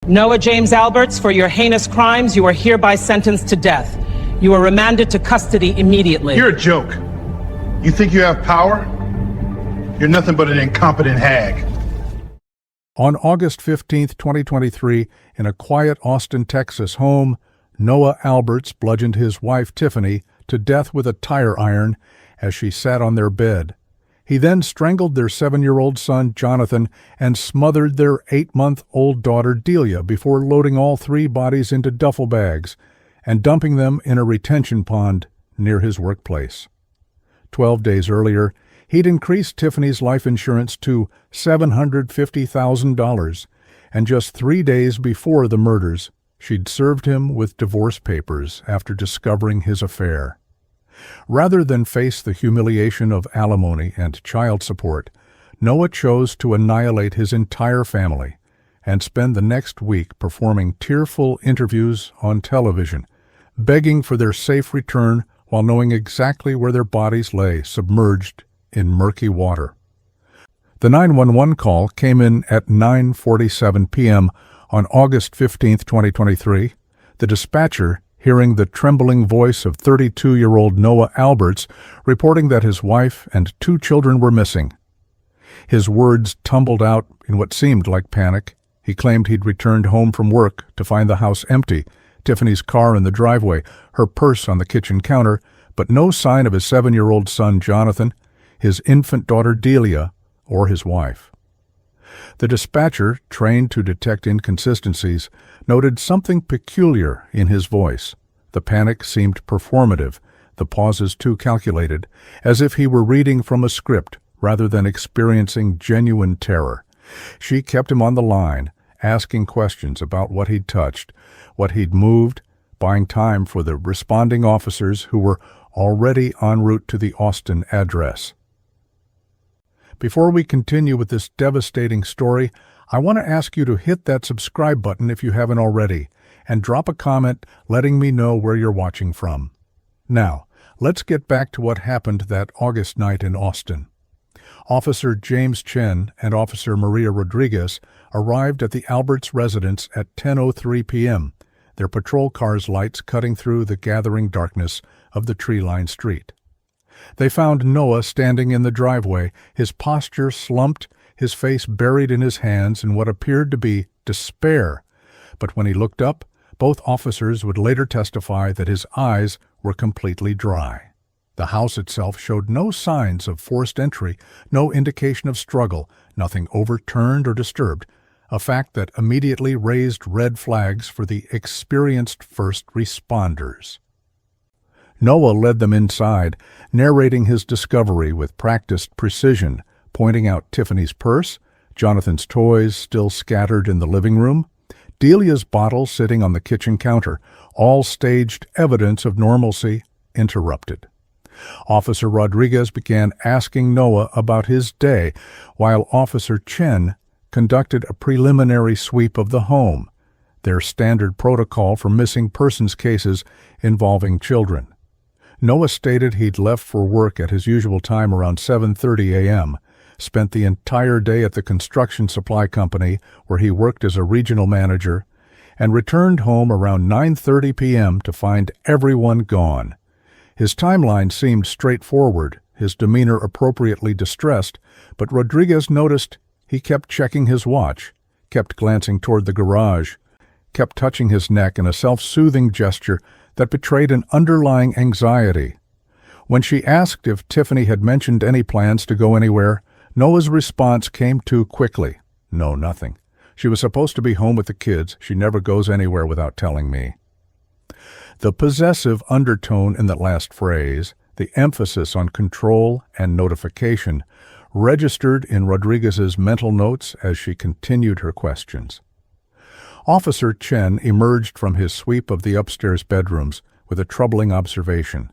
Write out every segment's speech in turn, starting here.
Noah James Alberts, for your heinous crimes, you are hereby sentenced to death. You are remanded to custody immediately. You're a joke. You think you have power? You're nothing but an incompetent hag. On August 15, 2023, in a quiet Austin, Texas home, Noah Alberts bludgeoned his wife, Tiffany, to death with a tire iron as she sat on their bed. He then strangled their 7-year-old son, Jonathan, and smothered their 8-month-old daughter, Delia, before loading all 3 bodies into duffel bags and dumping them in a retention pond near his workplace. 12 days earlier, he'd increased Tiffany's life insurance to $750,000, and just 3 days before the murders, she'd served him with divorce papers after discovering his affair. Rather than face the humiliation of alimony and child support, Noah chose to annihilate his entire family and spend the next week performing tearful interviews on television, begging for their safe return while knowing exactly where their bodies lay, submerged in murky water. The 911 call came in at 9:47 p.m. on August 15, 2023. The dispatcher, hearing the trembling voice of 32-year-old Noah Alberts reporting that his wife and 2 children were missing. His words tumbled out in what seemed like panic. He claimed he'd returned home from work to find the house empty, Tiffany's car in the driveway, her purse on the kitchen counter, but no sign of his 7-year-old son Jonathan, his infant daughter Delia, or his wife. The dispatcher, trained to detect inconsistencies, noted something peculiar in his voice. The panic seemed performative, the pauses too calculated, as if he were reading from a script rather than experiencing genuine terror. She kept him on the line, asking questions about what he'd touched, what he'd moved, buying time for the responding officers who were already en route to the Austin address. Before we continue with this devastating story, I want to ask you to hit that subscribe button if you haven't already, and drop a comment letting me know where you're watching from. Now, let's get back to what happened that August night in Austin. Officer James Chen and Officer Maria Rodriguez arrived at the Alberts residence at 10:03 p.m., their patrol car's lights cutting through the gathering darkness of the tree-lined street. They found Noah standing in the driveway, his posture slumped, his face buried in his hands in what appeared to be despair. But when he looked up, both officers would later testify that his eyes were completely dry. The house itself showed no signs of forced entry, no indication of struggle, nothing overturned or disturbed, a fact that immediately raised red flags for the experienced first responders. Noah led them inside, narrating his discovery with practiced precision, pointing out Tiffany's purse, Jonathan's toys still scattered in the living room, Delia's bottle sitting on the kitchen counter, all staged evidence of normalcy interrupted. Officer Rodriguez began asking Noah about his day, while Officer Chen conducted a preliminary sweep of the home, their standard protocol for missing persons cases involving children. Noah stated he'd left for work at his usual time around 7:30 a.m., spent the entire day at the construction supply company where he worked as a regional manager, and returned home around 9:30 p.m. to find everyone gone. His timeline seemed straightforward, his demeanor appropriately distressed, but Rodriguez noticed he kept checking his watch, kept glancing toward the garage, kept touching his neck in a self-soothing gesture that betrayed an underlying anxiety. When she asked if Tiffany had mentioned any plans to go anywhere, Noah's response came too quickly. No, nothing. She was supposed to be home with the kids. She never goes anywhere without telling me. The possessive undertone in that last phrase, the emphasis on control and notification, registered in Rodriguez's mental notes as she continued her questions. Officer Chen emerged from his sweep of the upstairs bedrooms with a troubling observation.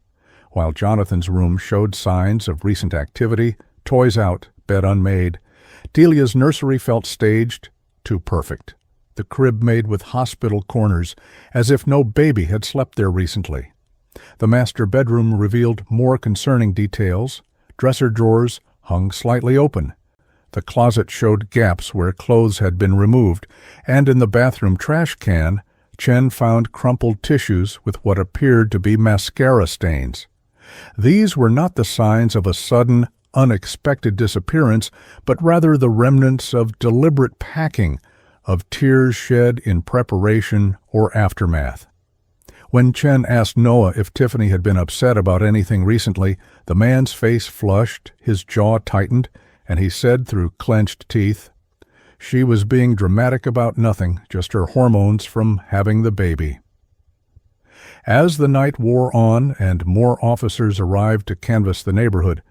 While Jonathan's room showed signs of recent activity, toys out, bed unmade, Delia's nursery felt staged, too perfect. The crib made with hospital corners, as if no baby had slept there recently. The master bedroom revealed more concerning details. Dresser drawers hung slightly open. The closet showed gaps where clothes had been removed, and in the bathroom trash can, Chen found crumpled tissues with what appeared to be mascara stains. These were not the signs of a sudden, unexpected disappearance, but rather the remnants of deliberate packing, of tears shed in preparation or aftermath. When Chen asked Noah if Tiffany had been upset about anything recently, the man's face flushed, his jaw tightened, and he said through clenched teeth, "She was being dramatic about nothing, just her hormones from having the baby." As the night wore on and more officers arrived to canvass the neighborhood,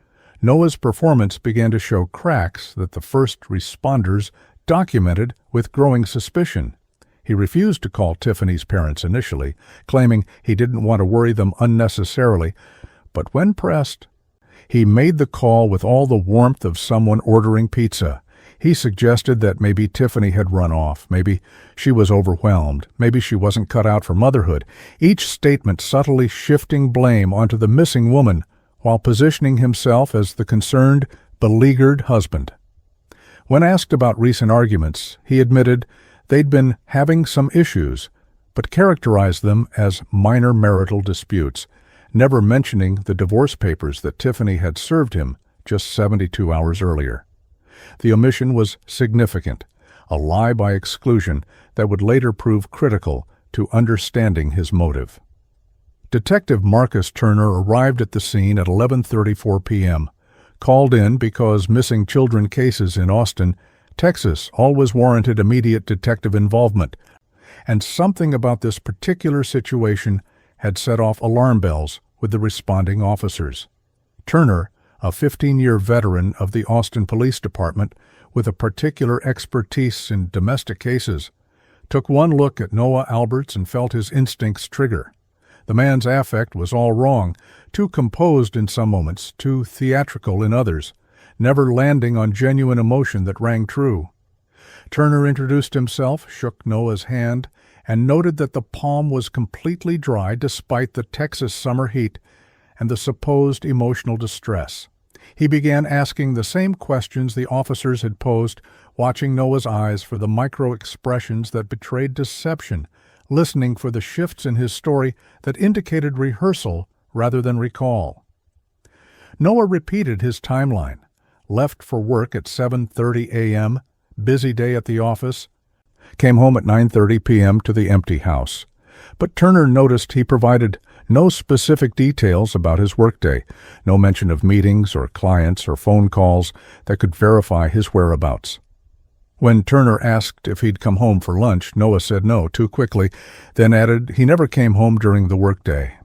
Noah's performance began to show cracks that the first responders documented with growing suspicion. He refused to call Tiffany's parents initially, claiming he didn't want to worry them unnecessarily, but when pressed, he made the call with all the warmth of someone ordering pizza. He suggested that maybe Tiffany had run off, maybe she was overwhelmed, maybe she wasn't cut out for motherhood, each statement subtly shifting blame onto the missing woman while positioning himself as the concerned, beleaguered husband. When asked about recent arguments, he admitted they'd been having some issues, but characterized them as minor marital disputes, never mentioning the divorce papers that Tiffany had served him just 72 hours earlier. The omission was significant, a lie by exclusion that would later prove critical to understanding his motive. Detective Marcus Turner arrived at the scene at 11:34 p.m., called in because missing children cases in Austin, Texas always warranted immediate detective involvement, and something about this particular situation had set off alarm bells with the responding officers. Turner, a 15-year veteran of the Austin Police Department with a particular expertise in domestic cases, took one look at Noah Alberts and felt his instincts trigger. The man's affect was all wrong, too composed in some moments, too theatrical in others, never landing on genuine emotion that rang true. Turner introduced himself, shook Noah's hand, and noted that the palm was completely dry despite the Texas summer heat and the supposed emotional distress. He began asking the same questions the officers had posed, watching Noah's eyes for the micro-expressions that betrayed deception, listening for the shifts in his story that indicated rehearsal rather than recall. Noah repeated his timeline. Left for work at 7:30 a.m., busy day at the office, came home at 9:30 p.m. to the empty house. But Turner noticed he provided no specific details about his workday, no mention of meetings or clients or phone calls that could verify his whereabouts. When Turner asked if he'd come home for lunch, Noah said no too quickly, then added he never came home during the workday.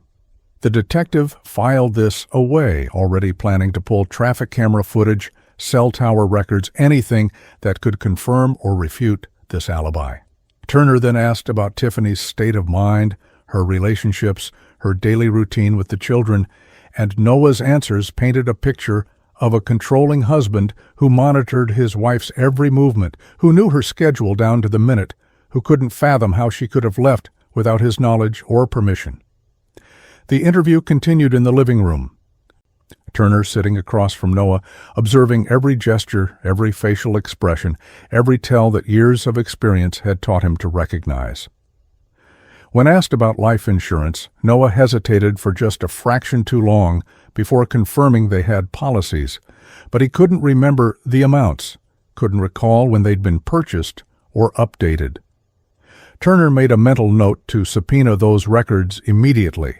The detective filed this away, already planning to pull traffic camera footage, cell tower records, anything that could confirm or refute this alibi. Turner then asked about Tiffany's state of mind, her relationships, her daily routine with the children, and Noah's answers painted a picture of a controlling husband who monitored his wife's every movement, who knew her schedule down to the minute, who couldn't fathom how she could have left without his knowledge or permission. The interview continued in the living room. Turner sitting across from Noah, observing every gesture, every facial expression, every tell that years of experience had taught him to recognize. When asked about life insurance, Noah hesitated for just a fraction too long before confirming they had policies, but he couldn't remember the amounts, couldn't recall when they'd been purchased or updated. Turner made a mental note to subpoena those records immediately.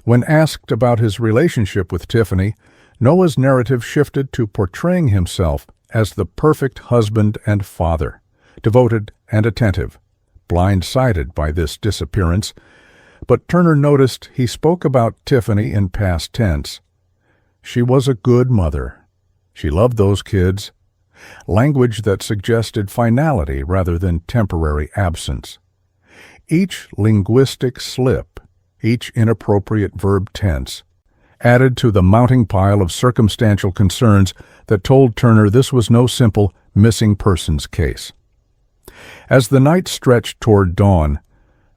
When asked about his relationship with Tiffany, Noah's narrative shifted to portraying himself as the perfect husband and father, devoted and attentive, blindsided by this disappearance, but Turner noticed he spoke about Tiffany in past tense. She was a good mother. She loved those kids. Language that suggested finality rather than temporary absence. Each linguistic slip, each inappropriate verb tense, added to the mounting pile of circumstantial concerns that told Turner this was no simple missing persons case. As the night stretched toward dawn,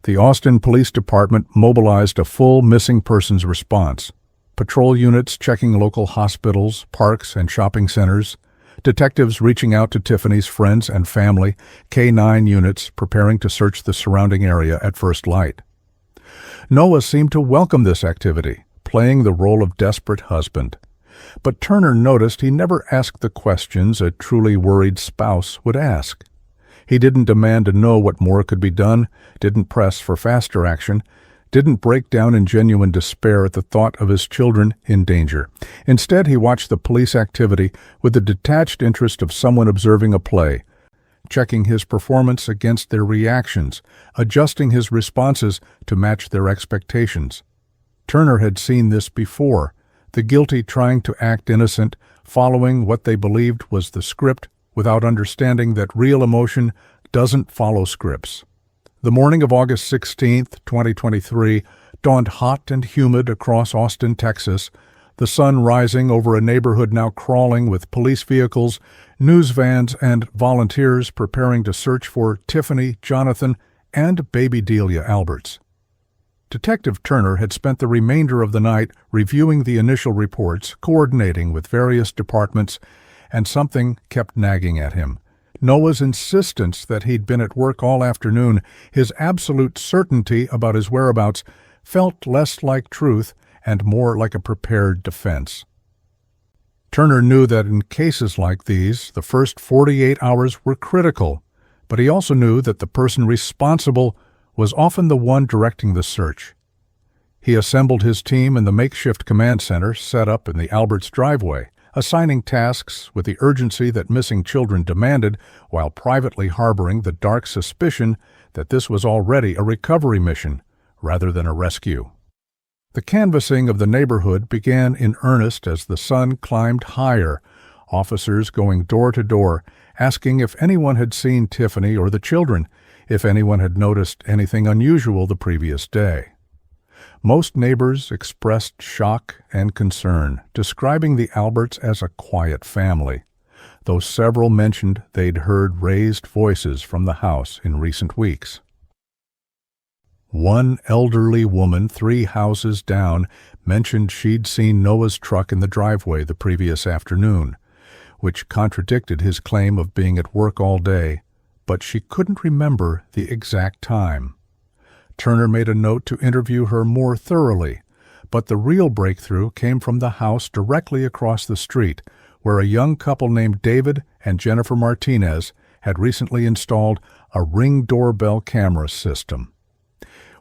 the Austin Police Department mobilized a full missing persons response, patrol units checking local hospitals, parks, and shopping centers, Detectives reaching out to Tiffany's friends and family, K-9 units preparing to search the surrounding area at first light. Noah seemed to welcome this activity, playing the role of desperate husband. But Turner noticed he never asked the questions a truly worried spouse would ask. He didn't demand to know what more could be done, didn't press for faster action, didn't break down in genuine despair at the thought of his children in danger. Instead, he watched the police activity with the detached interest of someone observing a play, checking his performance against their reactions, adjusting his responses to match their expectations. Turner had seen this before, the guilty trying to act innocent, following what they believed was the script without understanding that real emotion doesn't follow scripts. The morning of August 16, 2023, dawned hot and humid across Austin, Texas, the sun rising over a neighborhood now crawling with police vehicles, news vans, and volunteers preparing to search for Tiffany, Jonathan, and baby Delia Alberts. Detective Turner had spent the remainder of the night reviewing the initial reports, coordinating with various departments, and something kept nagging at him. Noah's insistence that he'd been at work all afternoon, his absolute certainty about his whereabouts, felt less like truth and more like a prepared defense. Turner knew that in cases like these, the first 48 hours were critical, but he also knew that the person responsible was often the one directing the search. He assembled his team in the makeshift command center set up in the Alberts driveway, assigning tasks with the urgency that missing children demanded, while privately harboring the dark suspicion that this was already a recovery mission rather than a rescue. The canvassing of the neighborhood began in earnest as the sun climbed higher, officers going door to door, asking if anyone had seen Tiffany or the children, if anyone had noticed anything unusual the previous day. Most neighbors expressed shock and concern, describing the Alberts as a quiet family, though several mentioned they'd heard raised voices from the house in recent weeks. One elderly woman 3 houses down mentioned she'd seen Noah's truck in the driveway the previous afternoon, which contradicted his claim of being at work all day, but she couldn't remember the exact time. Turner made a note to interview her more thoroughly, but the real breakthrough came from the house directly across the street, where a young couple named David and Jennifer Martinez had recently installed a Ring doorbell camera system.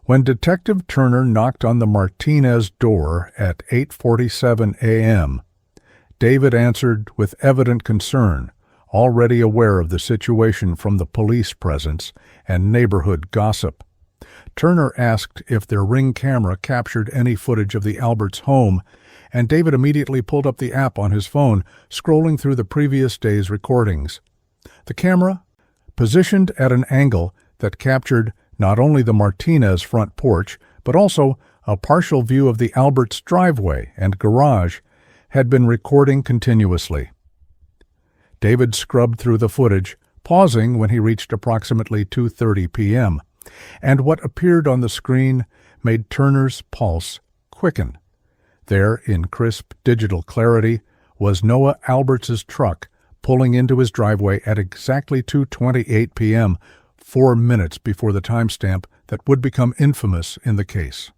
When Detective Turner knocked on the Martinez door at 8:47 a.m., David answered with evident concern, already aware of the situation from the police presence and neighborhood gossip. Turner asked if their Ring camera captured any footage of the Alberts' home, and David immediately pulled up the app on his phone, scrolling through the previous day's recordings. The camera, positioned at an angle that captured not only the Martinez front porch, but also a partial view of the Alberts' driveway and garage, had been recording continuously. David scrubbed through the footage, pausing when he reached approximately 2:30 p.m., and what appeared on the screen made Turner's pulse quicken. There, in crisp digital clarity, was Noah Alberts' truck pulling into his driveway at exactly 2:28 p.m., 4 minutes before the timestamp that would become infamous in the case.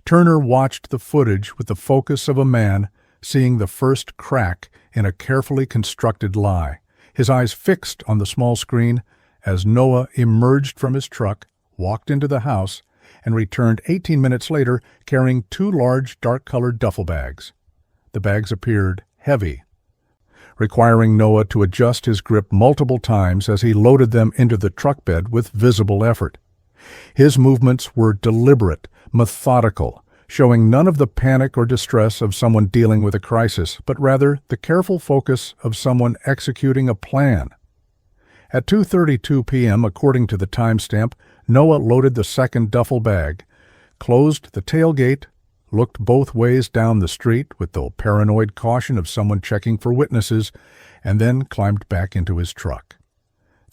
Turner watched the footage with the focus of a man seeing the first crack in a carefully constructed lie, his eyes fixed on the small screen as Noah emerged from his truck, walked into the house, and returned 18 minutes later carrying 2 large dark-colored duffel bags. The bags appeared heavy, requiring Noah to adjust his grip multiple times as he loaded them into the truck bed with visible effort. His movements were deliberate, methodical, showing none of the panic or distress of someone dealing with a crisis, but rather the careful focus of someone executing a plan. At 2:32 p.m., according to the timestamp, Noah loaded the second duffel bag, closed the tailgate, looked both ways down the street with the paranoid caution of someone checking for witnesses, and then climbed back into his truck.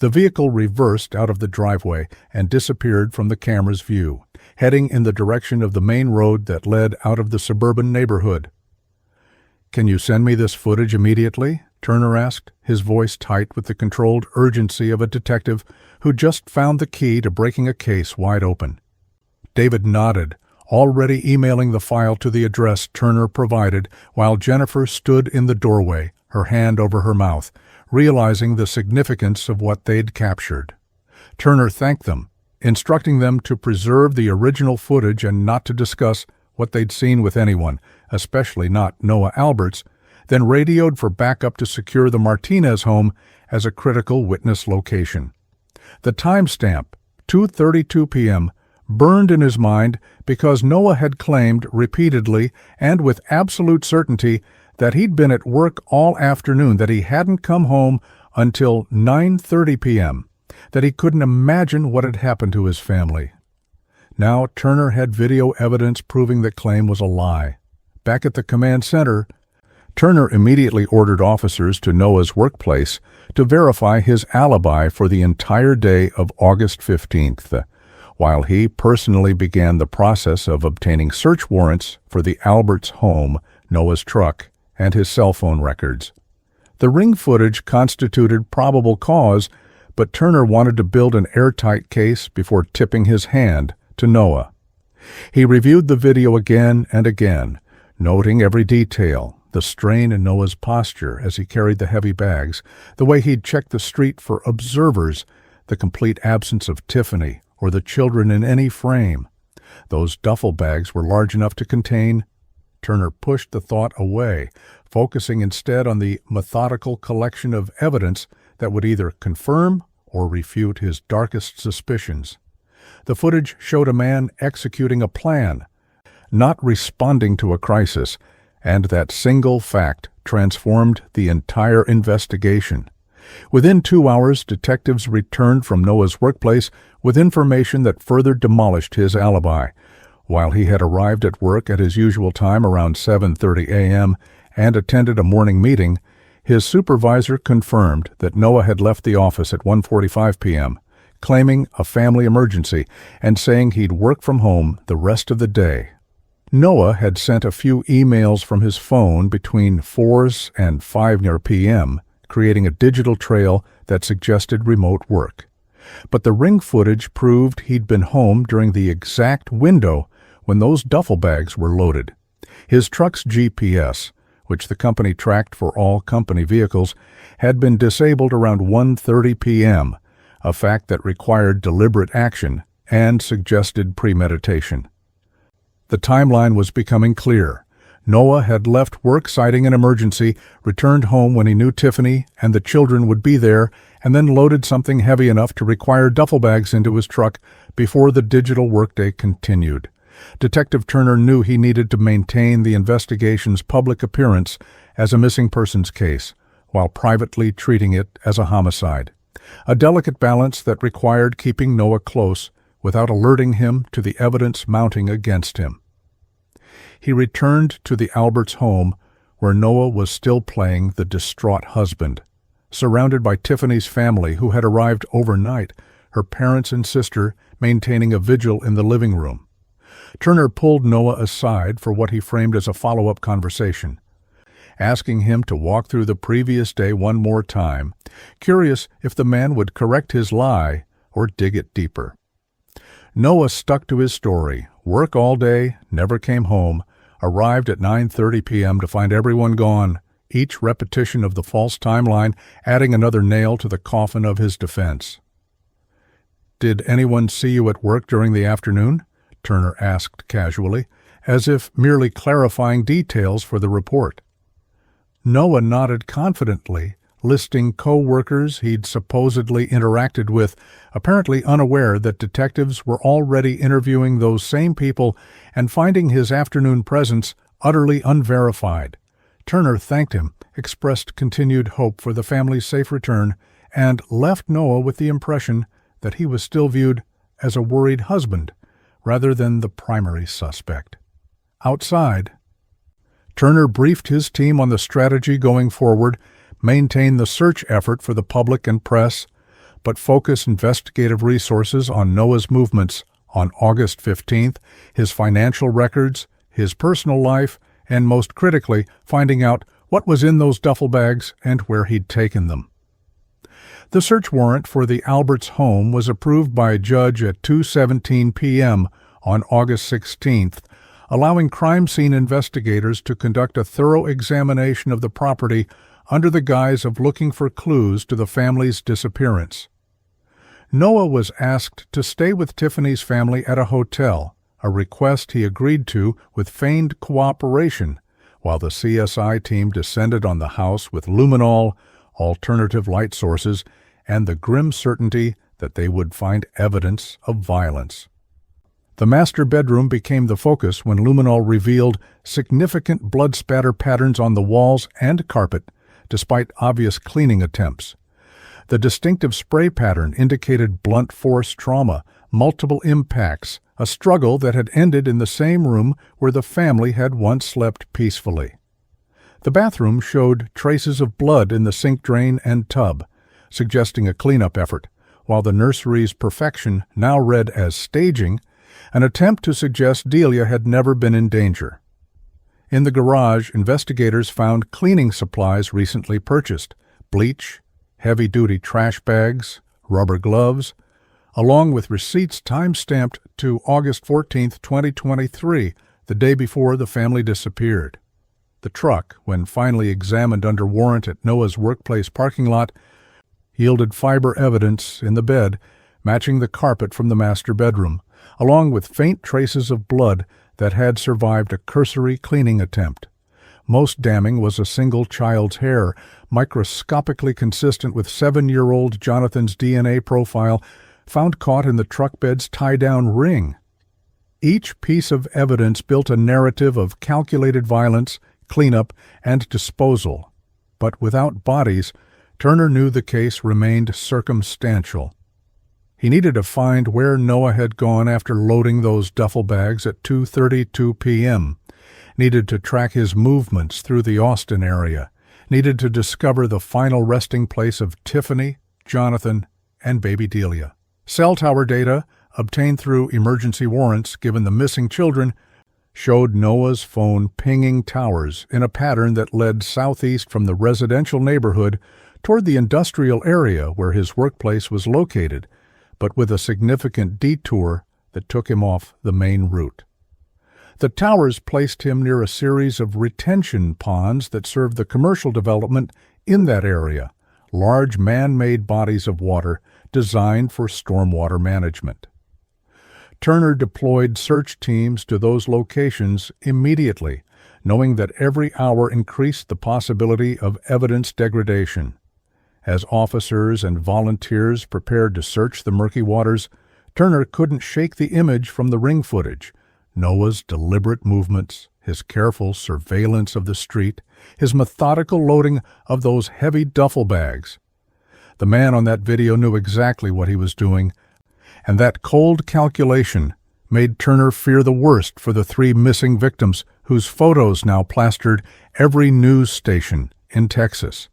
The vehicle reversed out of the driveway and disappeared from the camera's view, heading in the direction of the main road that led out of the suburban neighborhood. "Can you send me this footage immediately?" Turner asked, his voice tight with the controlled urgency of a detective who just found the key to breaking a case wide open. David nodded, already emailing the file to the address Turner provided, while Jennifer stood in the doorway, her hand over her mouth, realizing the significance of what they'd captured. Turner thanked them, instructing them to preserve the original footage and not to discuss what they'd seen with anyone, especially not Noah Alberts, then radioed for backup to secure the Martinez home as a critical witness location. The timestamp, 2:32 p.m., burned in his mind because Noah had claimed repeatedly and with absolute certainty that he'd been at work all afternoon, that he hadn't come home until 9:30 p.m., that he couldn't imagine what had happened to his family. Now Turner had video evidence proving that claim was a lie. Back at the command center, Turner immediately ordered officers to Noah's workplace to verify his alibi for the entire day of August 15th, while he personally began the process of obtaining search warrants for the Alberts home, Noah's truck, and his cell phone records. The ring footage constituted probable cause, but Turner wanted to build an airtight case before tipping his hand to Noah. He reviewed the video again and again, noting every detail, the strain in Noah's posture as he carried the heavy bags, the way he'd checked the street for observers, the complete absence of Tiffany or the children in any frame. Those duffel bags were large enough to contain. Turner pushed the thought away, focusing instead on the methodical collection of evidence that would either confirm or refute his darkest suspicions. The footage showed a man executing a plan, not responding to a crisis, and that single fact transformed the entire investigation. Within 2 hours, detectives returned from Noah's workplace with information that further demolished his alibi. While he had arrived at work at his usual time around 7:30 a.m. and attended a morning meeting, his supervisor confirmed that Noah had left the office at 1:45 p.m., claiming a family emergency and saying he'd work from home the rest of the day. Noah had sent a few emails from his phone between 4 and 5 p.m., creating a digital trail that suggested remote work. But the ring footage proved he'd been home during the exact window when those duffel bags were loaded. His truck's GPS, which the company tracked for all company vehicles, had been disabled around 1:30 p.m., a fact that required deliberate action and suggested premeditation. The timeline was becoming clear. Noah had left work citing an emergency, returned home when he knew Tiffany and the children would be there, and then loaded something heavy enough to require duffel bags into his truck before the digital workday continued. Detective Turner knew he needed to maintain the investigation's public appearance as a missing persons case, while privately treating it as a homicide. A delicate balance that required keeping Noah close without alerting him to the evidence mounting against him. He returned to the Alberts home, where Noah was still playing the distraught husband, surrounded by Tiffany's family who had arrived overnight, her parents and sister maintaining a vigil in the living room. Turner pulled Noah aside for what he framed as a follow-up conversation, asking him to walk through the previous day one more time, curious if the man would correct his lie or dig it deeper. Noah stuck to his story, work all day, never came home, arrived at 9:30 p.m. to find everyone gone, each repetition of the false timeline adding another nail to the coffin of his defense. "Did anyone see you at work during the afternoon?" Turner asked casually, as if merely clarifying details for the report. Noah nodded confidently, listing co-workers he'd supposedly interacted with, apparently unaware that detectives were already interviewing those same people and finding his afternoon presence utterly unverified. Turner thanked him, expressed continued hope for the family's safe return, and left Noah with the impression that he was still viewed as a worried husband rather than the primary suspect. Outside, Turner briefed his team on the strategy going forward, maintain the search effort for the public and press, but focus investigative resources on Noah's movements on August 15th, his financial records, his personal life, and most critically, finding out what was in those duffel bags, and where he'd taken them. The search warrant for the Alberts home was approved by a judge at 2:17 p.m. on August 16th, allowing crime scene investigators to conduct a thorough examination of the property under the guise of looking for clues to the family's disappearance. Noah was asked to stay with Tiffany's family at a hotel, a request he agreed to with feigned cooperation, while the CSI team descended on the house with luminol, alternative light sources, and the grim certainty that they would find evidence of violence. The master bedroom became the focus when luminol revealed significant blood spatter patterns on the walls and carpet, despite obvious cleaning attempts. The distinctive spray pattern indicated blunt force trauma, multiple impacts, a struggle that had ended in the same room where the family had once slept peacefully. The bathroom showed traces of blood in the sink drain and tub, suggesting a cleanup effort, while the nursery's perfection now read as staging, an attempt to suggest Delia had never been in danger. In the garage, investigators found cleaning supplies recently purchased, bleach, heavy-duty trash bags, rubber gloves, along with receipts time-stamped to August 14, 2023, the day before the family disappeared. The truck, when finally examined under warrant at Noah's workplace parking lot, yielded fiber evidence in the bed matching the carpet from the master bedroom, along with faint traces of blood that had survived a cursory cleaning attempt. Most damning was a single child's hair, microscopically consistent with 7-year-old Jonathan's DNA profile, found caught in the truck bed's tie-down ring. Each piece of evidence built a narrative of calculated violence, cleanup, and disposal. But without bodies, Turner knew the case remained circumstantial. He needed to find where Noah had gone after loading those duffel bags at 2:32 p.m., needed to track his movements through the Austin area, needed to discover the final resting place of Tiffany, Jonathan, and baby Delia. Cell tower data, obtained through emergency warrants given the missing children, showed Noah's phone pinging towers in a pattern that led southeast from the residential neighborhood toward the industrial area where his workplace was located, but with a significant detour that took him off the main route. The towers placed him near a series of retention ponds that served the commercial development in that area, large man-made bodies of water designed for stormwater management. Turner deployed search teams to those locations immediately, knowing that every hour increased the possibility of evidence degradation. As officers and volunteers prepared to search the murky waters, Turner couldn't shake the image from the ring footage. Noah's deliberate movements, his careful surveillance of the street, his methodical loading of those heavy duffel bags. The man on that video knew exactly what he was doing, and that cold calculation made Turner fear the worst for the 3 missing victims whose photos now plastered every news station in Texas.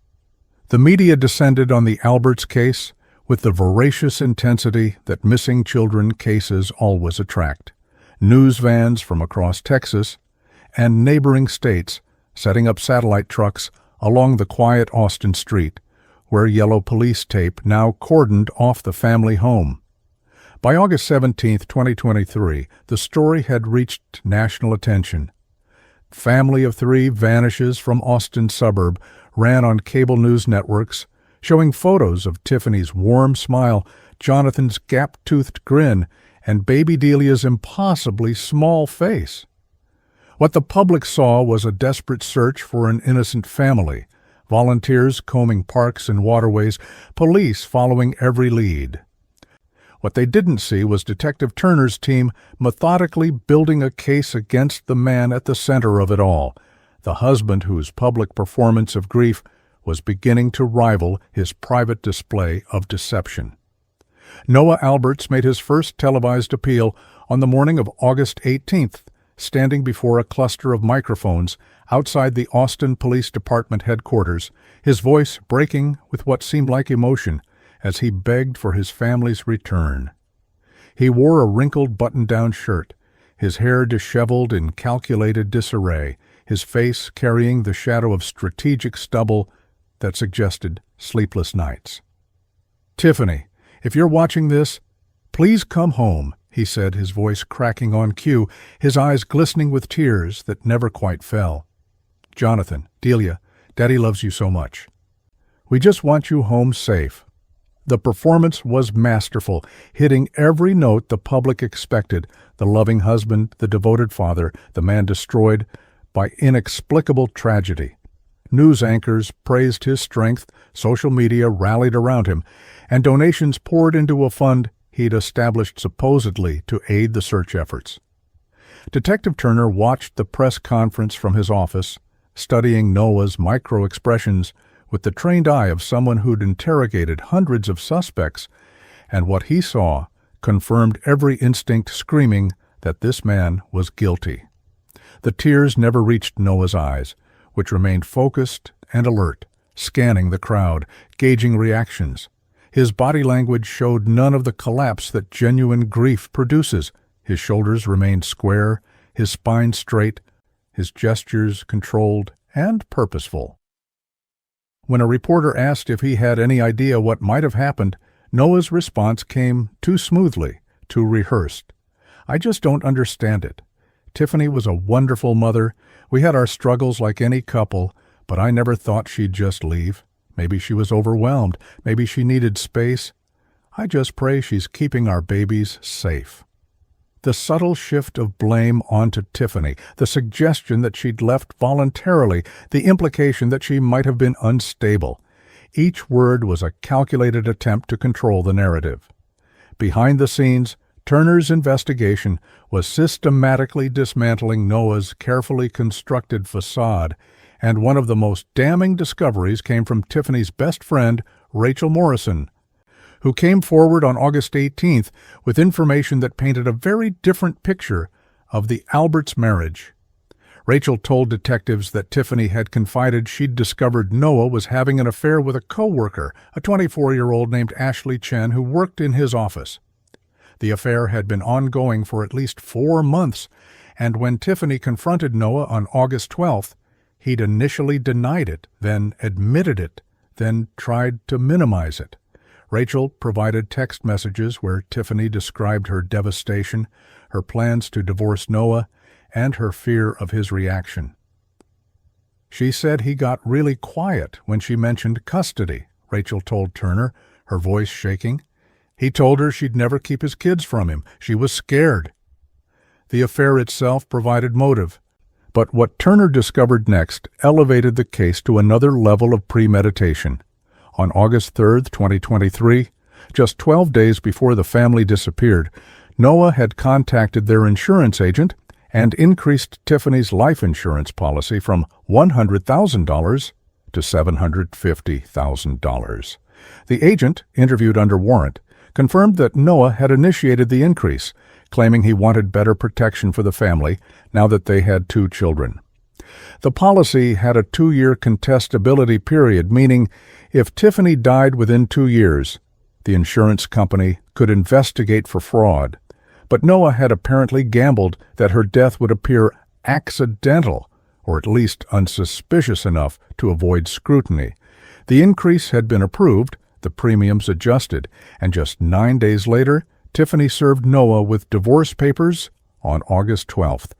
The media descended on the Alberts case with the voracious intensity that missing children cases always attract. News vans from across Texas and neighboring states setting up satellite trucks along the quiet Austin street, where yellow police tape now cordoned off the family home. By August 17, 2023, the story had reached national attention. Family of 3 vanishes from Austin suburb ran on cable news networks, showing photos of Tiffany's warm smile, Jonathan's gap-toothed grin, and baby Delia's impossibly small face. What the public saw was a desperate search for an innocent family, volunteers combing parks and waterways, police following every lead. What they didn't see was Detective Turner's team methodically building a case against the man at the center of it all, the husband whose public performance of grief was beginning to rival his private display of deception. Noah Alberts made his first televised appeal on the morning of August 18th, standing before a cluster of microphones outside the Austin Police Department headquarters, his voice breaking with what seemed like emotion as he begged for his family's return. He wore a wrinkled button-down shirt, his hair disheveled in calculated disarray, his face carrying the shadow of strategic stubble that suggested sleepless nights. "Tiffany, if you're watching this, please come home," he said, his voice cracking on cue, his eyes glistening with tears that never quite fell. "Jonathan, Delia, Daddy loves you so much. We just want you home safe." The performance was masterful, hitting every note the public expected: the loving husband, the devoted father, the man destroyed by inexplicable tragedy. News anchors praised his strength, social media rallied around him, and donations poured into a fund he'd established supposedly to aid the search efforts. Detective Turner watched the press conference from his office, studying Noah's micro-expressions with the trained eye of someone who'd interrogated hundreds of suspects, and what he saw confirmed every instinct screaming that this man was guilty. The tears never reached Noah's eyes, which remained focused and alert, scanning the crowd, gauging reactions. His body language showed none of the collapse that genuine grief produces. His shoulders remained square, his spine straight, his gestures controlled and purposeful. When a reporter asked if he had any idea what might have happened, Noah's response came too smoothly, too rehearsed. "I just don't understand it. Tiffany was a wonderful mother. We had our struggles like any couple, but I never thought she'd just leave. Maybe she was overwhelmed. Maybe she needed space. I just pray she's keeping our babies safe." The subtle shift of blame onto Tiffany, the suggestion that she'd left voluntarily, the implication that she might have been unstable. Each word was a calculated attempt to control the narrative. Behind the scenes, Turner's investigation was systematically dismantling Noah's carefully constructed facade, and one of the most damning discoveries came from Tiffany's best friend, Rachel Morrison, who came forward on August 18th with information that painted a very different picture of the Alberts' marriage. Rachel told detectives that Tiffany had confided she'd discovered Noah was having an affair with a co-worker, a 24-year-old named Ashley Chen, who worked in his office. The affair had been ongoing for at least 4 months, and when Tiffany confronted Noah on August 12th, he'd initially denied it, then admitted it, then tried to minimize it. Rachel provided text messages where Tiffany described her devastation, her plans to divorce Noah, and her fear of his reaction. She said he got really quiet when she mentioned custody, Rachel told Turner, her voice shaking. He told her she'd never keep his kids from him. She was scared. The affair itself provided motive, but what Turner discovered next elevated the case to another level of premeditation. On August 3, 2023, just 12 days before the family disappeared, Noah had contacted their insurance agent and increased Tiffany's life insurance policy from $100,000 to $750,000. The agent, interviewed under warrant, confirmed that Noah had initiated the increase, claiming he wanted better protection for the family now that they had 2 children. The policy had a 2-year contestability period, meaning if Tiffany died within 2 years, the insurance company could investigate for fraud. But Noah had apparently gambled that her death would appear accidental, or at least unsuspicious enough to avoid scrutiny. The increase had been approved, the premiums adjusted, and just 9 days later, Tiffany served Noah with divorce papers on August 12th,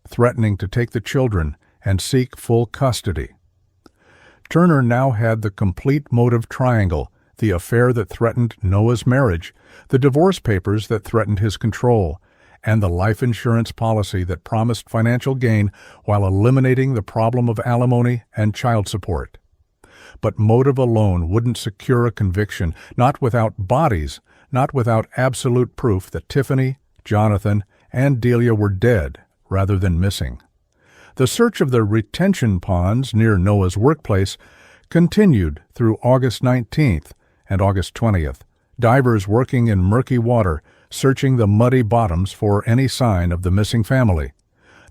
threatening to take the children and seek full custody. Turner now had the complete motive triangle: the affair that threatened Noah's marriage, the divorce papers that threatened his control, and the life insurance policy that promised financial gain while eliminating the problem of alimony and child support. But motive alone wouldn't secure a conviction, not without bodies, not without absolute proof that Tiffany, Jonathan, and Delia were dead rather than missing. The search of the retention ponds near Noah's workplace continued through August 19th and August 20th, divers working in murky water, searching the muddy bottoms for any sign of the missing family.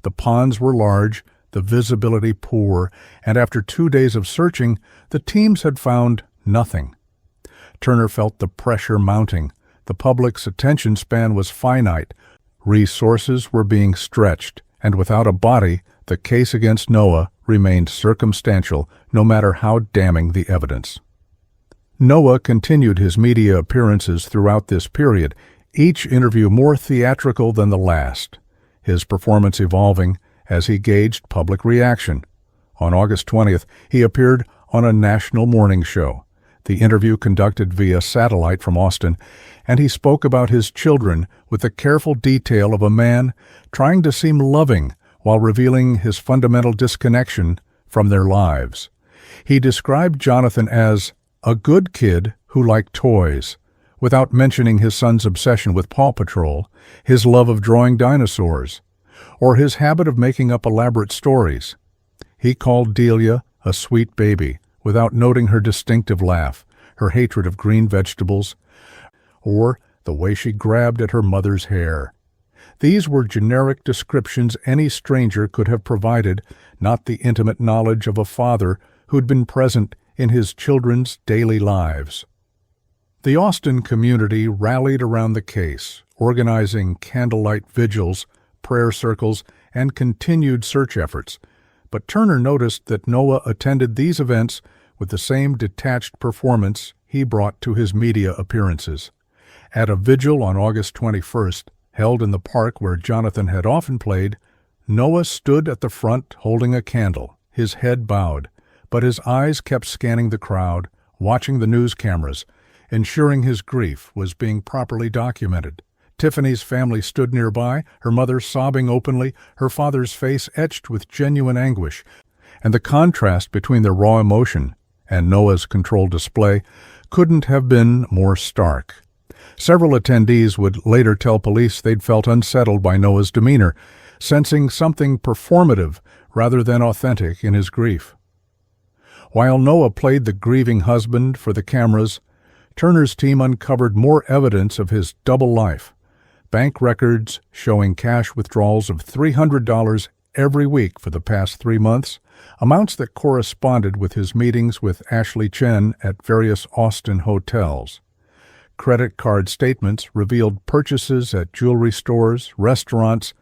The ponds were large, the visibility poor, and after 2 days of searching, the teams had found nothing. Turner felt the pressure mounting. The public's attention span was finite. Resources were being stretched, and without a body, The case against Noah remained circumstantial, no matter how damning the evidence. Noah continued his media appearances throughout this period, each interview more theatrical than the last, his performance evolving as he gauged public reaction. On August 20th, he appeared on a national morning show, the interview conducted via satellite from Austin, and he spoke about his children with the careful detail of a man trying to seem loving while revealing his fundamental disconnection from their lives. He described Jonathan as a good kid who liked toys, without mentioning his son's obsession with Paw Patrol, his love of drawing dinosaurs, or his habit of making up elaborate stories. He called Delia a sweet baby, without noting her distinctive laugh, her hatred of green vegetables, or the way she grabbed at her mother's hair. These were generic descriptions any stranger could have provided, not the intimate knowledge of a father who'd been present in his children's daily lives. The Austin community rallied around the case, organizing candlelight vigils, prayer circles, and continued search efforts. But Turner noticed that Noah attended these events with the same detached performance he brought to his media appearances. At a vigil on August 21st, held in the park where Jonathan had often played, Noah stood at the front holding a candle, his head bowed, but his eyes kept scanning the crowd, watching the news cameras, ensuring his grief was being properly documented. Tiffany's family stood nearby, her mother sobbing openly, her father's face etched with genuine anguish, and the contrast between their raw emotion and Noah's controlled display couldn't have been more stark. Several attendees would later tell police they'd felt unsettled by Noah's demeanor, sensing something performative rather than authentic in his grief. While Noah played the grieving husband for the cameras, Turner's team uncovered more evidence of his double life. Bank records showing cash withdrawals of $300 every week for the past 3 months, amounts that corresponded with his meetings with Ashley Chen at various Austin hotels. Credit card statements revealed purchases at jewelry stores, restaurants,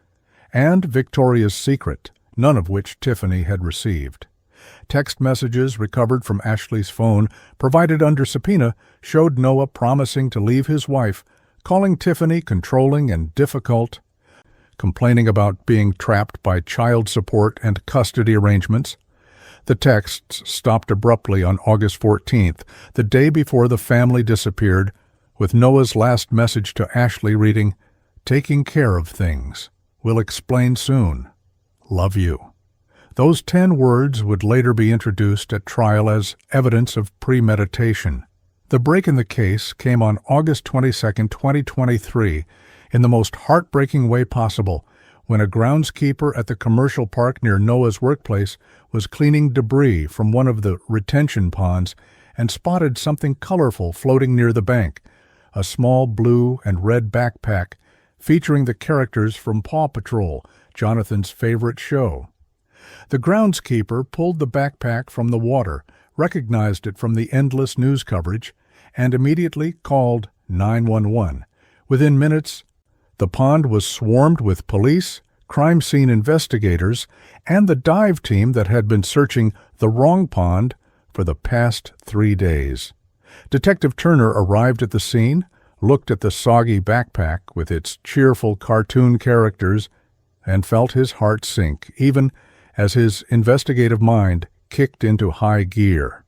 and Victoria's Secret, none of which Tiffany had received. Text messages recovered from Ashley's phone, provided under subpoena, showed Noah promising to leave his wife, calling Tiffany controlling and difficult, complaining about being trapped by child support and custody arrangements. The texts stopped abruptly on August 14th, the day before the family disappeared, with Noah's last message to Ashley reading, "Taking care of things. Will explain soon. Love you." Those 10 words would later be introduced at trial as evidence of premeditation. The break in the case came on August 22, 2023, in the most heartbreaking way possible, when a groundskeeper at the commercial park near Noah's workplace was cleaning debris from one of the retention ponds and spotted something colorful floating near the bank, a small blue and red backpack featuring the characters from Paw Patrol, Jonathan's favorite show. The groundskeeper pulled the backpack from the water, recognized it from the endless news coverage, and immediately called 911. Within minutes, the pond was swarmed with police, crime scene investigators, and the dive team that had been searching the wrong pond for the past 3 days. Detective Turner arrived at the scene, looked at the soggy backpack with its cheerful cartoon characters, and felt his heart sink, even as his investigative mind kicked into high gear.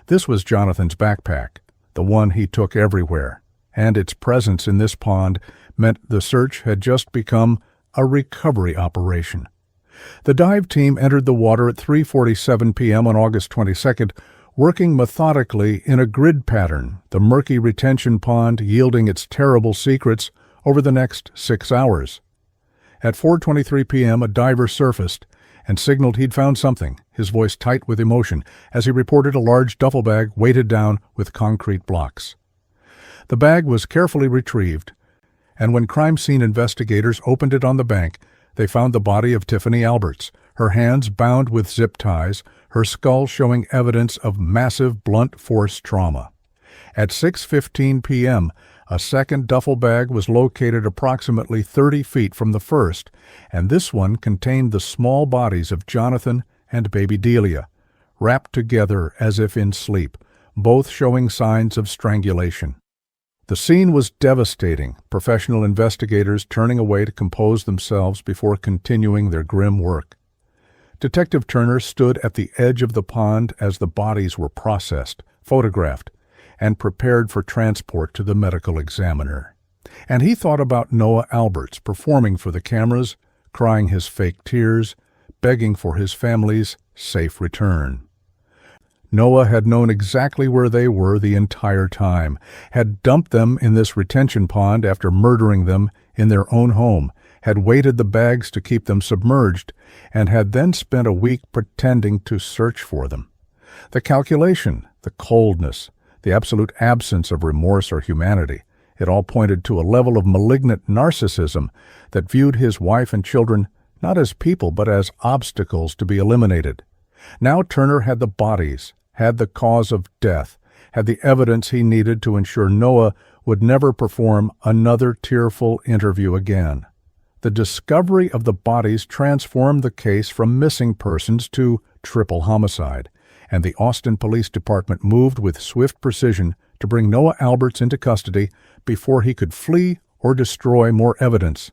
This was Jonathan's backpack, the one he took everywhere, and its presence in this pond meant the search had just become a recovery operation. The dive team entered the water at 3:47 p.m. on August 22nd, working methodically in a grid pattern, the murky retention pond yielding its terrible secrets over the next 6 hours. At 4:23 p.m., a diver surfaced and signaled he'd found something, his voice tight with emotion, as he reported a large duffel bag weighted down with concrete blocks. The bag was carefully retrieved, and when crime scene investigators opened it on the bank, they found the body of Tiffany Alberts, her hands bound with zip ties, her skull showing evidence of massive blunt force trauma. At 6:15 p.m., A second duffel bag was located approximately 30 feet from the first, and this one contained the small bodies of Jonathan and baby Delia, wrapped together as if in sleep, both showing signs of strangulation. The scene was devastating, professional investigators turning away to compose themselves before continuing their grim work. Detective Turner stood at the edge of the pond as the bodies were processed, photographed, and prepared for transport to the medical examiner. And he thought about Noah Alberts performing for the cameras, crying his fake tears, begging for his family's safe return. Noah had known exactly where they were the entire time, had dumped them in this retention pond after murdering them in their own home, had weighted the bags to keep them submerged, and had then spent a week pretending to search for them. The calculation, the coldness, the absolute absence of remorse or humanity, it all pointed to a level of malignant narcissism that viewed his wife and children not as people but as obstacles to be eliminated. Now Turner had the bodies, had the cause of death, had the evidence he needed to ensure Noah would never perform another tearful interview again. The discovery of the bodies transformed the case from missing persons to triple homicide, and the Austin Police Department moved with swift precision to bring Noah Alberts into custody before he could flee or destroy more evidence.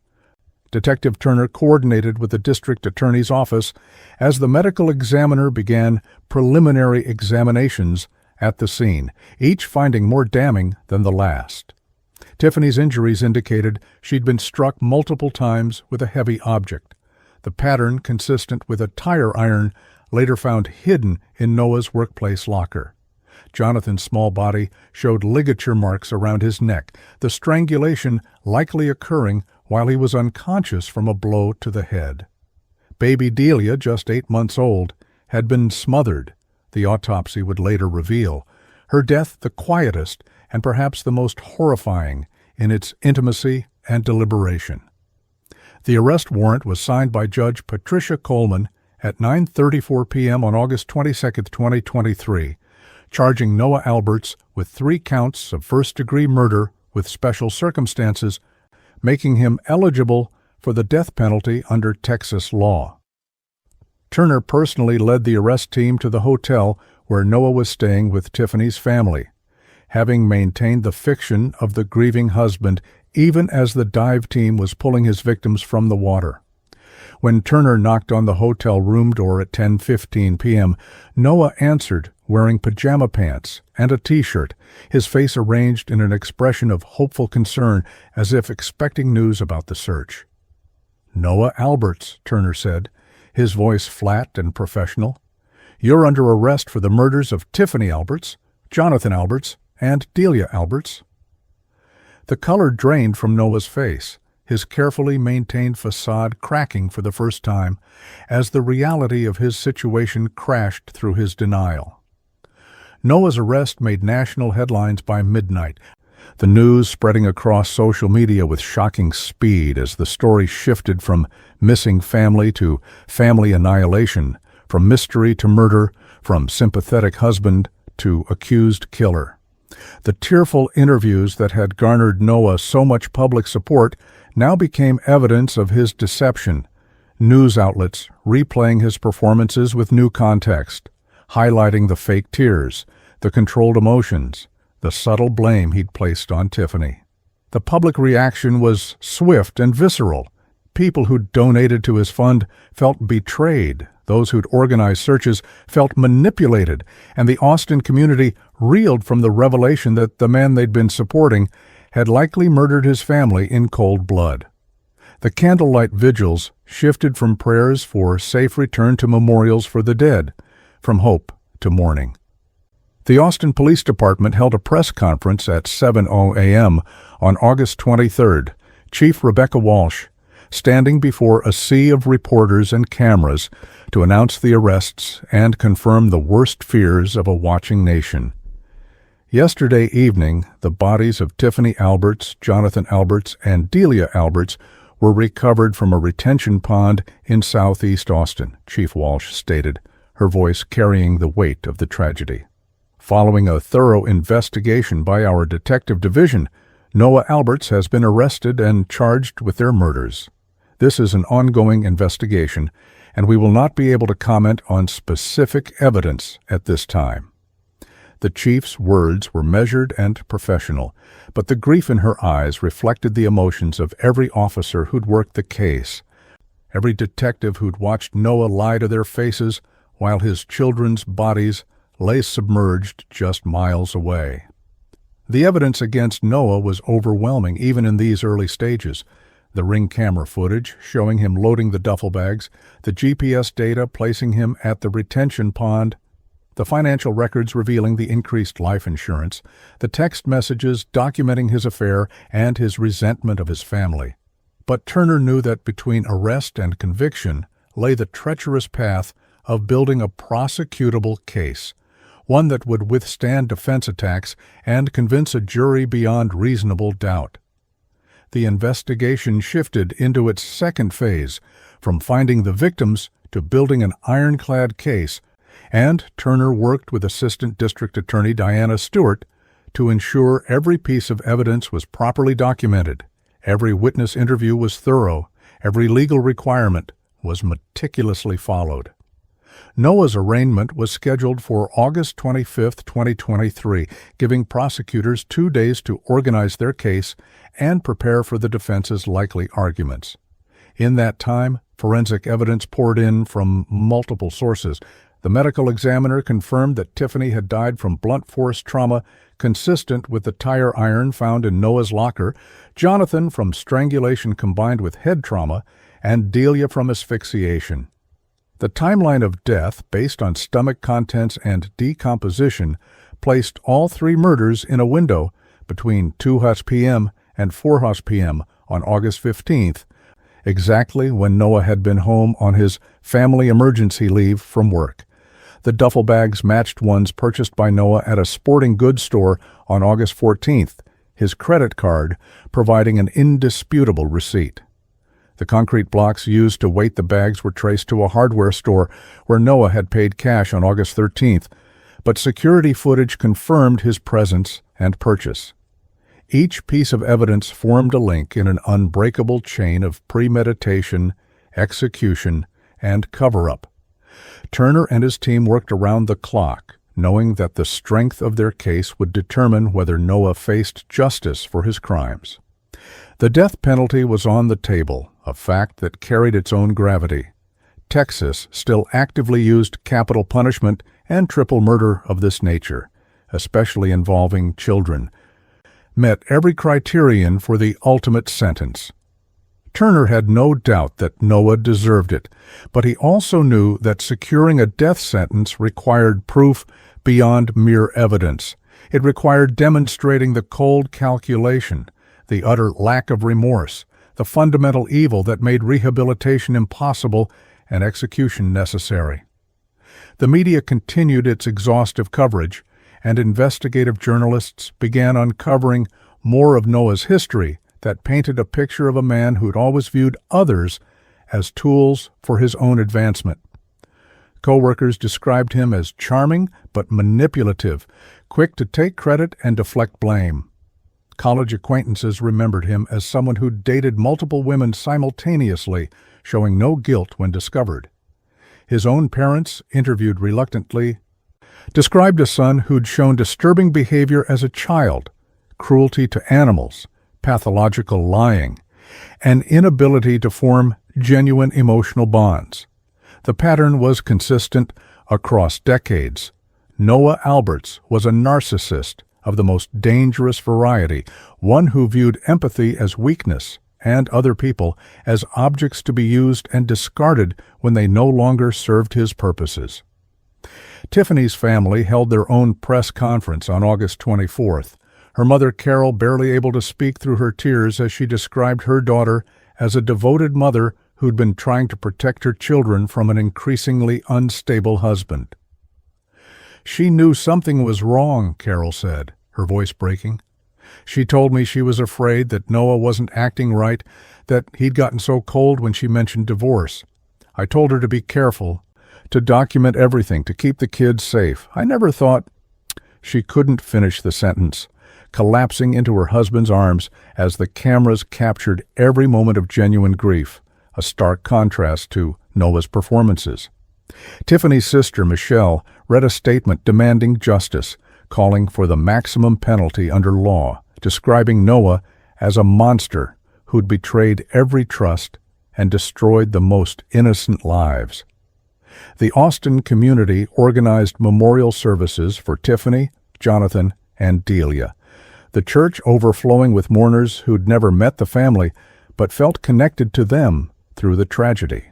Detective Turner coordinated with the district attorney's office as the medical examiner began preliminary examinations at the scene, each finding more damning than the last. Tiffany's injuries indicated she'd been struck multiple times with a heavy object, the pattern consistent with a tire iron later found hidden in Noah's workplace locker. Jonathan's small body showed ligature marks around his neck, the strangulation likely occurring while he was unconscious from a blow to the head. Baby Delia, just 8 months old, had been smothered, the autopsy would later reveal, her death the quietest and perhaps the most horrifying in its intimacy and deliberation. The arrest warrant was signed by Judge Patricia Coleman at 9:34 p.m. on August 22, 2023, charging Noah Alberts with 3 counts of first-degree murder with special circumstances, making him eligible for the death penalty under Texas law. Turner personally led the arrest team to the hotel where Noah was staying with Tiffany's family, having maintained the fiction of the grieving husband even as the dive team was pulling his victims from the water. When Turner knocked on the hotel room door at 10:15 p.m., Noah answered wearing pajama pants and a T-shirt, his face arranged in an expression of hopeful concern as if expecting news about the search. "Noah Alberts," Turner said, his voice flat and professional. "You're under arrest for the murders of Tiffany Alberts, Jonathan Alberts, and Delia Alberts." The color drained from Noah's face, his carefully maintained facade cracking for the first time as the reality of his situation crashed through his denial. Noah's arrest made national headlines by midnight, the news spreading across social media with shocking speed as the story shifted from missing family to family annihilation, from mystery to murder, from sympathetic husband to accused killer. The tearful interviews that had garnered Noah so much public support now became evidence of his deception, news outlets replaying his performances with new context, highlighting the fake tears, the controlled emotions, the subtle blame he'd placed on Tiffany. The public reaction was swift and visceral. People who'd donated to his fund felt betrayed. Those who'd organized searches felt manipulated, and the Austin community reeled from the revelation that the man they'd been supporting had likely murdered his family in cold blood. The candlelight vigils shifted from prayers for safe return to memorials for the dead, from hope to mourning. The Austin Police Department held a press conference at 7:00 a.m. on August 23rd. Chief Rebecca Walsh, standing before a sea of reporters and cameras to announce the arrests and confirm the worst fears of a watching nation. Yesterday evening, the bodies of Tiffany Alberts, Jonathan Alberts, and Delia Alberts were recovered from a retention pond in southeast Austin, Chief Walsh stated, her voice carrying the weight of the tragedy. Following a thorough investigation by our detective division, Noah Alberts has been arrested and charged with their murders. This is an ongoing investigation, and we will not be able to comment on specific evidence at this time. The chief's words were measured and professional, but the grief in her eyes reflected the emotions of every officer who'd worked the case, every detective who'd watched Noah lie to their faces while his children's bodies lay submerged just miles away. The evidence against Noah was overwhelming even in these early stages. The Ring camera footage showing him loading the duffel bags, the GPS data placing him at the retention pond, the financial records revealing the increased life insurance, the text messages documenting his affair and his resentment of his family. But Turner knew that between arrest and conviction lay the treacherous path of building a prosecutable case, one that would withstand defense attacks and convince a jury beyond reasonable doubt. The investigation shifted into its second phase, from finding the victims to building an ironclad case, and Turner worked with Assistant District Attorney Diana Stewart to ensure every piece of evidence was properly documented, every witness interview was thorough, every legal requirement was meticulously followed. Noah's arraignment was scheduled for August 25, 2023, giving prosecutors 2 days to organize their case and prepare for the defense's likely arguments. In that time, forensic evidence poured in from multiple sources. The medical examiner confirmed that Tiffany had died from blunt force trauma consistent with the tire iron found in Noah's locker, Jonathan from strangulation combined with head trauma, and Delia from asphyxiation. The timeline of death, based on stomach contents and decomposition, placed all three murders in a window between 2:00 p.m. and 4:00 p.m. on August 15th, exactly when Noah had been home on his family emergency leave from work. The duffel bags matched ones purchased by Noah at a sporting goods store on August 14th, his credit card providing an indisputable receipt. The concrete blocks used to weight the bags were traced to a hardware store where Noah had paid cash on August 13th, but security footage confirmed his presence and purchase. Each piece of evidence formed a link in an unbreakable chain of premeditation, execution, and cover-up. Turner and his team worked around the clock, knowing that the strength of their case would determine whether Noah faced justice for his crimes. The death penalty was on the table, a fact that carried its own gravity. Texas still actively used capital punishment and triple murder of this nature, especially involving children, met every criterion for the ultimate sentence. Turner had no doubt that Noah deserved it, but he also knew that securing a death sentence required proof beyond mere evidence. It required demonstrating the cold calculation, the utter lack of remorse, the fundamental evil that made rehabilitation impossible and execution necessary. The media continued its exhaustive coverage, and investigative journalists began uncovering more of Noah's history that painted a picture of a man who'd always viewed others as tools for his own advancement. Co-workers described him as charming but manipulative, quick to take credit and deflect blame. College acquaintances remembered him as someone who dated multiple women simultaneously, showing no guilt when discovered. His own parents, interviewed reluctantly, described a son who'd shown disturbing behavior as a child, cruelty to animals, pathological lying, an inability to form genuine emotional bonds. The pattern was consistent across decades. Noah Alberts was a narcissist of the most dangerous variety, one who viewed empathy as weakness and other people as objects to be used and discarded when they no longer served his purposes. Tiffany's family held their own press conference on August 24th. Her mother Carol barely able to speak through her tears as she described her daughter as a devoted mother who'd been trying to protect her children from an increasingly unstable husband. "She knew something was wrong," Carol said, her voice breaking. "She told me she was afraid that Noah wasn't acting right, that he'd gotten so cold when she mentioned divorce. I told her to be careful, to document everything, to keep the kids safe. I never thought—" She couldn't finish the sentence. collapsing into her husband's arms as the cameras captured every moment of genuine grief, a stark contrast to Noah's performances. Tiffany's sister, Michelle, read a statement demanding justice, calling for the maximum penalty under law, describing Noah as a monster who'd betrayed every trust and destroyed the most innocent lives. The Austin community organized memorial services for Tiffany, Jonathan, and Delia, the church overflowing with mourners who'd never met the family but felt connected to them through the tragedy.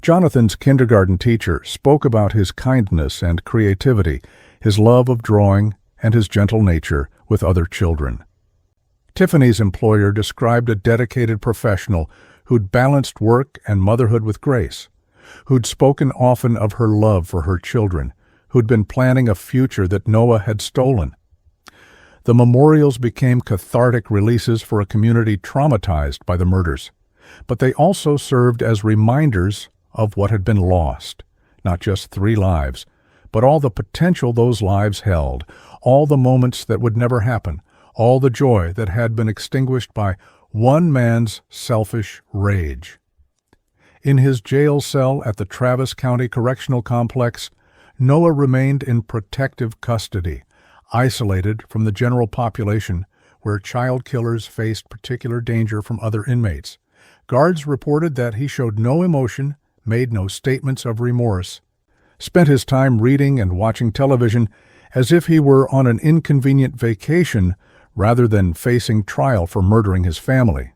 Jonathan's kindergarten teacher spoke about his kindness and creativity, his love of drawing, and his gentle nature with other children. Tiffany's employer described a dedicated professional who'd balanced work and motherhood with grace, who'd spoken often of her love for her children, who'd been planning a future that Noah had stolen. The memorials became cathartic releases for a community traumatized by the murders, but they also served as reminders of what had been lost, not just 3 lives, but all the potential those lives held, all the moments that would never happen, all the joy that had been extinguished by one man's selfish rage. In his jail cell at the Travis County Correctional Complex, Noah remained in protective custody, isolated from the general population where child killers faced particular danger from other inmates. Guards reported that he showed no emotion, made no statements of remorse, spent his time reading and watching television as if he were on an inconvenient vacation rather than facing trial for murdering his family.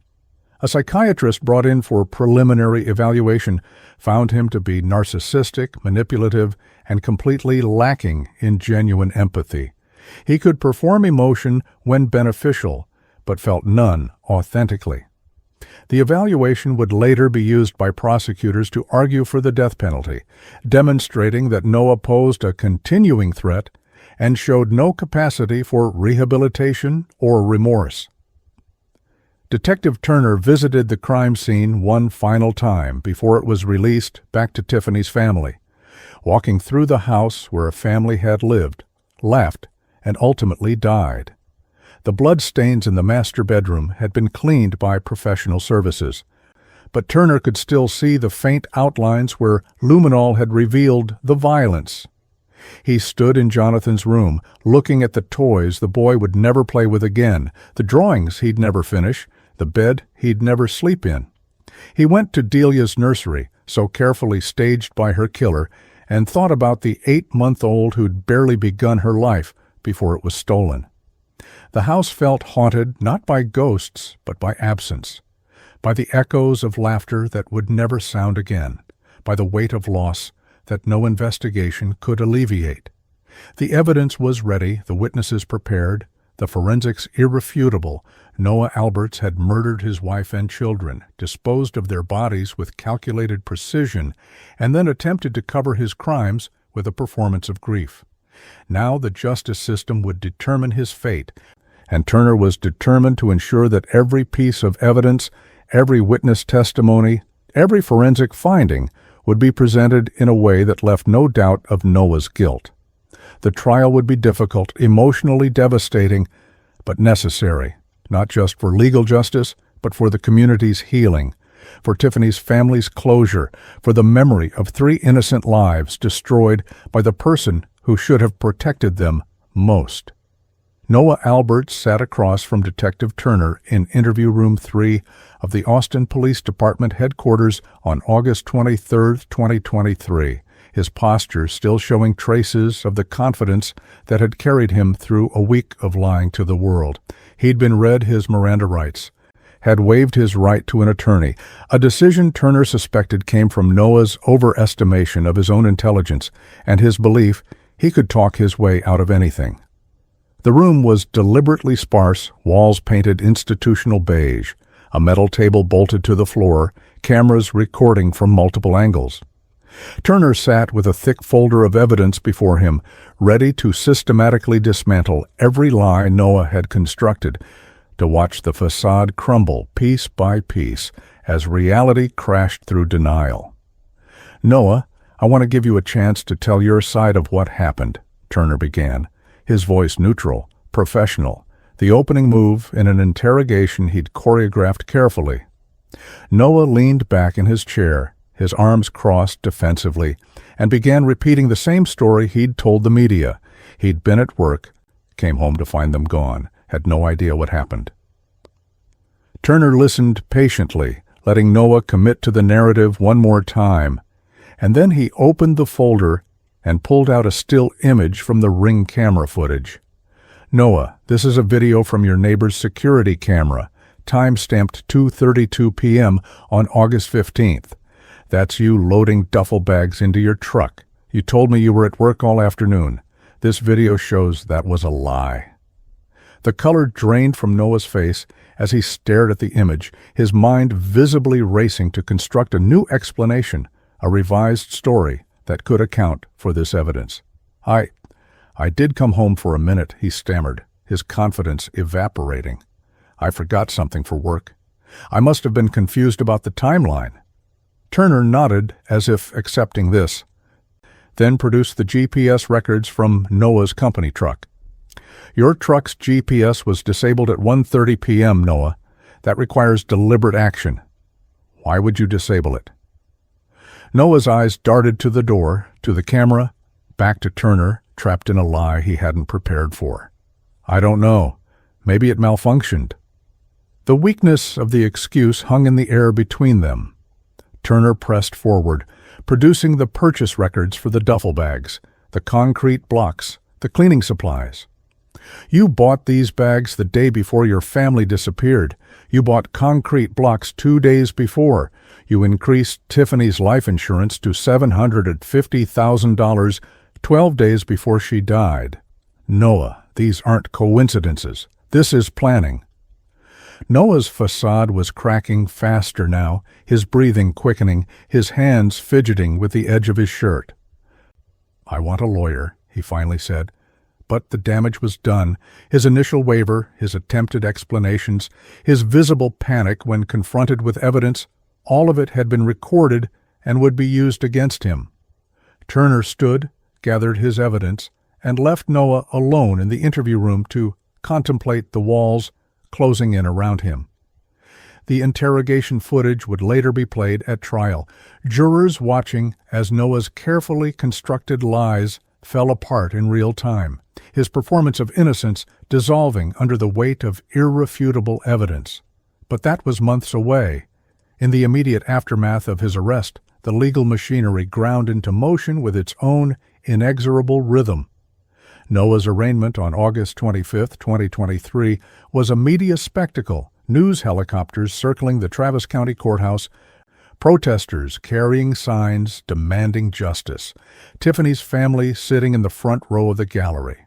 A psychiatrist brought in for preliminary evaluation found him to be narcissistic, manipulative, and completely lacking in genuine empathy. He could perform emotion when beneficial, but felt none authentically. The evaluation would later be used by prosecutors to argue for the death penalty, demonstrating that Noah posed a continuing threat and showed no capacity for rehabilitation or remorse. Detective Turner visited the crime scene one final time before it was released back to Tiffany's family, walking through the house where a family had lived, laughed, and ultimately died. The bloodstains in the master bedroom had been cleaned by professional services, but Turner could still see the faint outlines where luminol had revealed the violence. He stood in Jonathan's room, looking at the toys the boy would never play with again, the drawings he'd never finish, the bed he'd never sleep in. He went to Delia's nursery, so carefully staged by her killer, and thought about the 8-month-old who'd barely begun her life before it was stolen. The house felt haunted not by ghosts, but by absence, by the echoes of laughter that would never sound again, by the weight of loss that no investigation could alleviate. The evidence was ready, the witnesses prepared, the forensics irrefutable. Noah Alberts had murdered his wife and children, disposed of their bodies with calculated precision, and then attempted to cover his crimes with a performance of grief. Now the justice system would determine his fate, and Turner was determined to ensure that every piece of evidence, every witness testimony, every forensic finding would be presented in a way that left no doubt of Noah's guilt. The trial would be difficult, emotionally devastating, but necessary, not just for legal justice, but for the community's healing, for Tiffany's family's closure, for the memory of 3 innocent lives destroyed by the person who should have protected them most. Noah Alberts sat across from Detective Turner in interview room 3 of the Austin Police Department headquarters on August 23, 2023, his posture still showing traces of the confidence that had carried him through a week of lying to the world. He'd been read his Miranda rights, had waived his right to an attorney, a decision Turner suspected came from Noah's overestimation of his own intelligence and his belief he could talk his way out of anything. The room was deliberately sparse, walls painted institutional beige, a metal table bolted to the floor, cameras recording from multiple angles. Turner sat with a thick folder of evidence before him, ready to systematically dismantle every lie Noah had constructed, to watch the facade crumble piece by piece as reality crashed through denial. "Noah, I want to give you a chance to tell your side of what happened," Turner began, his voice neutral, professional, the opening move in an interrogation he'd choreographed carefully. Noah leaned back in his chair, his arms crossed defensively, and began repeating the same story he'd told the media. He'd been at work, came home to find them gone, had no idea what happened. Turner listened patiently, letting Noah commit to the narrative one more time, and then he opened the folder and pulled out a still image from the Ring camera footage. "Noah, this is a video from your neighbor's security camera, time-stamped 2:32 p.m. on August 15th. That's you loading duffel bags into your truck. You told me you were at work all afternoon. This video shows that was a lie." The color drained from Noah's face as he stared at the image, his mind visibly racing to construct a new explanation, a revised story that could account for this evidence. I did come home for a minute," he stammered, his confidence evaporating. "I forgot something for work. I must have been confused about the timeline." Turner nodded as if accepting this, then produced the GPS records from Noah's company truck. "Your truck's GPS was disabled at 1:30 p.m., Noah. That requires deliberate action. Why would you disable it?" Noah's eyes darted to the door, to the camera, back to Turner, trapped in a lie he hadn't prepared for. "I don't know. Maybe it malfunctioned." The weakness of the excuse hung in the air between them. Turner pressed forward, producing the purchase records for the duffel bags, the concrete blocks, the cleaning supplies. "You bought these bags the day before your family disappeared. You bought concrete blocks 2 days before. You increased Tiffany's life insurance to $750,000 12 days before she died. Noah, these aren't coincidences. This is planning." Noah's facade was cracking faster now, his breathing quickening, his hands fidgeting with the edge of his shirt. "I want a lawyer," he finally said. But the damage was done. His initial waiver, his attempted explanations, his visible panic when confronted with evidence, all of it had been recorded and would be used against him. Turner stood, gathered his evidence, and left Noah alone in the interview room to contemplate the walls closing in around him. The interrogation footage would later be played at trial, jurors watching as Noah's carefully constructed lies fell apart in real time, his performance of innocence dissolving under the weight of irrefutable evidence. But that was months away. In the immediate aftermath of his arrest, the legal machinery ground into motion with its own inexorable rhythm. Noah's arraignment on August 25, 2023, was a media spectacle, news helicopters circling the Travis County Courthouse, protesters carrying signs demanding justice, Tiffany's family sitting in the front row of the gallery.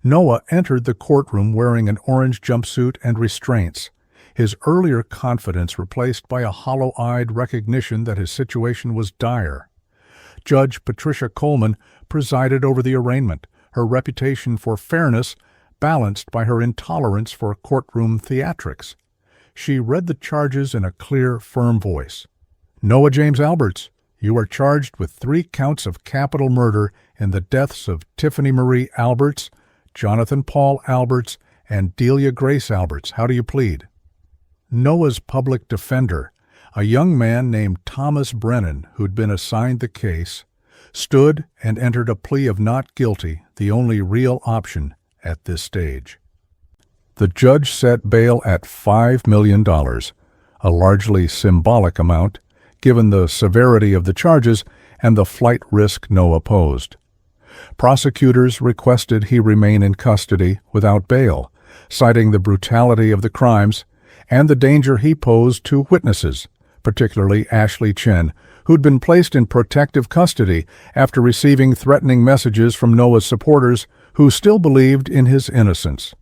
Noah entered the courtroom wearing an orange jumpsuit and restraints, his earlier confidence replaced by a hollow-eyed recognition that his situation was dire. Judge Patricia Coleman presided over the arraignment, her reputation for fairness balanced by her intolerance for courtroom theatrics. She read the charges in a clear, firm voice. "Noah James Alberts, you are charged with 3 counts of capital murder in the deaths of Tiffany Marie Alberts, Jonathan Paul Alberts, and Delia Grace Alberts. How do you plead?" Noah's public defender, a young man named Thomas Brennan, who'd been assigned the case, stood and entered a plea of not guilty, the only real option at this stage. The judge set bail at $5 million, a largely symbolic amount, given the severity of the charges and the flight risk Noah posed. Prosecutors requested he remain in custody without bail, citing the brutality of the crimes and the danger he posed to witnesses, particularly Ashley Chen, who'd been placed in protective custody after receiving threatening messages from Noah's supporters who still believed in his innocence.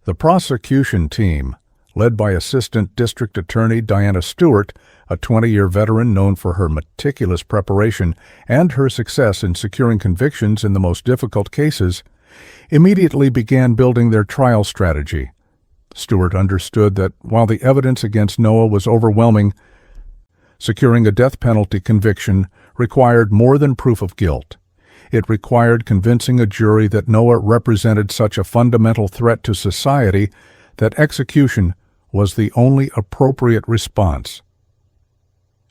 The prosecution team, led by Assistant District Attorney Diana Stewart, a 20-year veteran known for her meticulous preparation and her success in securing convictions in the most difficult cases, immediately began building their trial strategy. Stewart understood that while the evidence against Noah was overwhelming, securing a death penalty conviction required more than proof of guilt. It required convincing a jury that Noah represented such a fundamental threat to society that execution was the only appropriate response.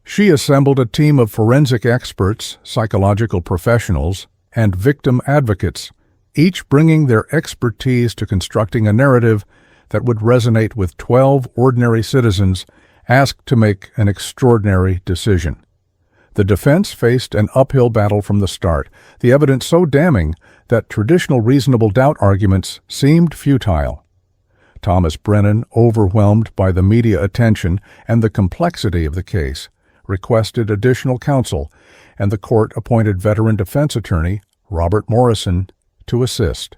She assembled a team of forensic experts, psychological professionals, and victim advocates, each bringing their expertise to constructing a narrative that would resonate with 12 ordinary citizens asked to make an extraordinary decision. The defense faced an uphill battle from the start, the evidence so damning that traditional reasonable doubt arguments seemed futile. Thomas Brennan, overwhelmed by the media attention and the complexity of the case, requested additional counsel, and the court appointed veteran defense attorney Robert Morrison to assist.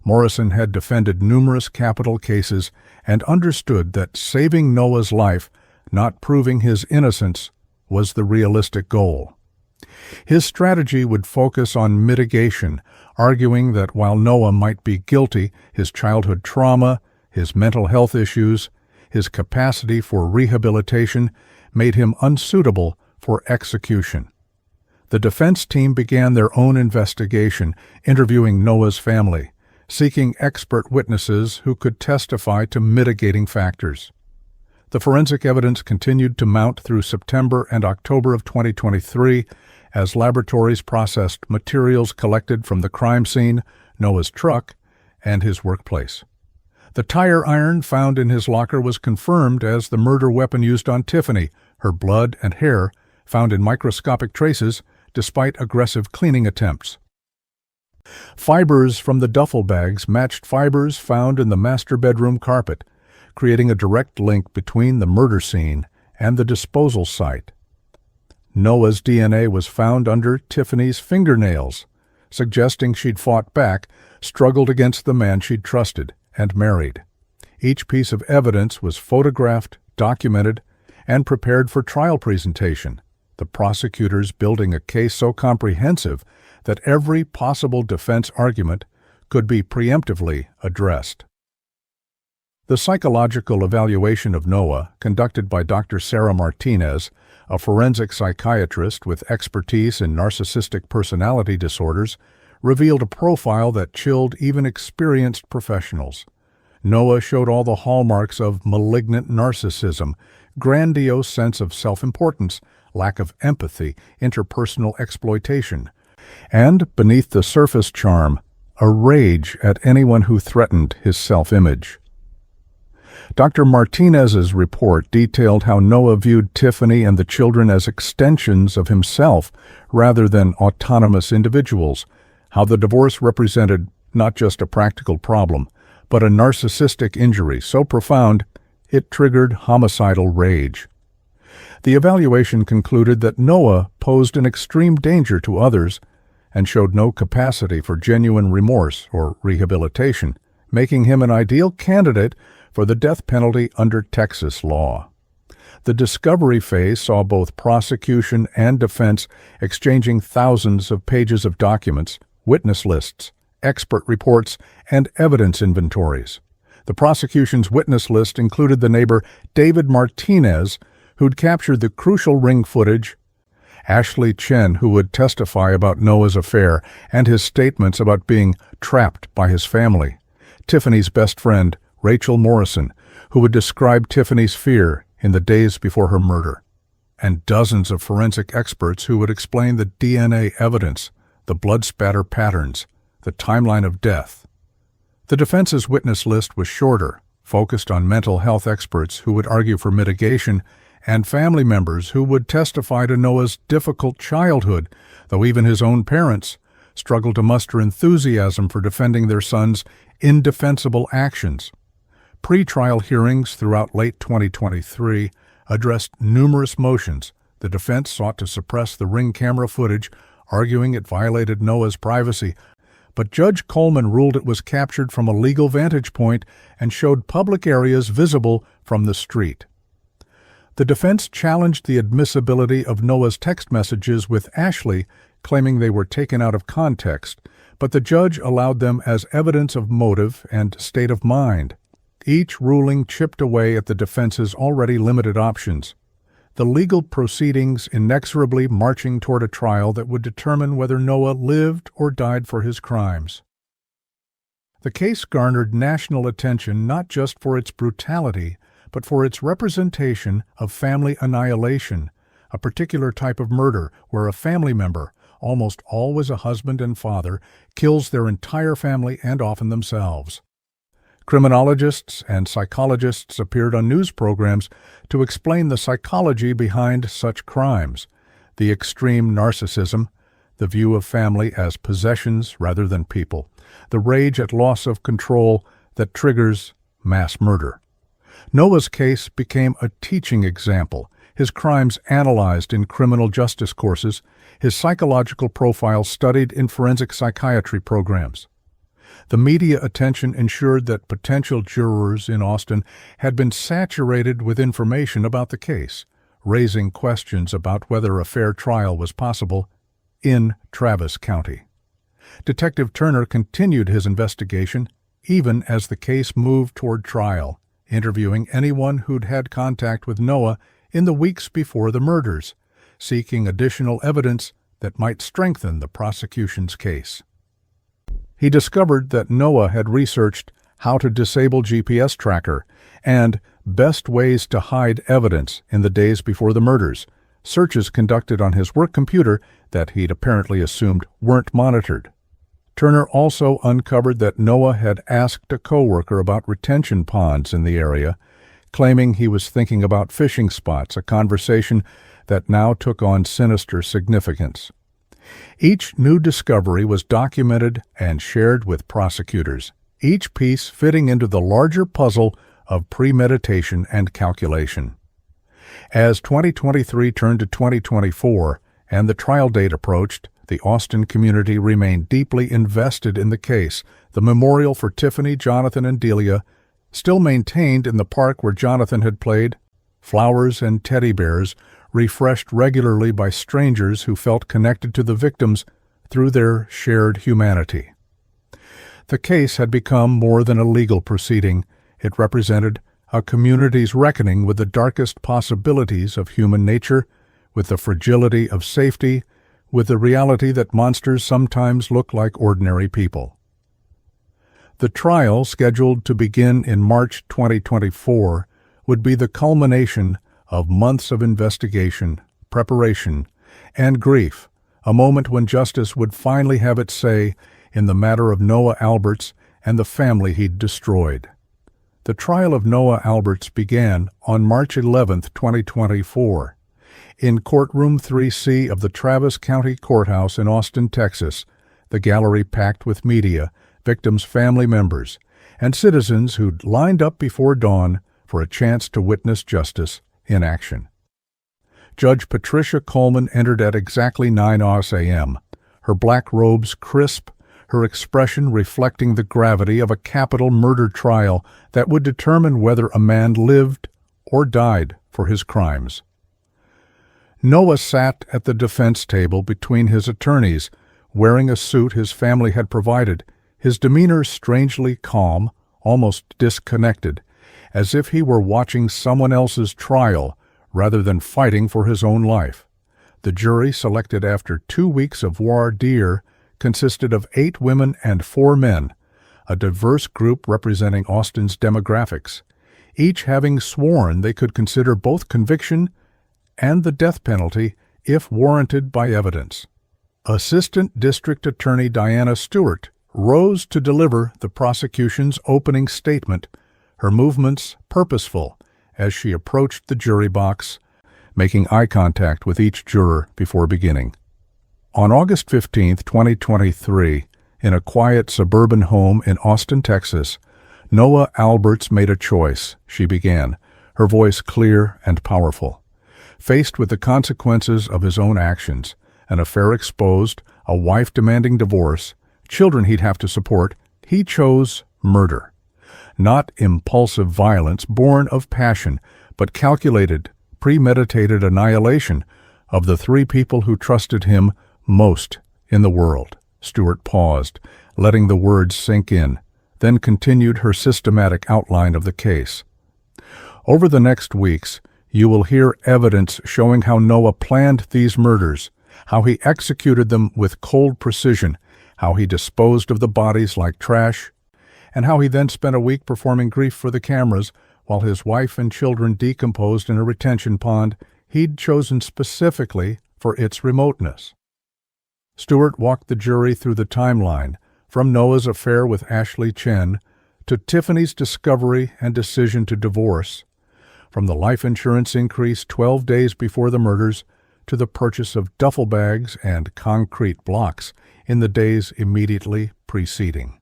Morrison had defended numerous capital cases and understood that saving Noah's life, not proving his innocence, was the realistic goal. His strategy would focus on mitigation, arguing that while Noah might be guilty, his childhood trauma, his mental health issues, his capacity for rehabilitation made him unsuitable for execution. The defense team began their own investigation, interviewing Noah's family, seeking expert witnesses who could testify to mitigating factors. The forensic evidence continued to mount through September and October of 2023 as laboratories processed materials collected from the crime scene, Noah's truck, and his workplace. The tire iron found in his locker was confirmed as the murder weapon used on Tiffany, her blood and hair found in microscopic traces despite aggressive cleaning attempts. Fibers from the duffel bags matched fibers found in the master bedroom carpet, creating a direct link between the murder scene and the disposal site. Noah's DNA was found under Tiffany's fingernails, suggesting she'd fought back, struggled against the man she'd trusted, and married. Each piece of evidence was photographed, documented, and prepared for trial presentation, the prosecutors building a case so comprehensive that every possible defense argument could be preemptively addressed. The psychological evaluation of Noah, conducted by Dr. Sarah Martinez, a forensic psychiatrist with expertise in narcissistic personality disorders, revealed a profile that chilled even experienced professionals. Noah showed all the hallmarks of malignant narcissism, grandiose sense of self-importance, lack of empathy, interpersonal exploitation, and, beneath the surface charm, a rage at anyone who threatened his self-image. Dr. Martinez's report detailed how Noah viewed Tiffany and the children as extensions of himself rather than autonomous individuals, how the divorce represented not just a practical problem, but a narcissistic injury so profound it triggered homicidal rage. The evaluation concluded that Noah posed an extreme danger to others and showed no capacity for genuine remorse or rehabilitation, making him an ideal candidate for the death penalty under Texas law. The discovery phase saw both prosecution and defense exchanging thousands of pages of documents, witness lists, expert reports, and evidence inventories. The prosecution's witness list included the neighbor David Martinez, who'd captured the crucial ring footage, Ashley Chen, who would testify about Noah's affair and his statements about being trapped by his family, Tiffany's best friend, Rachel Morrison, who would describe Tiffany's fear in the days before her murder, and dozens of forensic experts who would explain the DNA evidence, the blood spatter patterns, the timeline of death. The defense's witness list was shorter, focused on mental health experts who would argue for mitigation, and family members who would testify to Noah's difficult childhood, though even his own parents struggled to muster enthusiasm for defending their son's indefensible actions. Pre-trial hearings throughout late 2023 addressed numerous motions. The defense sought to suppress the ring camera footage, arguing it violated Noah's privacy, but Judge Coleman ruled it was captured from a legal vantage point and showed public areas visible from the street. The defense challenged the admissibility of Noah's text messages with Ashley, claiming they were taken out of context, but the judge allowed them as evidence of motive and state of mind. Each ruling chipped away at the defense's already limited options. the legal proceedings inexorably marching toward a trial that would determine whether Noah lived or died for his crimes. The case garnered national attention not just for its brutality, but for its representation of family annihilation, a particular type of murder where a family member, almost always a husband and father, kills their entire family and often themselves. Criminologists and psychologists appeared on news programs to explain the psychology behind such crimes, the extreme narcissism, the view of family as possessions rather than people, the rage at loss of control that triggers mass murder. Noah's case became a teaching example, his crimes analyzed in criminal justice courses, his psychological profile studied in forensic psychiatry programs. The media attention ensured that potential jurors in Austin had been saturated with information about the case, raising questions about whether a fair trial was possible in Travis County. Detective Turner continued his investigation even as the case moved toward trial, interviewing anyone who'd had contact with Noah in the weeks before the murders, seeking additional evidence that might strengthen the prosecution's case. He discovered that Noah had researched how to disable GPS tracker and best ways to hide evidence in the days before the murders, searches conducted on his work computer that he'd apparently assumed weren't monitored. Turner also uncovered that Noah had asked a coworker about retention ponds in the area, claiming he was thinking about fishing spots, a conversation that now took on sinister significance. Each new discovery was documented and shared with prosecutors, each piece fitting into the larger puzzle of premeditation and calculation. As 2023 turned to 2024 and the trial date approached, the Austin community remained deeply invested in the case. The memorial for Tiffany, Jonathan, and Delia, still maintained in the park where Jonathan had played, flowers and teddy bears, refreshed regularly by strangers who felt connected to the victims through their shared humanity. The case had become more than a legal proceeding. It represented a community's reckoning with the darkest possibilities of human nature, with the fragility of safety, with the reality that monsters sometimes look like ordinary people. The trial, scheduled to begin in March 2024, would be the culmination of months of investigation, preparation, and grief, a moment when justice would finally have its say in the matter of Noah Alberts and the family he'd destroyed. The trial of Noah Alberts began on March 11, 2024. In Courtroom 3C of the Travis County Courthouse in Austin, Texas, the gallery packed with media, victims' family members, and citizens who'd lined up before dawn for a chance to witness justice in action. Judge Patricia Coleman entered at exactly 9 a.m., her black robes crisp, her expression reflecting the gravity of a capital murder trial that would determine whether a man lived or died for his crimes. Noah sat at the defense table between his attorneys, wearing a suit his family had provided, his demeanor strangely calm, almost disconnected, as if he were watching someone else's trial rather than fighting for his own life. The jury, selected after 2 weeks of voir dire, consisted of 8 women and 4 men, a diverse group representing Austin's demographics, each having sworn they could consider both conviction and the death penalty if warranted by evidence. Assistant District Attorney Diana Stewart rose to deliver the prosecution's opening statement, her movements purposeful as she approached the jury box, making eye contact with each juror before beginning. On August 15, 2023, in a quiet suburban home in Austin, Texas, Noah Alberts made a choice, she began, her voice clear and powerful. Faced with the consequences of his own actions, an affair exposed, a wife demanding divorce, children he'd have to support, he chose murder. Not impulsive violence born of passion, but calculated, premeditated annihilation of the 3 people who trusted him most in the world. Stewart paused, letting the words sink in, then continued her systematic outline of the case. Over the next weeks, You will hear evidence showing how Noah planned these murders, how he executed them with cold precision, how he disposed of the bodies like trash, and how he then spent a week performing grief for the cameras while his wife and children decomposed in a retention pond he'd chosen specifically for its remoteness. Stewart walked the jury through the timeline, from Noah's affair with Ashley Chen to Tiffany's discovery and decision to divorce, from the life insurance increase 12 days before the murders to the purchase of duffel bags and concrete blocks in the days immediately preceding.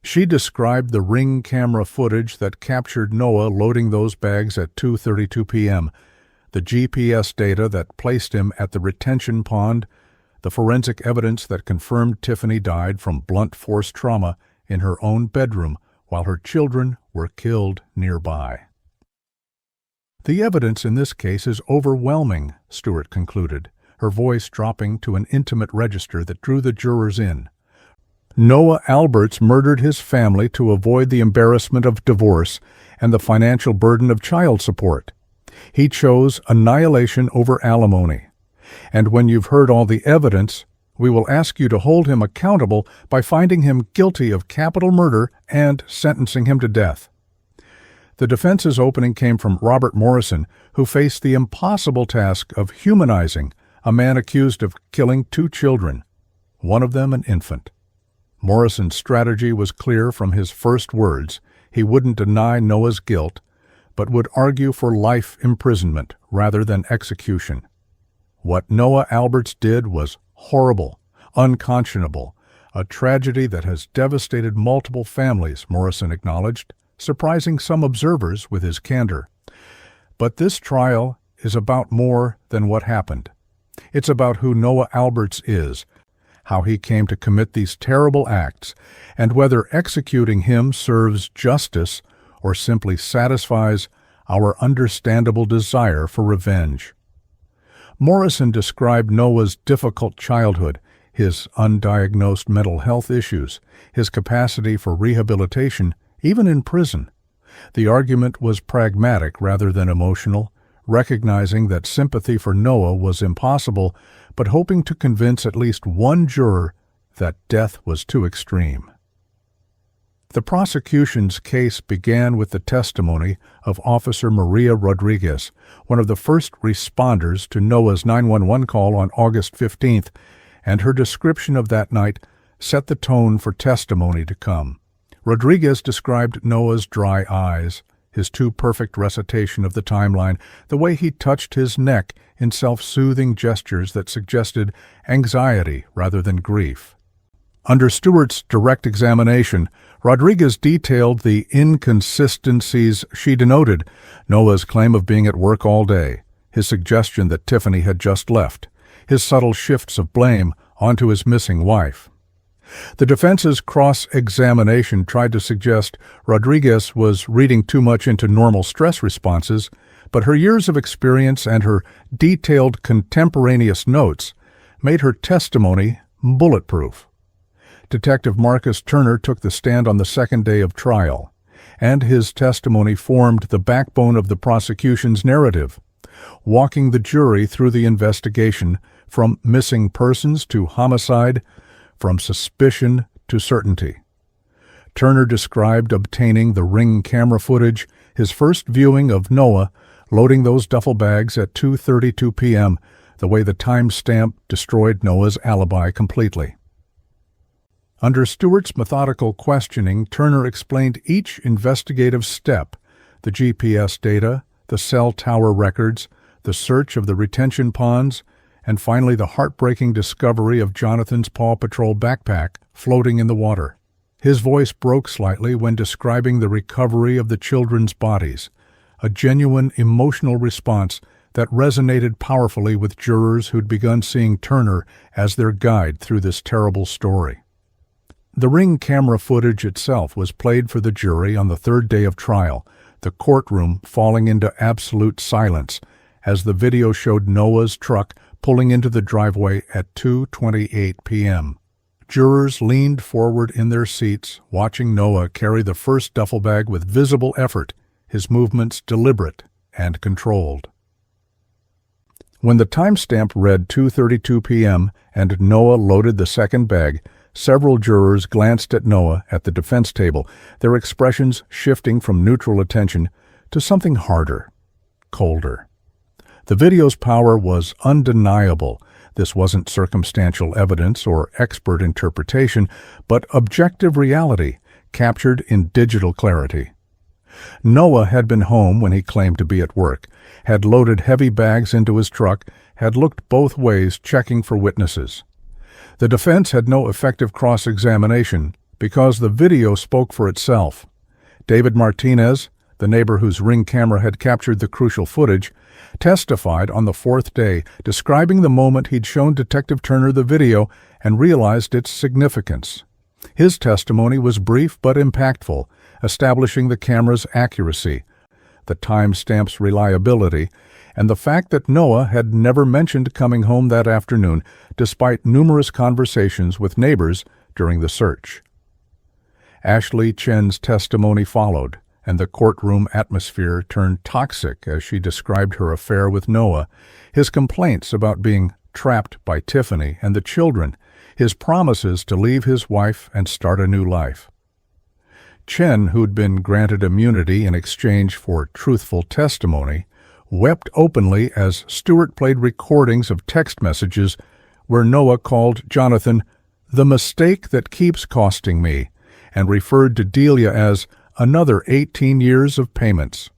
She described the Ring camera footage that captured Noah loading those bags at 2:32 p.m., the GPS data that placed him at the retention pond, the forensic evidence that confirmed Tiffany died from blunt force trauma in her own bedroom while her children were killed nearby. The evidence in this case is overwhelming, Stewart concluded, her voice dropping to an intimate register that drew the jurors in. Noah Alberts murdered his family to avoid the embarrassment of divorce and the financial burden of child support. He chose annihilation over alimony. And when you've heard all the evidence, we will ask you to hold him accountable by finding him guilty of capital murder and sentencing him to death. The defense's opening came from Robert Morrison, who faced the impossible task of humanizing a man accused of killing 2 children, one of them an infant. Morrison's strategy was clear from his first words. He wouldn't deny Noah's guilt, but would argue for life imprisonment rather than execution. What Noah Alberts did was horrible, unconscionable, a tragedy that has devastated multiple families, Morrison acknowledged, surprising some observers with his candor. But this trial is about more than what happened. It's about who Noah Alberts is, how he came to commit these terrible acts, and whether executing him serves justice or simply satisfies our understandable desire for revenge. Morrison described Noah's difficult childhood, his undiagnosed mental health issues, his capacity for rehabilitation, even in prison. The argument was pragmatic rather than emotional, recognizing that sympathy for Noah was impossible, but hoping to convince at least one juror that death was too extreme. The prosecution's case began with the testimony of Officer Maria Rodriguez, one of the first responders to Noah's 911 call on August 15th, and her description of that night set the tone for testimony to come. Rodriguez described Noah's dry eyes, his too-perfect recitation of the timeline, the way he touched his neck in self-soothing gestures that suggested anxiety rather than grief. Under Stewart's direct examination, Rodriguez detailed the inconsistencies she denoted: Noah's claim of being at work all day, his suggestion that Tiffany had just left, his subtle shifts of blame onto his missing wife. The defense's cross-examination tried to suggest Rodriguez was reading too much into normal stress responses, but her years of experience and her detailed contemporaneous notes made her testimony bulletproof. Detective Marcus Turner took the stand on the second day of trial, and his testimony formed the backbone of the prosecution's narrative, walking the jury through the investigation from missing persons to homicide, from suspicion to certainty. Turner described obtaining the Ring camera footage, his first viewing of Noah loading those duffel bags at 2:32 p.m., the way the timestamp destroyed Noah's alibi completely. Under Stewart's methodical questioning, Turner explained each investigative step: the GPS data, the cell tower records, the search of the retention ponds, and finally the heartbreaking discovery of Jonathan's Paw Patrol backpack floating in the water. His voice broke slightly when describing the recovery of the children's bodies, a genuine emotional response that resonated powerfully with jurors who'd begun seeing Turner as their guide through this terrible story. The Ring camera footage itself was played for the jury on the third day of trial, the courtroom falling into absolute silence as the video showed Noah's truck pulling into the driveway at 2:28 p.m. Jurors leaned forward in their seats, watching Noah carry the first duffel bag with visible effort, his movements deliberate and controlled. When the timestamp read 2:32 p.m. and Noah loaded the second bag, several jurors glanced at Noah at the defense table, their expressions shifting from neutral attention to something harder, colder. The video's power was undeniable. This wasn't circumstantial evidence or expert interpretation, but objective reality, captured in digital clarity. Noah had been home when he claimed to be at work, had loaded heavy bags into his truck, had looked both ways checking for witnesses. The defense had no effective cross-examination because the video spoke for itself. David Martinez, the neighbor whose Ring camera had captured the crucial footage, testified on the fourth day, describing the moment he'd shown Detective Turner the video and realized its significance. His testimony was brief but impactful, establishing the camera's accuracy, the timestamp's reliability, and the fact that Noah had never mentioned coming home that afternoon, despite numerous conversations with neighbors during the search. Ashley Chen's testimony followed, and the courtroom atmosphere turned toxic as she described her affair with Noah, his complaints about being trapped by Tiffany and the children, his promises to leave his wife and start a new life. Chen, who'd been granted immunity in exchange for truthful testimony, wept openly as Stewart played recordings of text messages where Noah called Jonathan the mistake that keeps costing me and referred to Delia as another 18 years of payments.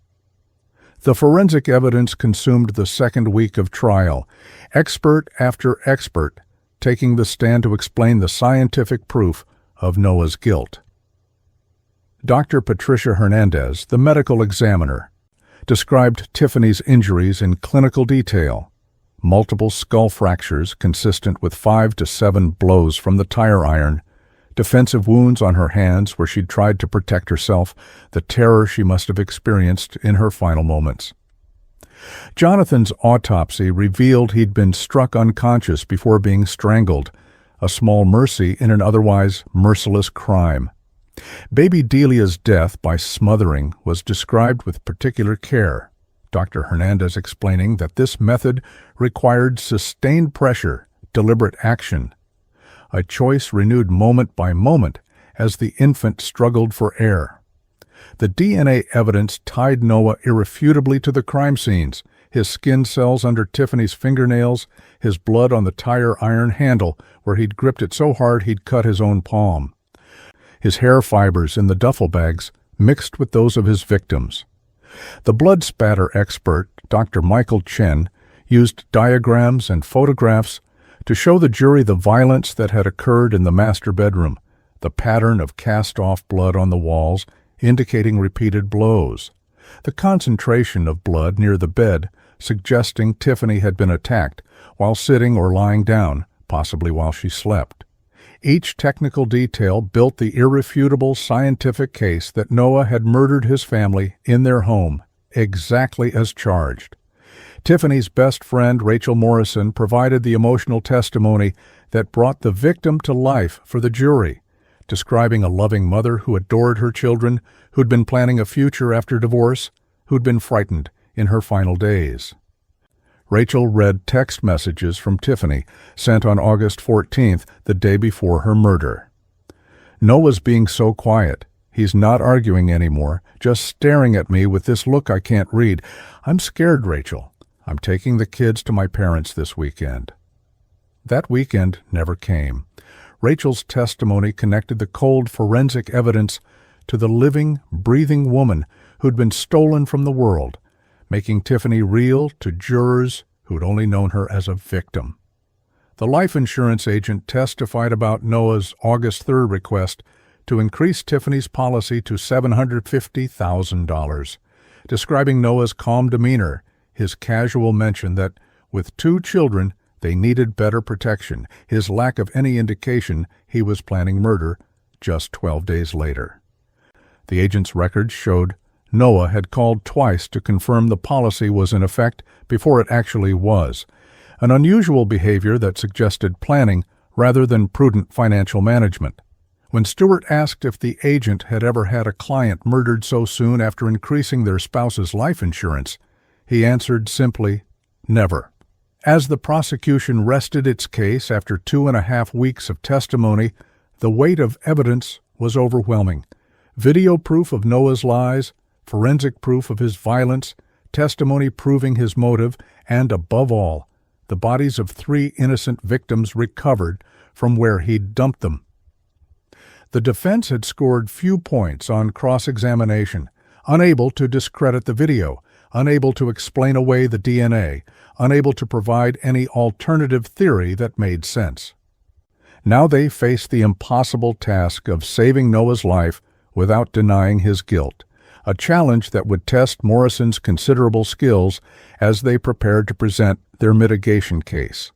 The forensic evidence consumed the second week of trial, expert after expert taking the stand to explain the scientific proof of Noah's guilt. Dr. Patricia Hernandez, the medical examiner, described Tiffany's injuries in clinical detail. Multiple skull fractures consistent with 5 to 7 blows from the tire iron, defensive wounds on her hands where she'd tried to protect herself, the terror she must have experienced in her final moments. Jonathan's autopsy revealed he'd been struck unconscious before being strangled, a small mercy in an otherwise merciless crime. Baby Delia's death by smothering was described with particular care, Dr. Hernandez explaining that this method required sustained pressure, deliberate action, a choice renewed moment by moment as the infant struggled for air. The DNA evidence tied Noah irrefutably to the crime scenes, his skin cells under Tiffany's fingernails, his blood on the tire iron handle where he'd gripped it so hard he'd cut his own palm, his hair fibers in the duffel bags mixed with those of his victims. The blood spatter expert, Dr. Michael Chen, used diagrams and photographs to show the jury the violence that had occurred in the master bedroom, the pattern of cast-off blood on the walls indicating repeated blows, the concentration of blood near the bed suggesting Tiffany had been attacked while sitting or lying down, possibly while she slept. Each technical detail built the irrefutable scientific case that Noah had murdered his family in their home, exactly as charged. Tiffany's best friend, Rachel Morrison, provided the emotional testimony that brought the victim to life for the jury, describing a loving mother who adored her children, who'd been planning a future after divorce, who'd been frightened in her final days. Rachel read text messages from Tiffany, sent on August 14th, the day before her murder. Noah's being so quiet. He's not arguing anymore, just staring at me with this look I can't read. I'm scared, Rachel. I'm taking the kids to my parents this weekend. That weekend never came. Rachel's testimony connected the cold forensic evidence to the living, breathing woman who'd been stolen from the world, making Tiffany real to jurors who'd only known her as a victim. The life insurance agent testified about Noah's August 3rd request to increase Tiffany's policy to $750,000, describing Noah's calm demeanor, his casual mention that, with 2 children, they needed better protection, his lack of any indication he was planning murder just 12 days later. The agent's records showed Noah had called twice to confirm the policy was in effect before it actually was, an unusual behavior that suggested planning rather than prudent financial management. When Stewart asked if the agent had ever had a client murdered so soon after increasing their spouse's life insurance, he answered simply, "Never." As the prosecution rested its case after 2.5 weeks of testimony, the weight of evidence was overwhelming. Video proof of Noah's lies, forensic proof of his violence, testimony proving his motive, and above all, the bodies of 3 innocent victims recovered from where he'd dumped them. The defense had scored few points on cross-examination, unable to discredit the video, unable to explain away the DNA, unable to provide any alternative theory that made sense. Now they faced the impossible task of saving Noah's life without denying his guilt, a challenge that would test Morrison's considerable skills as they prepared to present their mitigation case.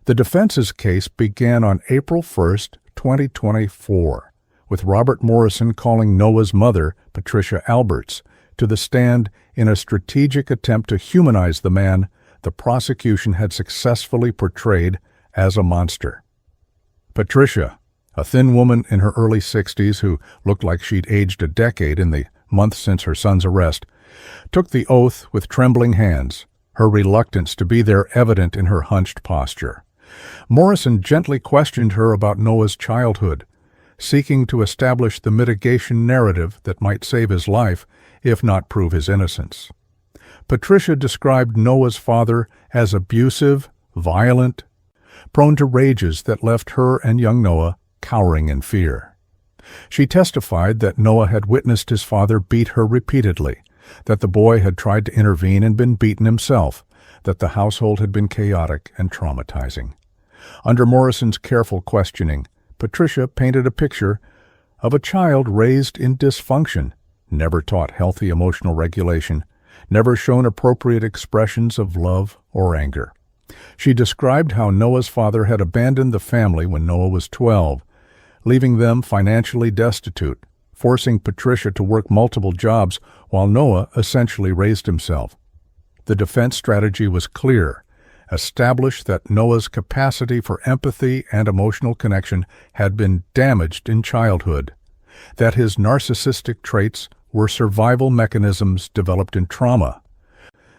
The defense's case began on April 1st, 2024, with Robert Morrison calling Noah's mother, Patricia Alberts, to the stand in a strategic attempt to humanize the man the prosecution had successfully portrayed as a monster. Patricia, a thin woman in her early 60s who looked like she'd aged a decade in the months since her son's arrest, took the oath with trembling hands, her reluctance to be there evident in her hunched posture. Morrison gently questioned her about Noah's childhood, seeking to establish the mitigation narrative that might save his life, if not prove his innocence. Patricia described Noah's father as abusive, violent, prone to rages that left her and young Noah cowering in fear. She testified that Noah had witnessed his father beat her repeatedly, that the boy had tried to intervene and been beaten himself, that the household had been chaotic and traumatizing. Under Morrison's careful questioning, Patricia painted a picture of a child raised in dysfunction, never taught healthy emotional regulation, never shown appropriate expressions of love or anger. She described how Noah's father had abandoned the family when Noah was 12, leaving them financially destitute, forcing Patricia to work multiple jobs while Noah essentially raised himself. The defense strategy was clear: establish that Noah's capacity for empathy and emotional connection had been damaged in childhood, that his narcissistic traits were survival mechanisms developed in trauma,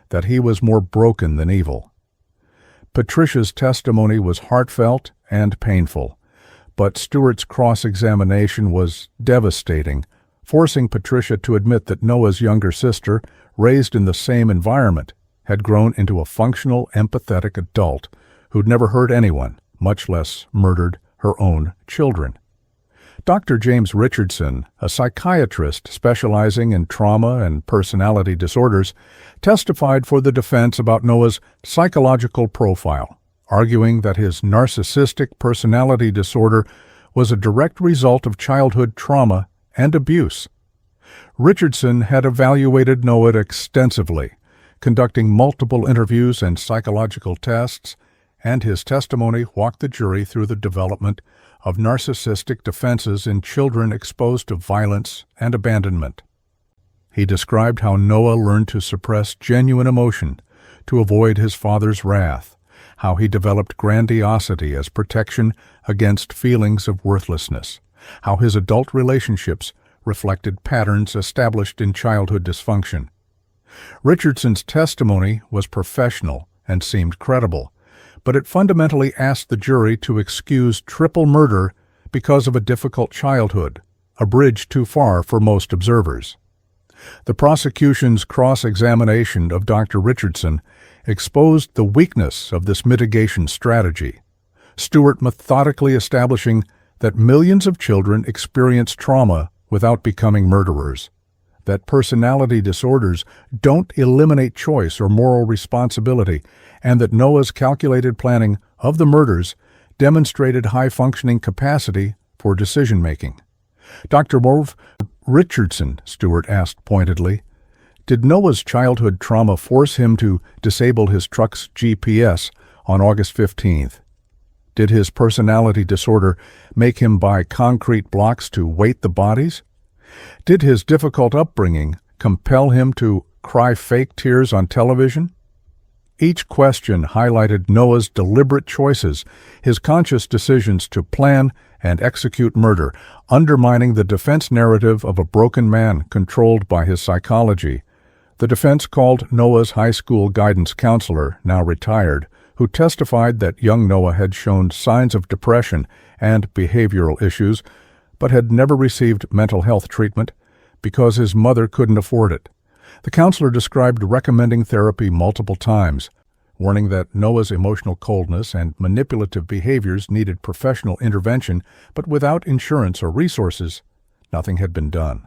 that he was more broken than evil. Patricia's testimony was heartfelt and painful, but Stewart's cross-examination was devastating, forcing Patricia to admit that Noah's younger sister, raised in the same environment, had grown into a functional, empathetic adult who'd never hurt anyone, much less murdered her own children. Dr. James Richardson, a psychiatrist specializing in trauma and personality disorders, testified for the defense about Noah's psychological profile, arguing that his narcissistic personality disorder was a direct result of childhood trauma and abuse. Richardson had evaluated Noah extensively, conducting multiple interviews and psychological tests, and his testimony walked the jury through the development of narcissistic defenses in children exposed to violence and abandonment. He described how Noah learned to suppress genuine emotion to avoid his father's wrath, how he developed grandiosity as protection against feelings of worthlessness, how his adult relationships reflected patterns established in childhood dysfunction. Richardson's testimony was professional and seemed credible, but it fundamentally asked the jury to excuse triple murder because of a difficult childhood, a bridge too far for most observers. The prosecution's cross-examination of Dr. Richardson exposed the weakness of this mitigation strategy, Stewart methodically establishing that millions of children experience trauma without becoming murderers, that personality disorders don't eliminate choice or moral responsibility, and that Noah's calculated planning of the murders demonstrated high-functioning capacity for decision-making. Dr. Morv Richardson, Stewart asked pointedly, did Noah's childhood trauma force him to disable his truck's GPS on August 15th? Did his personality disorder make him buy concrete blocks to weight the bodies? Did his difficult upbringing compel him to cry fake tears on television? Each question highlighted Noah's deliberate choices, his conscious decisions to plan and execute murder, undermining the defense narrative of a broken man controlled by his psychology. The defense called Noah's high school guidance counselor, now retired, who testified that young Noah had shown signs of depression and behavioral issues, but had never received mental health treatment because his mother couldn't afford it. The counselor described recommending therapy multiple times, warning that Noah's emotional coldness and manipulative behaviors needed professional intervention, but without insurance or resources, nothing had been done.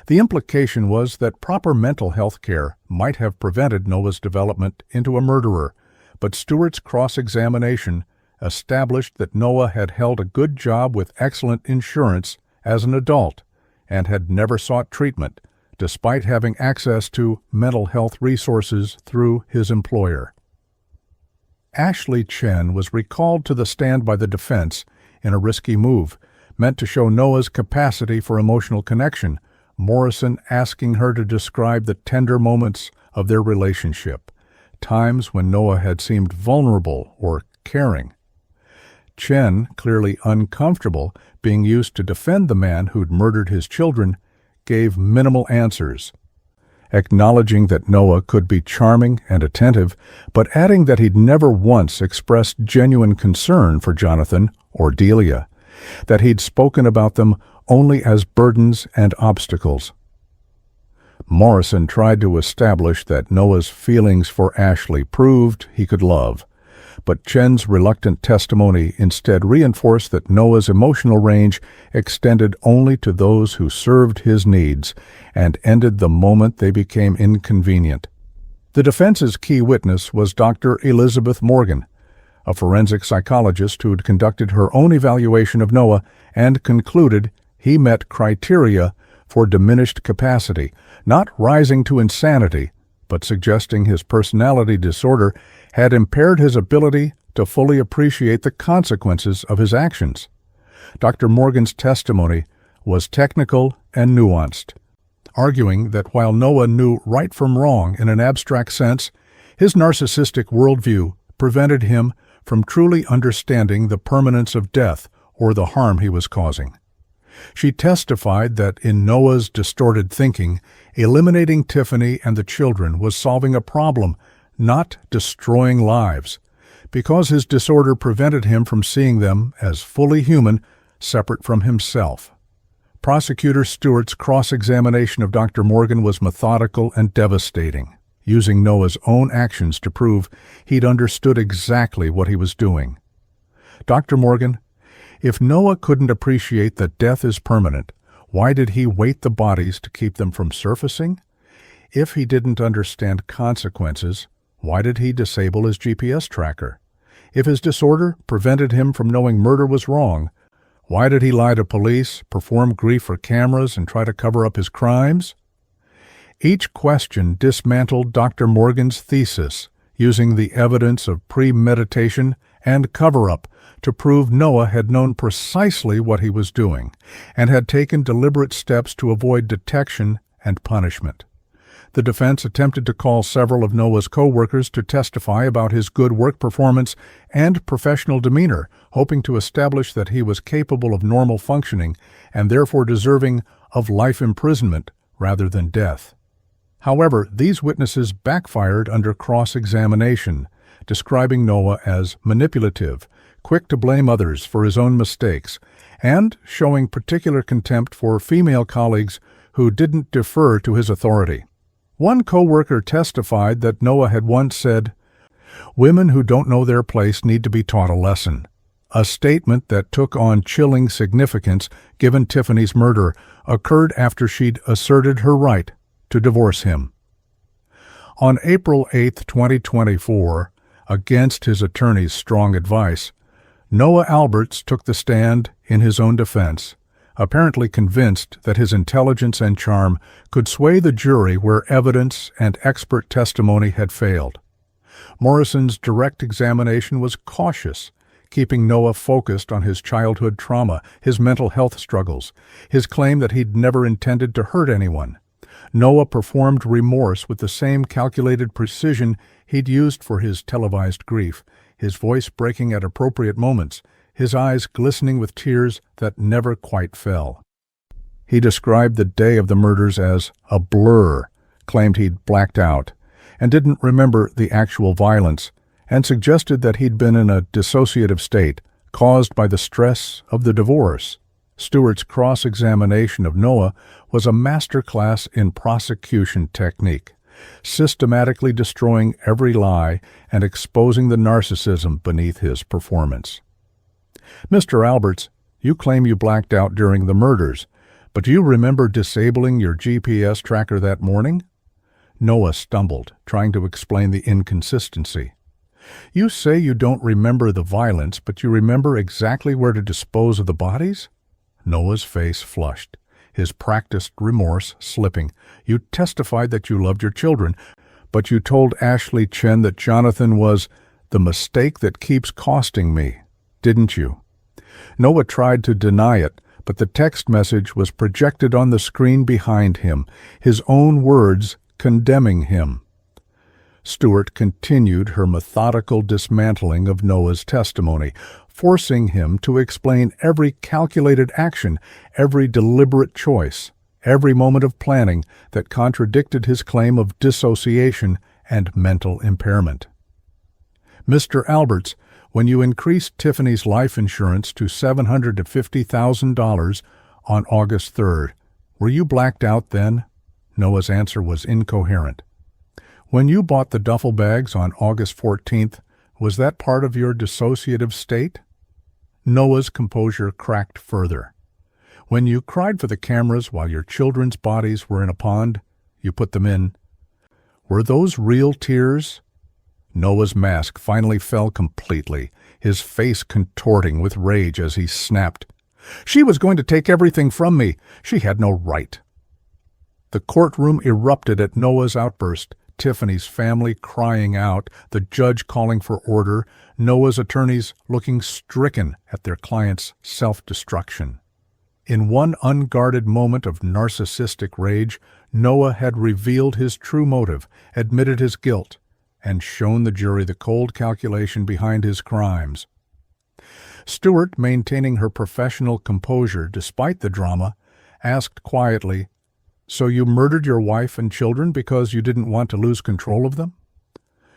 The implication was that proper mental health care might have prevented Noah's development into a murderer, but Stewart's cross-examination established that Noah had held a good job with excellent insurance as an adult and had never sought treatment, despite having access to mental health resources through his employer. Ashley Chen was recalled to the stand by the defense in a risky move, meant to show Noah's capacity for emotional connection, Morrison asking her to describe the tender moments of their relationship, times when Noah had seemed vulnerable or caring. Chen, clearly uncomfortable being used to defend the man who'd murdered his children, gave minimal answers, acknowledging that Noah could be charming and attentive, but adding that he'd never once expressed genuine concern for Jonathan or Delia, that he'd spoken about them only as burdens and obstacles. Morrison tried to establish that Noah's feelings for Ashley proved he could love, but Chen's reluctant testimony instead reinforced that Noah's emotional range extended only to those who served his needs and ended the moment they became inconvenient. The defense's key witness was Dr. Elizabeth Morgan, a forensic psychologist who had conducted her own evaluation of Noah and concluded he met criteria for diminished capacity, not rising to insanity, but suggesting his personality disorder had impaired his ability to fully appreciate the consequences of his actions. Dr. Morgan's testimony was technical and nuanced, arguing that while Noah knew right from wrong in an abstract sense, his narcissistic worldview prevented him from truly understanding the permanence of death or the harm he was causing. She testified that in Noah's distorted thinking, eliminating Tiffany and the children was solving a problem, not destroying lives, because his disorder prevented him from seeing them as fully human, separate from himself. Prosecutor Stewart's cross-examination of Dr. Morgan was methodical and devastating, using Noah's own actions to prove he'd understood exactly what he was doing. Dr. Morgan, if Noah couldn't appreciate that death is permanent, why did he weight the bodies to keep them from surfacing? If he didn't understand consequences, why did he disable his GPS tracker? If his disorder prevented him from knowing murder was wrong, why did he lie to police, perform grief for cameras, and try to cover up his crimes? Each question dismantled Dr. Morgan's thesis, using the evidence of premeditation and cover-up to prove Noah had known precisely what he was doing and had taken deliberate steps to avoid detection and punishment. The defense attempted to call several of Noah's co-workers to testify about his good work performance and professional demeanor, hoping to establish that he was capable of normal functioning and therefore deserving of life imprisonment rather than death. However, these witnesses backfired under cross-examination, describing Noah as manipulative, quick to blame others for his own mistakes, and showing particular contempt for female colleagues who didn't defer to his authority. One co-worker testified that Noah had once said, "Women who don't know their place need to be taught a lesson," a statement that took on chilling significance given Tiffany's murder occurred after she'd asserted her right to divorce him. On April 8, 2024, against his attorney's strong advice, Noah Alberts took the stand in his own defense, apparently convinced that his intelligence and charm could sway the jury where evidence and expert testimony had failed. Morrison's direct examination was cautious, keeping Noah focused on his childhood trauma, his mental health struggles, his claim that he'd never intended to hurt anyone. Noah performed remorse with the same calculated precision he'd used for his televised grief, his voice breaking at appropriate moments, his eyes glistening with tears that never quite fell. He described the day of the murders as a blur, claimed he'd blacked out and didn't remember the actual violence, and suggested that he'd been in a dissociative state caused by the stress of the divorce. Stewart's cross-examination of Noah was a masterclass in prosecution technique, systematically destroying every lie and exposing the narcissism beneath his performance. "Mr. Alberts, you claim you blacked out during the murders, but do you remember disabling your GPS tracker that morning?" Noah stumbled, trying to explain the inconsistency. "You say you don't remember the violence, but you remember exactly where to dispose of the bodies?" Noah's face flushed, his practiced remorse slipping. "You testified that you loved your children, but you told Ashley Chen that Jonathan was the mistake that keeps costing me, didn't you?" Noah tried to deny it, but the text message was projected on the screen behind him, his own words condemning him. Stewart continued her methodical dismantling of Noah's testimony, forcing him to explain every calculated action, every deliberate choice, every moment of planning that contradicted his claim of dissociation and mental impairment. "Mr. Alberts, when you increased Tiffany's life insurance to $750,000 on August 3rd, were you blacked out then?" Noah's answer was incoherent. "When you bought the duffel bags on August 14th, was that part of your dissociative state?" Noah's composure cracked further. "When you cried for the cameras while your children's bodies were in a pond, you put them in. Were those real tears?" Noah's mask finally fell completely, his face contorting with rage as he snapped, "She was going to take everything from me. She had no right." The courtroom erupted at Noah's outburst, Tiffany's family crying out, the judge calling for order, Noah's attorneys looking stricken at their client's self-destruction. In one unguarded moment of narcissistic rage, Noah had revealed his true motive, admitted his guilt, and shown the jury the cold calculation behind his crimes. Stewart, maintaining her professional composure despite the drama, asked quietly, "So you murdered your wife and children because you didn't want to lose control of them?"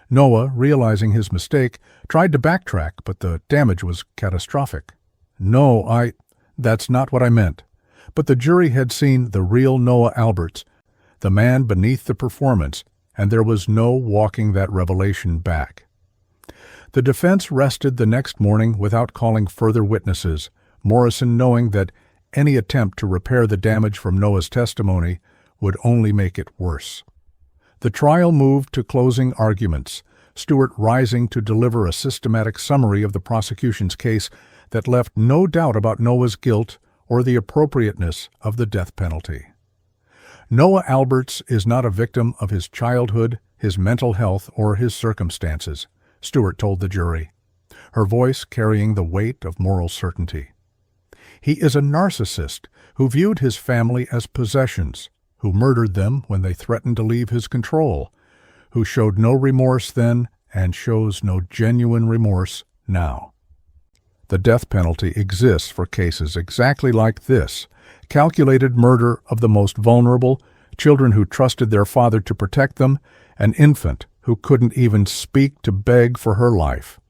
Noah, realizing his mistake, tried to backtrack, but the damage was catastrophic. "No, that's not what I meant." But the jury had seen the real Noah Alberts, the man beneath the performance, and there was no walking that revelation back. The defense rested the next morning without calling further witnesses, Morrison knowing that any attempt to repair the damage from Noah's testimony would only make it worse. The trial moved to closing arguments, Stewart rising to deliver a systematic summary of the prosecution's case that left no doubt about Noah's guilt or the appropriateness of the death penalty. "Noah Alberts is not a victim of his childhood, his mental health, or his circumstances," Stewart told the jury, her voice carrying the weight of moral certainty. "He is a narcissist who viewed his family as possessions, who murdered them when they threatened to leave his control, who showed no remorse then and shows no genuine remorse now." The death penalty exists for cases exactly like this, calculated murder of the most vulnerable, children who trusted their father to protect them, an infant who couldn't even speak to beg for her life.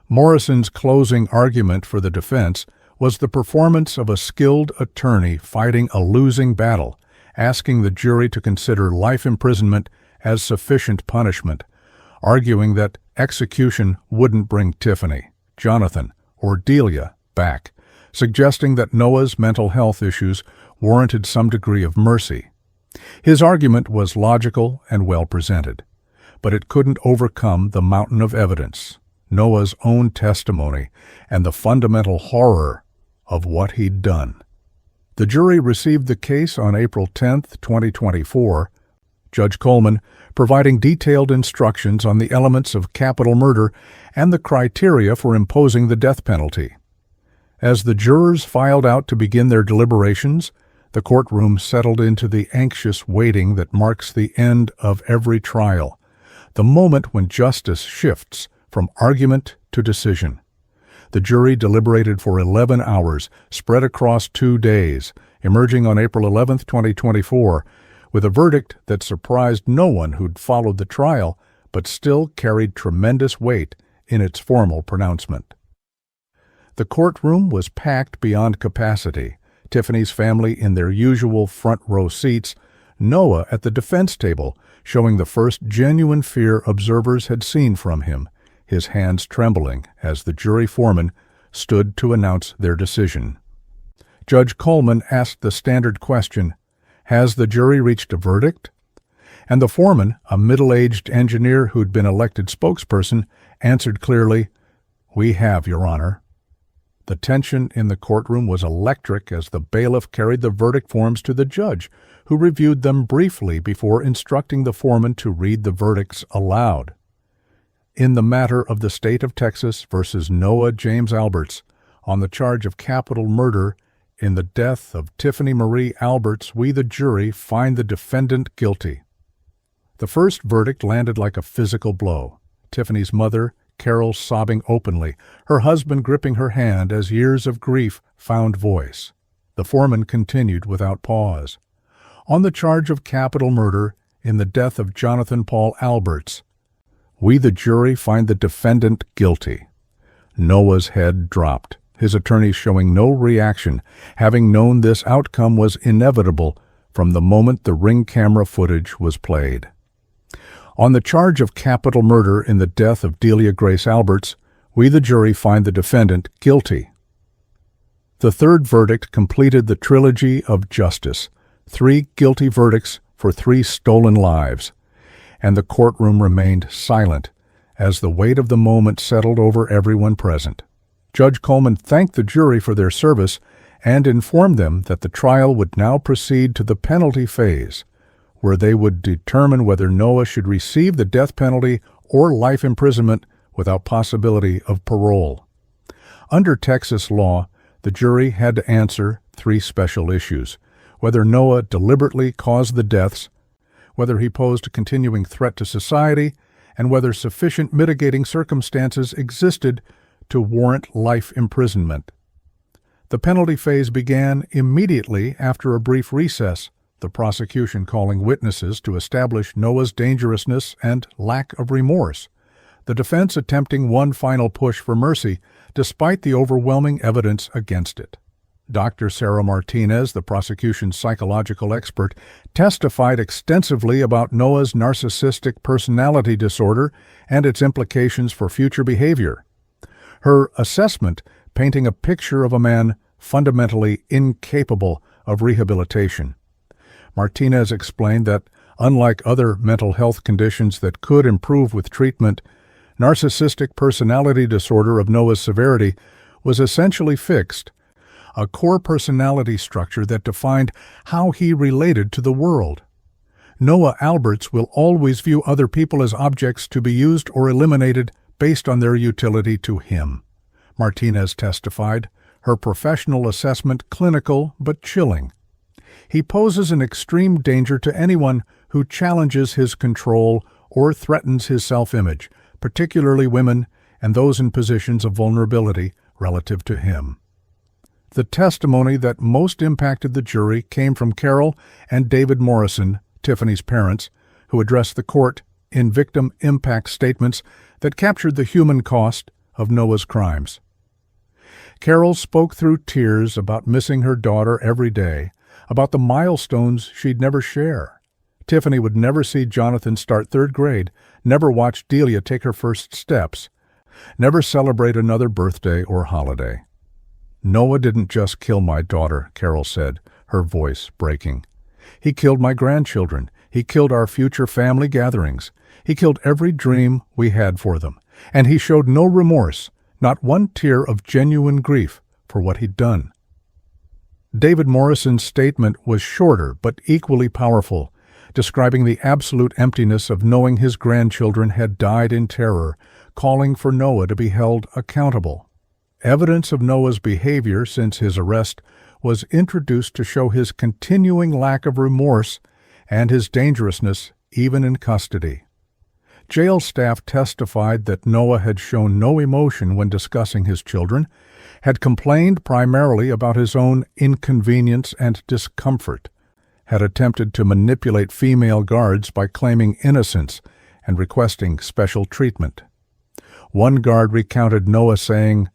Morrison's closing argument for the defense was the performance of a skilled attorney fighting a losing battle, asking the jury to consider life imprisonment as sufficient punishment, arguing that execution wouldn't bring Tiffany, Jonathan, or Delia back, suggesting that Noah's mental health issues warranted some degree of mercy. His argument was logical and well presented, but it couldn't overcome the mountain of evidence, Noah's own testimony, and the fundamental horror of what he'd done. The jury received the case on April 10, 2024, Judge Coleman providing detailed instructions on the elements of capital murder and the criteria for imposing the death penalty. As the jurors filed out to begin their deliberations, the courtroom settled into the anxious waiting that marks the end of every trial, the moment when justice shifts from argument to decision. The jury deliberated for 11 hours, spread across 2 days, emerging on April 11, 2024, with a verdict that surprised no one who'd followed the trial, but still carried tremendous weight in its formal pronouncement. The courtroom was packed beyond capacity, Tiffany's family in their usual front-row seats, Noah at the defense table, showing the first genuine fear observers had seen from him, his hands trembling as the jury foreman stood to announce their decision. Judge Coleman asked the standard question, "Has the jury reached a verdict?" And the foreman, a middle-aged engineer who'd been elected spokesperson, answered clearly, "We have, Your Honor." The tension in the courtroom was electric as the bailiff carried the verdict forms to the judge, who reviewed them briefly before instructing the foreman to read the verdicts aloud. In the matter of the state of Texas versus Noah James Alberts, on the charge of capital murder in the death of Tiffany Marie Alberts, we, the jury, find the defendant guilty. The first verdict landed like a physical blow. Tiffany's mother, Carol, sobbing openly, her husband gripping her hand as years of grief found voice. The foreman continued without pause. On the charge of capital murder in the death of Jonathan Paul Alberts, we, the jury, find the defendant guilty. Noah's head dropped, his attorneys showing no reaction, having known this outcome was inevitable from the moment the ring camera footage was played. On the charge of capital murder in the death of Delia Grace Alberts, we, the jury, find the defendant guilty. The third verdict completed the trilogy of justice, 3 guilty verdicts for 3 stolen lives, and the courtroom remained silent as the weight of the moment settled over everyone present. Judge Coleman thanked the jury for their service and informed them that the trial would now proceed to the penalty phase, where they would determine whether Noah should receive the death penalty or life imprisonment without possibility of parole. Under Texas law, the jury had to answer 3 special issues: whether Noah deliberately caused the deaths, whether he posed a continuing threat to society, and whether sufficient mitigating circumstances existed to warrant life imprisonment. The penalty phase began immediately after a brief recess, the prosecution calling witnesses to establish Noah's dangerousness and lack of remorse, the defense attempting one final push for mercy despite the overwhelming evidence against it. Dr. Sarah Martinez, the prosecution's psychological expert, testified extensively about Noah's narcissistic personality disorder and its implications for future behavior. Her assessment painting a picture of a man fundamentally incapable of rehabilitation. Martinez explained that, unlike other mental health conditions that could improve with treatment, narcissistic personality disorder of Noah's severity was essentially fixed, a core personality structure that defined how he related to the world. Noah Alberts will always view other people as objects to be used or eliminated based on their utility to him. Martinez testified, her professional assessment clinical but chilling. He poses an extreme danger to anyone who challenges his control or threatens his self-image, particularly women and those in positions of vulnerability relative to him. The testimony that most impacted the jury came from Carol and David Morrison, Tiffany's parents, who addressed the court in victim impact statements that captured the human cost of Noah's crimes. Carol spoke through tears about missing her daughter every day, about the milestones she'd never share. Tiffany would never see Jonathan start 3rd grade, never watch Delia take her first steps, never celebrate another birthday or holiday. Noah didn't just kill my daughter, Carol said, her voice breaking. He killed my grandchildren. He killed our future family gatherings. He killed every dream we had for them. And he showed no remorse, not one tear of genuine grief for what he'd done. David Morrison's statement was shorter but equally powerful, describing the absolute emptiness of knowing his grandchildren had died in terror, calling for Noah to be held accountable. Evidence of Noah's behavior since his arrest was introduced to show his continuing lack of remorse and his dangerousness even in custody. Jail staff testified that Noah had shown no emotion when discussing his children, had complained primarily about his own inconvenience and discomfort, had attempted to manipulate female guards by claiming innocence and requesting special treatment. One guard recounted Noah saying,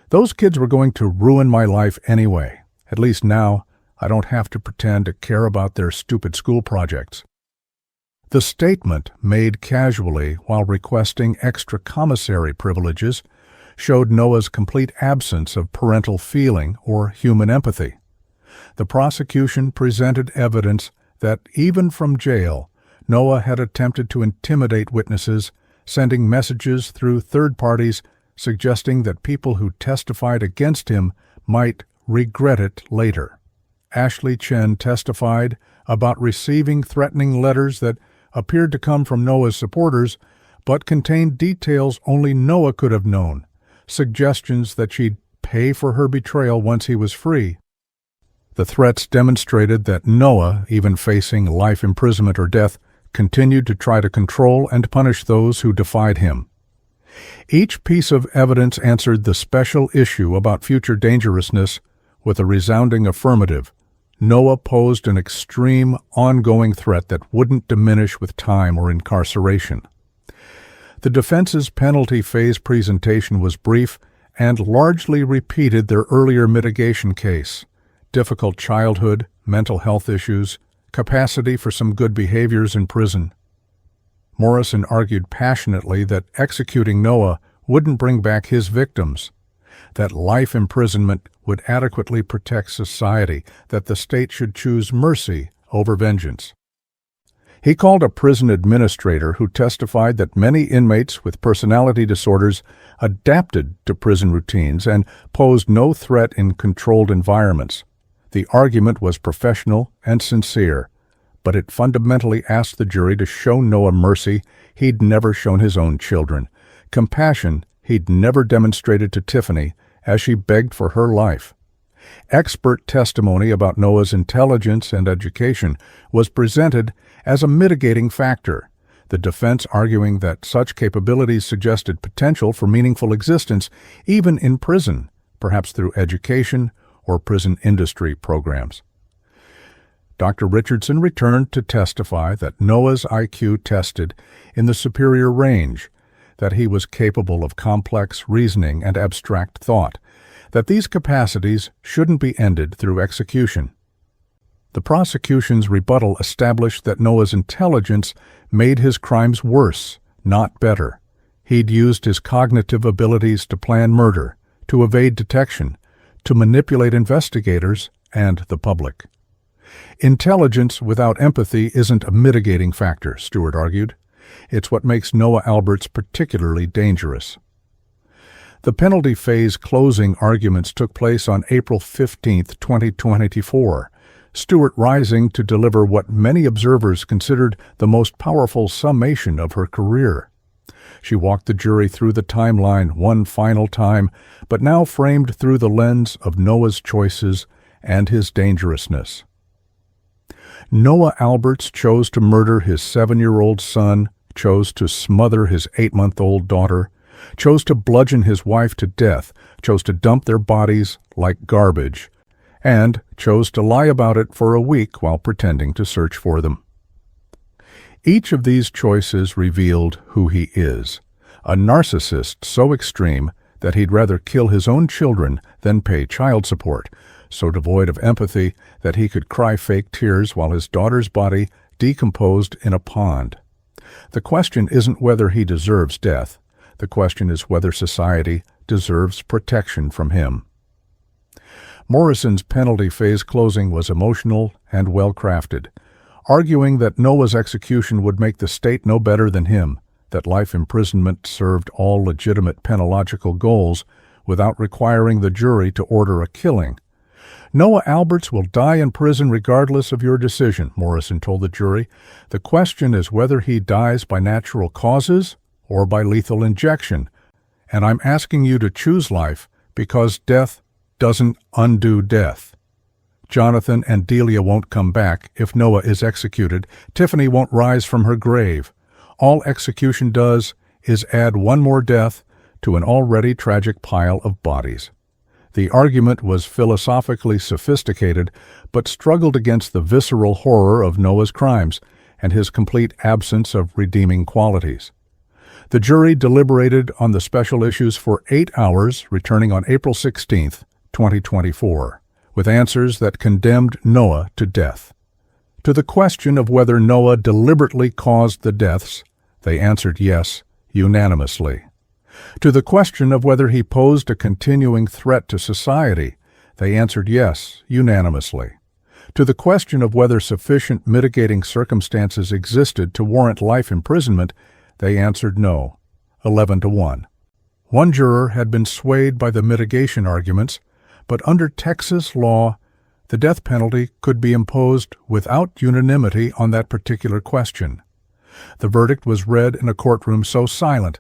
"Those kids were going to ruin my life anyway. At least now, I don't have to pretend to care about their stupid school projects." The statement, made casually while requesting extra commissary privileges, showed Noah's complete absence of parental feeling or human empathy. The prosecution presented evidence that even from jail, Noah had attempted to intimidate witnesses, sending messages through third parties suggesting that people who testified against him might regret it later. Ashley Chen testified about receiving threatening letters that appeared to come from Noah's supporters, but contained details only Noah could have known, suggestions that she'd pay for her betrayal once he was free. The threats demonstrated that Noah, even facing life imprisonment or death, continued to try to control and punish those who defied him. Each piece of evidence answered the special issue about future dangerousness with a resounding affirmative. Noah posed an extreme, ongoing threat that wouldn't diminish with time or incarceration. The defense's penalty phase presentation was brief and largely repeated their earlier mitigation case: difficult childhood, mental health issues, capacity for some good behaviors in prison. Morrison argued passionately that executing Noah wouldn't bring back his victims, that life imprisonment would adequately protect society, that the state should choose mercy over vengeance. He called a prison administrator who testified that many inmates with personality disorders adapted to prison routines and posed no threat in controlled environments. The argument was professional and sincere, but it fundamentally asked the jury to show Noah mercy he'd never shown his own children, compassion he'd never demonstrated to Tiffany as she begged for her life. Expert testimony about Noah's intelligence and education was presented as a mitigating factor, the defense arguing that such capabilities suggested potential for meaningful existence even in prison, perhaps through education or prison industry programs. Dr. Richardson returned to testify that Noah's IQ tested in the superior range, that he was capable of complex reasoning and abstract thought, that these capacities shouldn't be ended through execution. The prosecution's rebuttal established that Noah's intelligence made his crimes worse, not better. He'd used his cognitive abilities to plan murder, to evade detection, to manipulate investigators and the public. Intelligence without empathy isn't a mitigating factor, Stewart argued. It's what makes Noah Alberts particularly dangerous. The penalty phase closing arguments took place on April 15, 2024, Stewart rising to deliver what many observers considered the most powerful summation of her career. She walked the jury through the timeline one final time, but now framed through the lens of Noah's choices and his dangerousness. Noah Alberts chose to murder his 7-year-old son, chose to smother his 8-month-old daughter, chose to bludgeon his wife to death, chose to dump their bodies like garbage, and chose to lie about it for a week while pretending to search for them. Each of these choices revealed who he is, a narcissist so extreme that he'd rather kill his own children than pay child support, so devoid of empathy that he could cry fake tears while his daughter's body decomposed in a pond. The question isn't whether he deserves death. The question is whether society deserves protection from him. Morrison's penalty phase closing was emotional and well-crafted, arguing that Noah's execution would make the state no better than him, that life imprisonment served all legitimate penological goals without requiring the jury to order a killing. Noah Alberts will die in prison regardless of your decision, Morrison told the jury. The question is whether he dies by natural causes or by lethal injection, and I'm asking you to choose life because death doesn't undo death. Jonathan and Delia won't come back if Noah is executed. Tiffany won't rise from her grave. All execution does is add one more death to an already tragic pile of bodies. The argument was philosophically sophisticated, but struggled against the visceral horror of Noah's crimes and his complete absence of redeeming qualities. The jury deliberated on the special issues for 8 hours, returning on April 16, 2024, with answers that condemned Noah to death. To the question of whether Noah deliberately caused the deaths, they answered yes, unanimously. To the question of whether he posed a continuing threat to society, they answered yes, unanimously. To the question of whether sufficient mitigating circumstances existed to warrant life imprisonment, they answered no, 11-1. One juror had been swayed by the mitigation arguments, but under Texas law, the death penalty could be imposed without unanimity on that particular question. The verdict was read in a courtroom so silent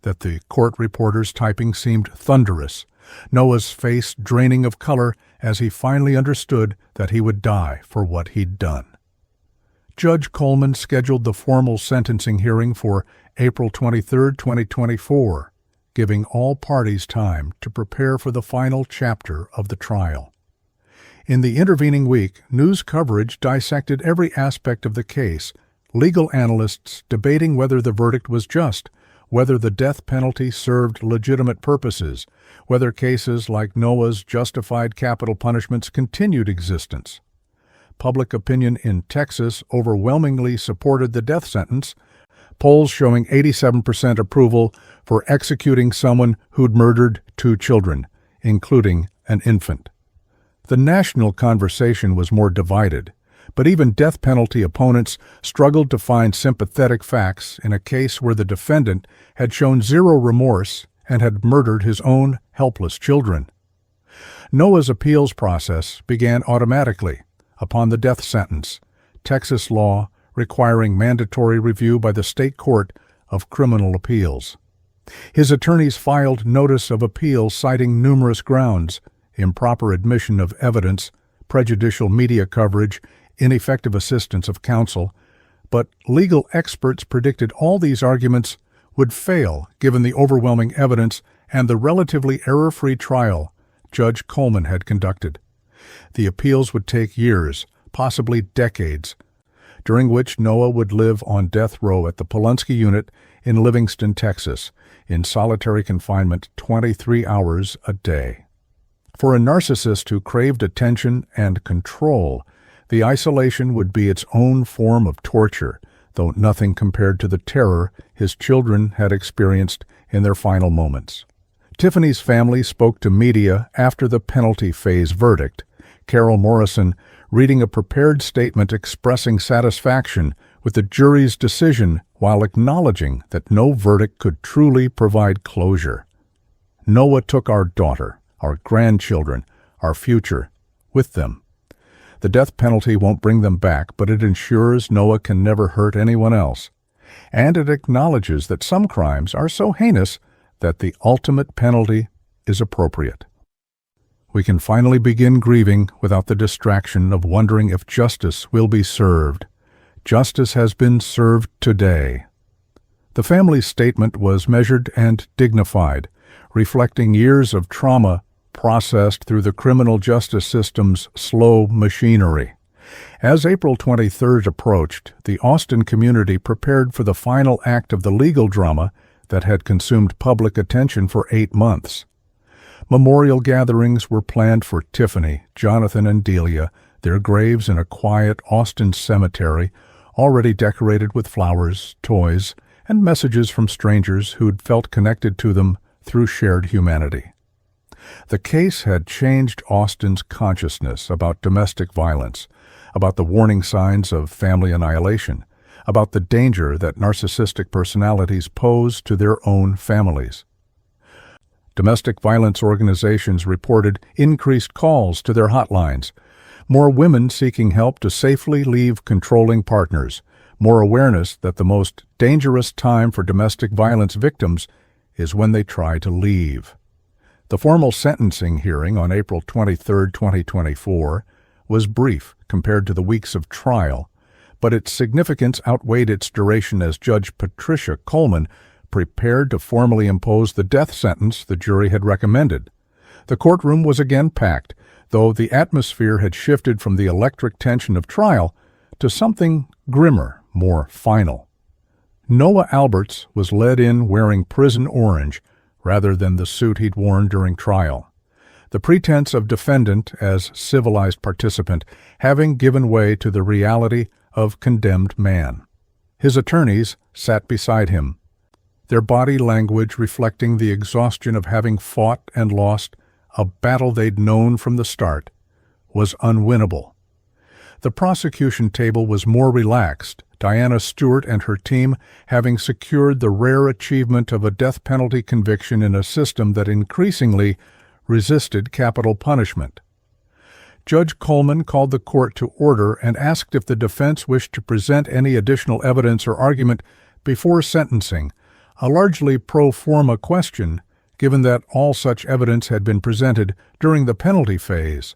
that the court reporter's typing seemed thunderous, Noah's face draining of color as he finally understood that he would die for what he'd done. Judge Coleman scheduled the formal sentencing hearing for April 23, 2024, giving all parties time to prepare for the final chapter of the trial. In the intervening week, news coverage dissected every aspect of the case, legal analysts debating whether the verdict was just, whether the death penalty served legitimate purposes, whether cases like Noah's justified capital punishment's continued existence. Public opinion in Texas overwhelmingly supported the death sentence, polls showing 87% approval for executing someone who'd murdered 2 children, including an infant. The national conversation was more divided, but even death penalty opponents struggled to find sympathetic facts in a case where the defendant had shown zero remorse and had murdered his own helpless children. Noah's appeals process began automatically upon the death sentence, Texas law requiring mandatory review by the state court of criminal appeals. His attorneys filed notice of appeal citing numerous grounds: improper admission of evidence, prejudicial media coverage, ineffective assistance of counsel, but legal experts predicted all these arguments would fail given the overwhelming evidence and the relatively error-free trial Judge Coleman had conducted. The appeals would take years, possibly decades, during which Noah would live on death row at the Polunsky Unit in Livingston, Texas, in solitary confinement 23 hours a day. For a narcissist who craved attention and control, the isolation would be its own form of torture, though nothing compared to the terror his children had experienced in their final moments. Tiffany's family spoke to media after the penalty phase verdict, Carol Morrison reading a prepared statement expressing satisfaction with the jury's decision while acknowledging that no verdict could truly provide closure. Noah took our daughter, our grandchildren, our future, with them. The death penalty won't bring them back, but it ensures Noah can never hurt anyone else. And it acknowledges that some crimes are so heinous that the ultimate penalty is appropriate. We can finally begin grieving without the distraction of wondering if justice will be served. Justice has been served today. The family's statement was measured and dignified, reflecting years of trauma processed through the criminal justice system's slow machinery. As April 23rd approached, the Austin community prepared for the final act of the legal drama that had consumed public attention for 8 months. Memorial gatherings were planned for Tiffany, Jonathan, and Delia, their graves in a quiet Austin cemetery, already decorated with flowers, toys, and messages from strangers who'd felt connected to them through shared humanity. The case had changed Austin's consciousness about domestic violence, about the warning signs of family annihilation, about the danger that narcissistic personalities pose to their own families. Domestic violence organizations reported increased calls to their hotlines, more women seeking help to safely leave controlling partners, more awareness that the most dangerous time for domestic violence victims is when they try to leave. The formal sentencing hearing on April 23, 2024, was brief compared to the weeks of trial, but its significance outweighed its duration as Judge Patricia Coleman prepared to formally impose the death sentence the jury had recommended. The courtroom was again packed, though the atmosphere had shifted from the electric tension of trial to something grimmer, more final. Noah Alberts was led in wearing prison orange rather than the suit he'd worn during trial, the pretense of defendant as civilized participant having given way to the reality of condemned man. His attorneys sat beside him, their body language reflecting the exhaustion of having fought and lost a battle they'd known from the start was unwinnable. The prosecution table was more relaxed, Diana Stewart and her team having secured the rare achievement of a death penalty conviction in a system that increasingly resisted capital punishment. Judge Coleman called the court to order and asked if the defense wished to present any additional evidence or argument before sentencing, a largely pro forma question, given that all such evidence had been presented during the penalty phase.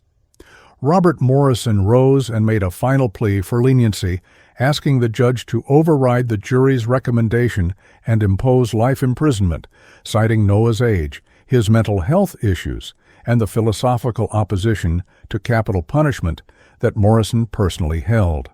Robert Morrison rose and made a final plea for leniency, asking the judge to override the jury's recommendation and impose life imprisonment, citing Noah's age, his mental health issues, and the philosophical opposition to capital punishment that Morrison personally held.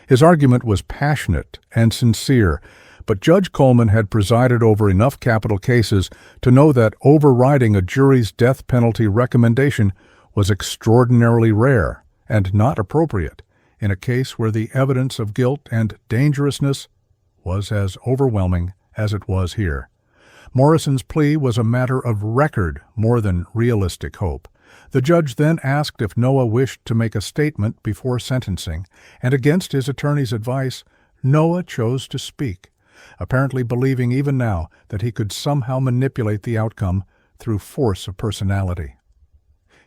His argument was passionate and sincere, but Judge Coleman had presided over enough capital cases to know that overriding a jury's death penalty recommendation was extraordinarily rare and not appropriate in a case where the evidence of guilt and dangerousness was as overwhelming as it was here. Morrison's plea was a matter of record more than realistic hope. The judge then asked if Noah wished to make a statement before sentencing, and against his attorney's advice, Noah chose to speak, apparently believing even now that he could somehow manipulate the outcome through force of personality.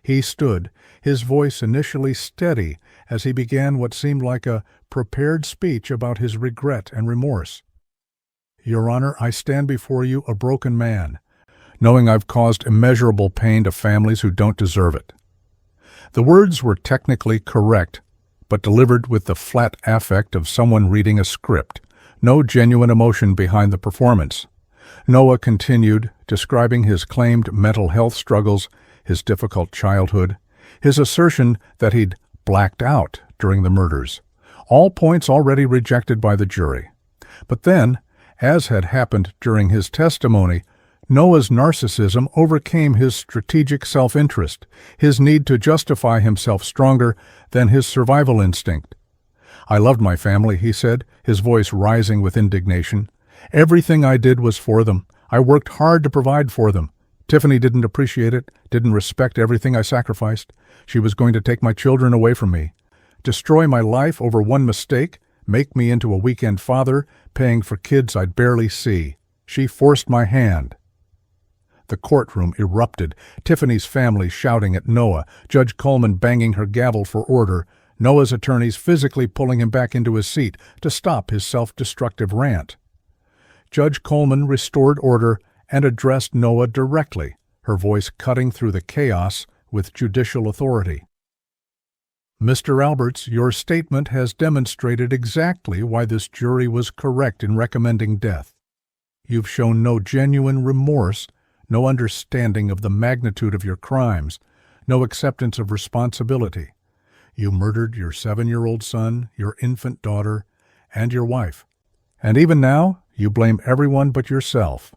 He stood, his voice initially steady, as he began what seemed like a prepared speech about his regret and remorse. "Your Honor, I stand before you a broken man, knowing I've caused immeasurable pain to families who don't deserve it." The words were technically correct, but delivered with the flat affect of someone reading a script, no genuine emotion behind the performance. Noah continued, describing his claimed mental health struggles, his difficult childhood, his assertion that he'd blacked out during the murders, all points already rejected by the jury. But then, as had happened during his testimony, Noah's narcissism overcame his strategic self-interest, his need to justify himself stronger than his survival instinct. "I loved my family," he said, his voice rising with indignation. "Everything I did was for them. I worked hard to provide for them. Tiffany didn't appreciate it, didn't respect everything I sacrificed. She was going to take my children away from me, destroy my life over one mistake, make me into a weekend father, paying for kids I'd barely see. She forced my hand." The courtroom erupted, Tiffany's family shouting at Noah, Judge Coleman banging her gavel for order, Noah's attorneys physically pulling him back into his seat to stop his self-destructive rant. Judge Coleman restored order and addressed Noah directly, her voice cutting through the chaos with judicial authority. "Mr. Alberts, your statement has demonstrated exactly why this jury was correct in recommending death. You've shown no genuine remorse, no understanding of the magnitude of your crimes, no acceptance of responsibility. You murdered your 7-year-old son, your infant daughter, and your wife. And even now, you blame everyone but yourself."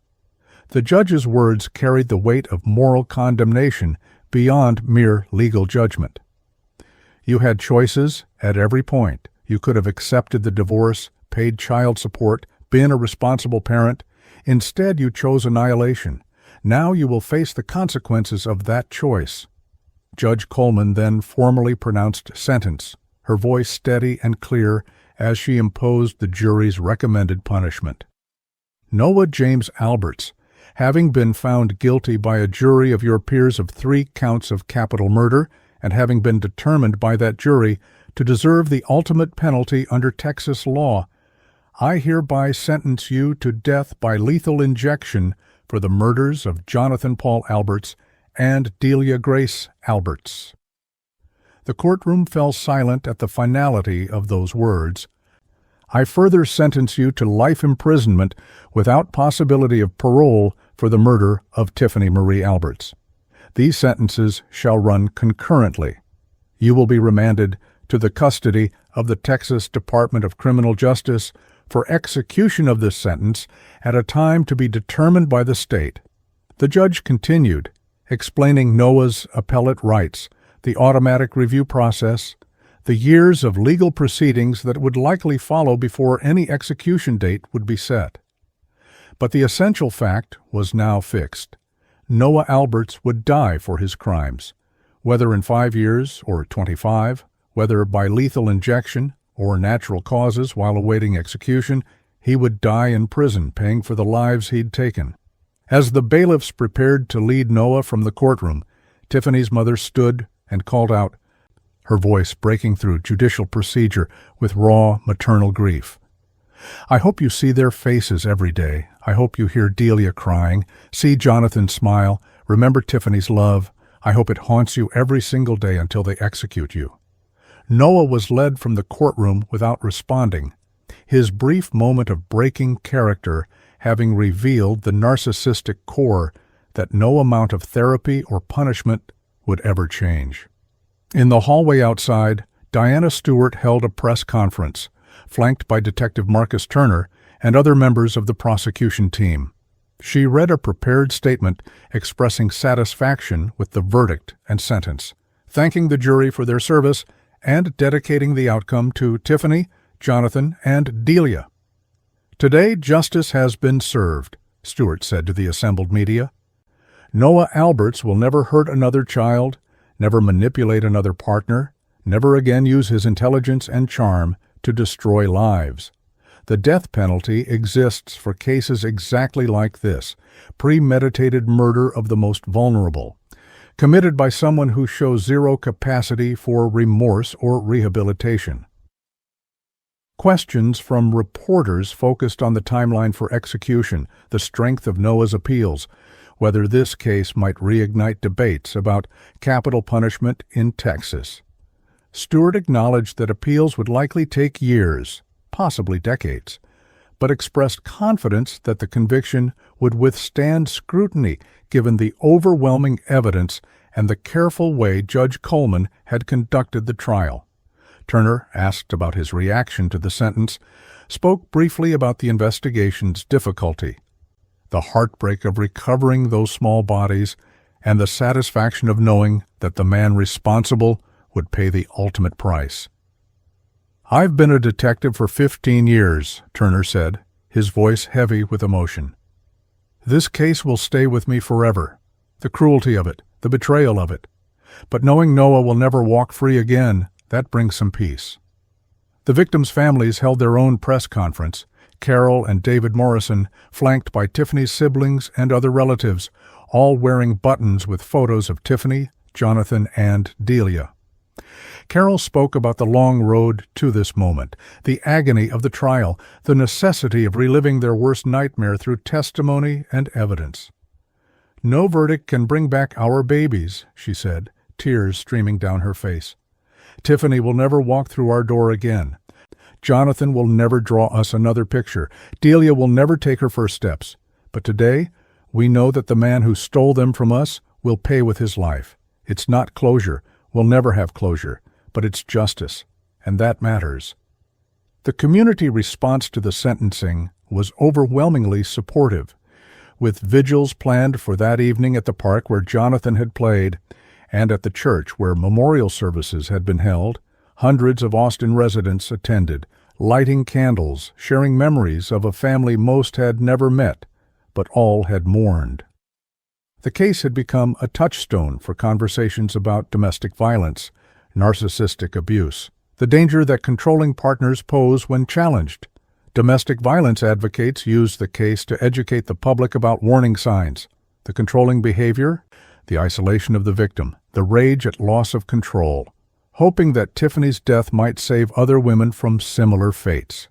The judge's words carried the weight of moral condemnation beyond mere legal judgment. You had choices at every point. You could have accepted the divorce, paid child support, been a responsible parent. Instead, you chose annihilation. Now you will face the consequences of that choice. Judge Coleman then formally pronounced sentence, her voice steady and clear as she imposed the jury's recommended punishment. Noah James Alberts, having been found guilty by a jury of your peers of 3 counts of capital murder, and having been determined by that jury to deserve the ultimate penalty under Texas law, I hereby sentence you to death by lethal injection for the murders of Jonathan Paul Alberts and Delia Grace Alberts. The courtroom fell silent at the finality of those words. I further sentence you to life imprisonment without possibility of parole for the murder of Tiffany Marie Alberts. These sentences shall run concurrently. You will be remanded to the custody of the Texas Department of Criminal Justice for execution of this sentence at a time to be determined by the state. The judge continued, explaining Noah's appellate rights, the automatic review process, the years of legal proceedings that would likely follow before any execution date would be set. But the essential fact was now fixed. Noah Alberts would die for his crimes, whether in 5 years or 25, whether by lethal injection or natural causes while awaiting execution, he would die in prison paying for the lives he'd taken. As the bailiffs prepared to lead Noah from the courtroom, Tiffany's mother stood and called out, her voice breaking through judicial procedure with raw maternal grief. I hope you see their faces every day. I hope you hear Delia crying, see Jonathan smile, remember Tiffany's love. I hope it haunts you every single day until they execute you. Noah was led from the courtroom without responding, his brief moment of breaking character having revealed the narcissistic core that no amount of therapy or punishment would ever change. In the hallway outside, Diana Stewart held a press conference, flanked by Detective Marcus Turner and other members of the prosecution team. She read a prepared statement expressing satisfaction with the verdict and sentence, thanking the jury for their service and dedicating the outcome to Tiffany, Jonathan, and Delia. Today, justice has been served, Stewart said to the assembled media. Noah Alberts will never hurt another child, never manipulate another partner, never again use his intelligence and charm to destroy lives. The death penalty exists for cases exactly like this, premeditated murder of the most vulnerable, committed by someone who shows zero capacity for remorse or rehabilitation. Questions from reporters focused on the timeline for execution, the strength of Noah's appeals, whether this case might reignite debates about capital punishment in Texas. Stewart acknowledged that appeals would likely take years, possibly decades, but expressed confidence that the conviction would withstand scrutiny given the overwhelming evidence and the careful way Judge Coleman had conducted the trial. Turner, asked about his reaction to the sentence, spoke briefly about the investigation's difficulty, the heartbreak of recovering those small bodies, and the satisfaction of knowing that the man responsible would pay the ultimate price. I've been a detective for 15 years, Turner said, his voice heavy with emotion. This case will stay with me forever, the cruelty of it, the betrayal of it. But knowing Noah will never walk free again, that brings some peace. The victims' families held their own press conference, Carol and David Morrison, flanked by Tiffany's siblings and other relatives, all wearing buttons with photos of Tiffany, Jonathan, and Delia. Carol spoke about the long road to this moment, the agony of the trial, the necessity of reliving their worst nightmare through testimony and evidence. No verdict can bring back our babies, she said, tears streaming down her face. Tiffany will never walk through our door again. Jonathan will never draw us another picture. Delia will never take her first steps. But today, we know that the man who stole them from us will pay with his life. It's not closure. We'll never have closure. But it's justice. And that matters. The community response to the sentencing was overwhelmingly supportive, with vigils planned for that evening at the park where Jonathan had played, and at the church where memorial services had been held. Hundreds of Austin residents attended, lighting candles, sharing memories of a family most had never met, but all had mourned. The case had become a touchstone for conversations about domestic violence, narcissistic abuse, the danger that controlling partners pose when challenged. Domestic violence advocates used the case to educate the public about warning signs, the controlling behavior, the isolation of the victim, the rage at loss of control, hoping that Tiffany's death might save other women from similar fates.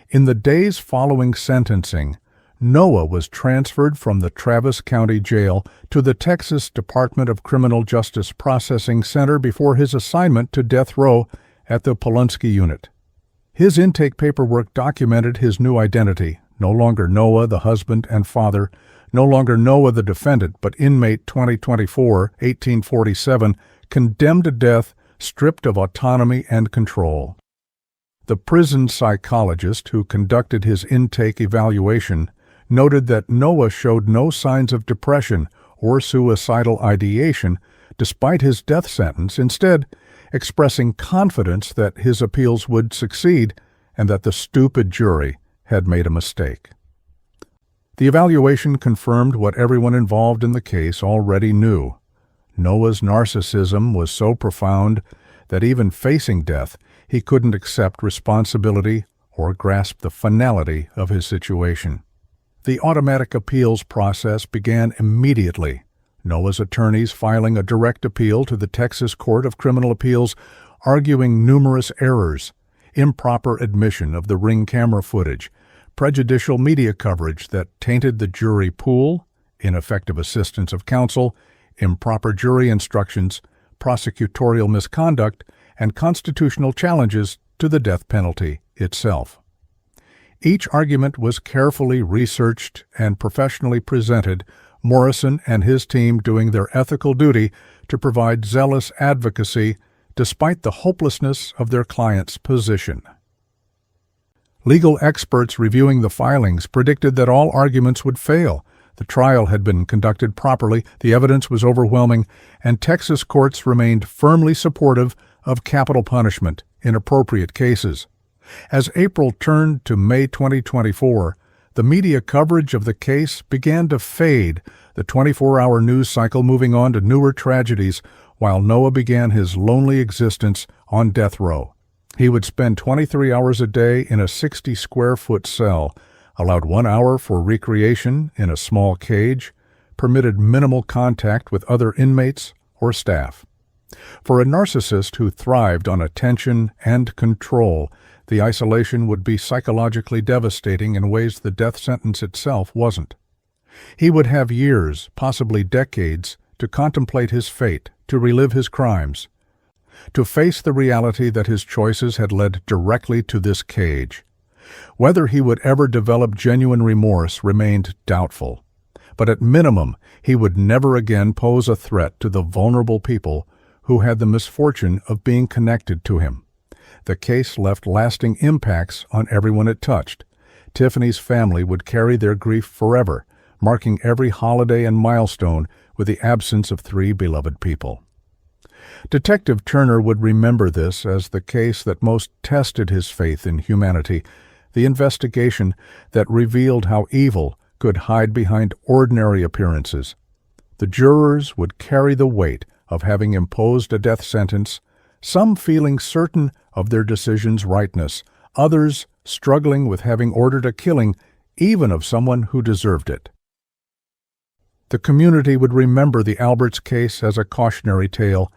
In the days following sentencing, Noah was transferred from the Travis County Jail to the Texas Department of Criminal Justice Processing Center before his assignment to death row at the Polunsky Unit. His intake paperwork documented his new identity, no longer Noah, the husband and father, no longer Noah the defendant, but inmate 2024-1847, condemned to death, stripped of autonomy and control. The prison psychologist who conducted his intake evaluation noted that Noah showed no signs of depression or suicidal ideation despite his death sentence, instead expressing confidence that his appeals would succeed and that the stupid jury had made a mistake. The evaluation confirmed what everyone involved in the case already knew. Noah's narcissism was so profound that even facing death, he couldn't accept responsibility or grasp the finality of his situation. The automatic appeals process began immediately, Noah's attorneys filing a direct appeal to the Texas Court of Criminal Appeals, arguing numerous errors, improper admission of the Ring camera footage, prejudicial media coverage that tainted the jury pool, ineffective assistance of counsel, improper jury instructions, prosecutorial misconduct, and constitutional challenges to the death penalty itself. Each argument was carefully researched and professionally presented, Morrison and his team doing their ethical duty to provide zealous advocacy despite the hopelessness of their client's position. Legal experts reviewing the filings predicted that all arguments would fail. The trial had been conducted properly, the evidence was overwhelming, and Texas courts remained firmly supportive of capital punishment in appropriate cases. As April turned to May 2024, the media coverage of the case began to fade, the 24-hour news cycle moving on to newer tragedies, while Noah began his lonely existence on death row. He would spend 23 hours a day in a 60-square-foot cell, allowed 1 hour for recreation in a small cage, permitted minimal contact with other inmates or staff. For a narcissist who thrived on attention and control, the isolation would be psychologically devastating in ways the death sentence itself wasn't. He would have years, possibly decades, to contemplate his fate, to relive his crimes, to face the reality that his choices had led directly to this cage. Whether he would ever develop genuine remorse remained doubtful, but at minimum he would never again pose a threat to the vulnerable people who had the misfortune of being connected to him. The case left lasting impacts on everyone it touched. Tiffany's family would carry their grief forever, marking every holiday and milestone with the absence of 3 beloved people. Detective Turner would remember this as the case that most tested his faith in humanity, the investigation that revealed how evil could hide behind ordinary appearances. The jurors would carry the weight of having imposed a death sentence, some feeling certain of their decision's rightness, others struggling with having ordered a killing, even of someone who deserved it. The community would remember the Alberts case as a cautionary tale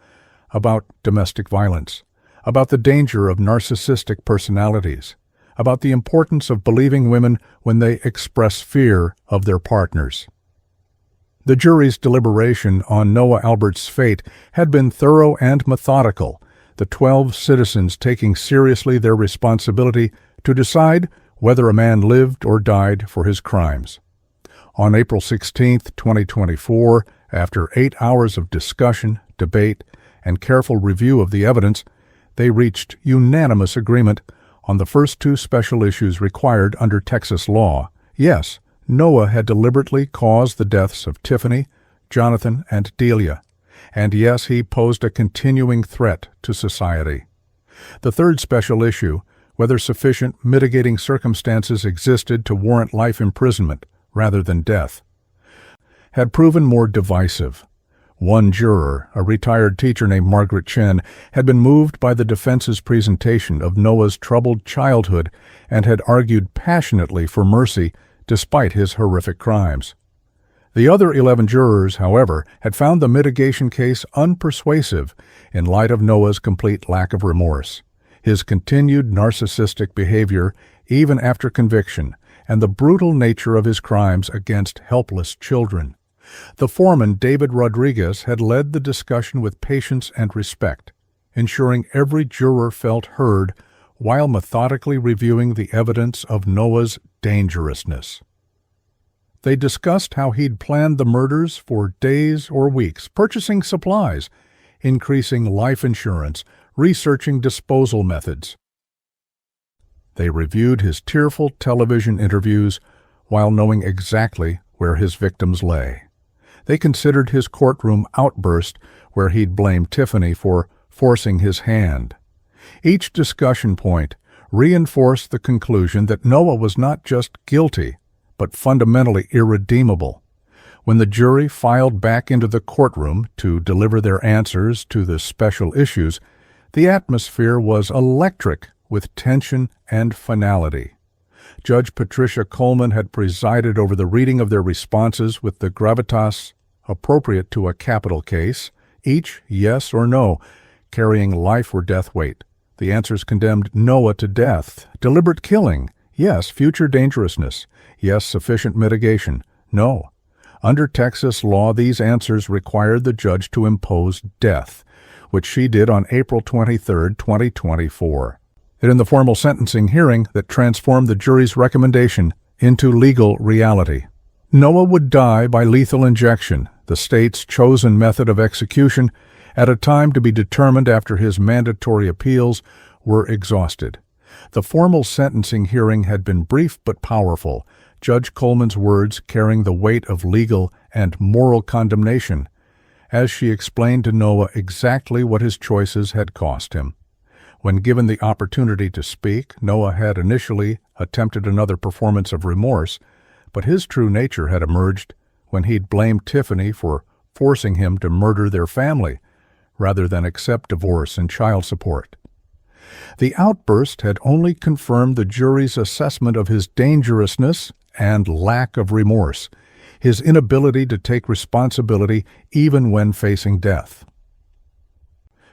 about domestic violence, about the danger of narcissistic personalities, about the importance of believing women when they express fear of their partners. The jury's deliberation on Noah Albert's fate had been thorough and methodical, the 12 citizens taking seriously their responsibility to decide whether a man lived or died for his crimes. On April 16, 2024, after 8 hours of discussion, debate, and careful review of the evidence, they reached unanimous agreement on the first 2 special issues required under Texas law. Yes, Noah had deliberately caused the deaths of Tiffany, Jonathan, and Delia. And yes, he posed a continuing threat to society. The third special issue, whether sufficient mitigating circumstances existed to warrant life imprisonment rather than death, had proven more divisive. One juror, a retired teacher named Margaret Chen, had been moved by the defense's presentation of Noah's troubled childhood and had argued passionately for mercy despite his horrific crimes. The other 11 jurors, however, had found the mitigation case unpersuasive in light of Noah's complete lack of remorse, his continued narcissistic behavior even after conviction, and the brutal nature of his crimes against helpless children. The foreman, David Rodriguez, had led the discussion with patience and respect, ensuring every juror felt heard while methodically reviewing the evidence of Noah's dangerousness. They discussed how he'd planned the murders for days or weeks, purchasing supplies, increasing life insurance, researching disposal methods. They reviewed his tearful television interviews while knowing exactly where his victims lay. They considered his courtroom outburst where he'd blamed Tiffany for forcing his hand. Each discussion point reinforced the conclusion that Noah was not just guilty, but fundamentally irredeemable. When the jury filed back into the courtroom to deliver their answers to the special issues, the atmosphere was electric with tension and finality. Judge Patricia Coleman had presided over the reading of their responses with the gravitas appropriate to a capital case, each yes or no, carrying life or death weight. The answers condemned Noah to death, deliberate killing, yes, future dangerousness, yes, sufficient mitigation, no. Under Texas law, these answers required the judge to impose death, which she did on April 23, 2024. In the formal sentencing hearing that transformed the jury's recommendation into legal reality. Noah would die by lethal injection, the state's chosen method of execution, at a time to be determined after his mandatory appeals were exhausted. The formal sentencing hearing had been brief but powerful, Judge Coleman's words carrying the weight of legal and moral condemnation, as she explained to Noah exactly what his choices had cost him. When given the opportunity to speak, Noah had initially attempted another performance of remorse, but his true nature had emerged when he'd blamed Tiffany for forcing him to murder their family, rather than accept divorce and child support. The outburst had only confirmed the jury's assessment of his dangerousness and lack of remorse, his inability to take responsibility even when facing death.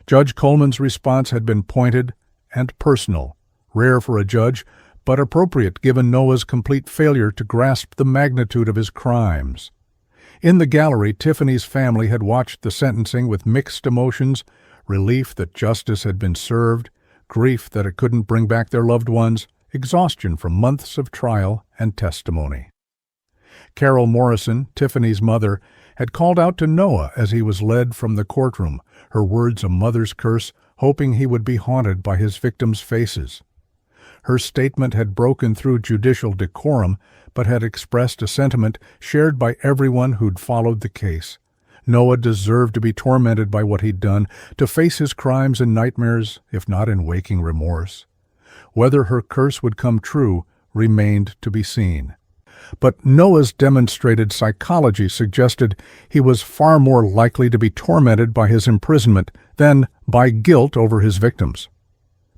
Judge Coleman's response had been pointed and personal, rare for a judge, but appropriate given Noah's complete failure to grasp the magnitude of his crimes. In the gallery, Tiffany's family had watched the sentencing with mixed emotions, relief that justice had been served, grief that it couldn't bring back their loved ones, exhaustion from months of trial and testimony. Carol Morrison, Tiffany's mother, had called out to Noah as he was led from the courtroom, her words a mother's curse, hoping he would be haunted by his victims' faces. Her statement had broken through judicial decorum, but had expressed a sentiment shared by everyone who'd followed the case. Noah deserved to be tormented by what he'd done, to face his crimes in nightmares, if not in waking remorse. Whether her curse would come true remained to be seen. But Noah's demonstrated psychology suggested he was far more likely to be tormented by his imprisonment than by guilt over his victims.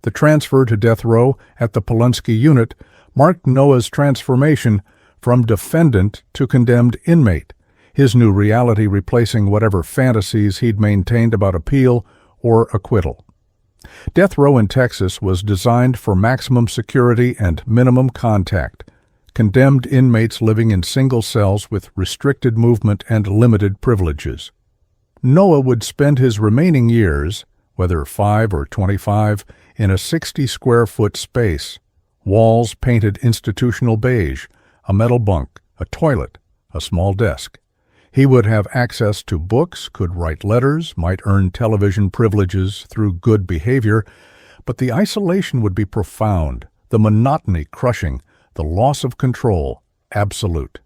The transfer to death row at the Polunsky unit marked Noah's transformation from defendant to condemned inmate, his new reality replacing whatever fantasies he'd maintained about appeal or acquittal. Death row in Texas was designed for maximum security and minimum contact, condemned inmates living in single cells with restricted movement and limited privileges. Noah would spend his remaining years, whether 5 or 25, in a 60-square-foot space, walls painted institutional beige, a metal bunk, a toilet, a small desk. He would have access to books, could write letters, might earn television privileges through good behavior, but the isolation would be profound, the monotony crushing, the loss of control absolute.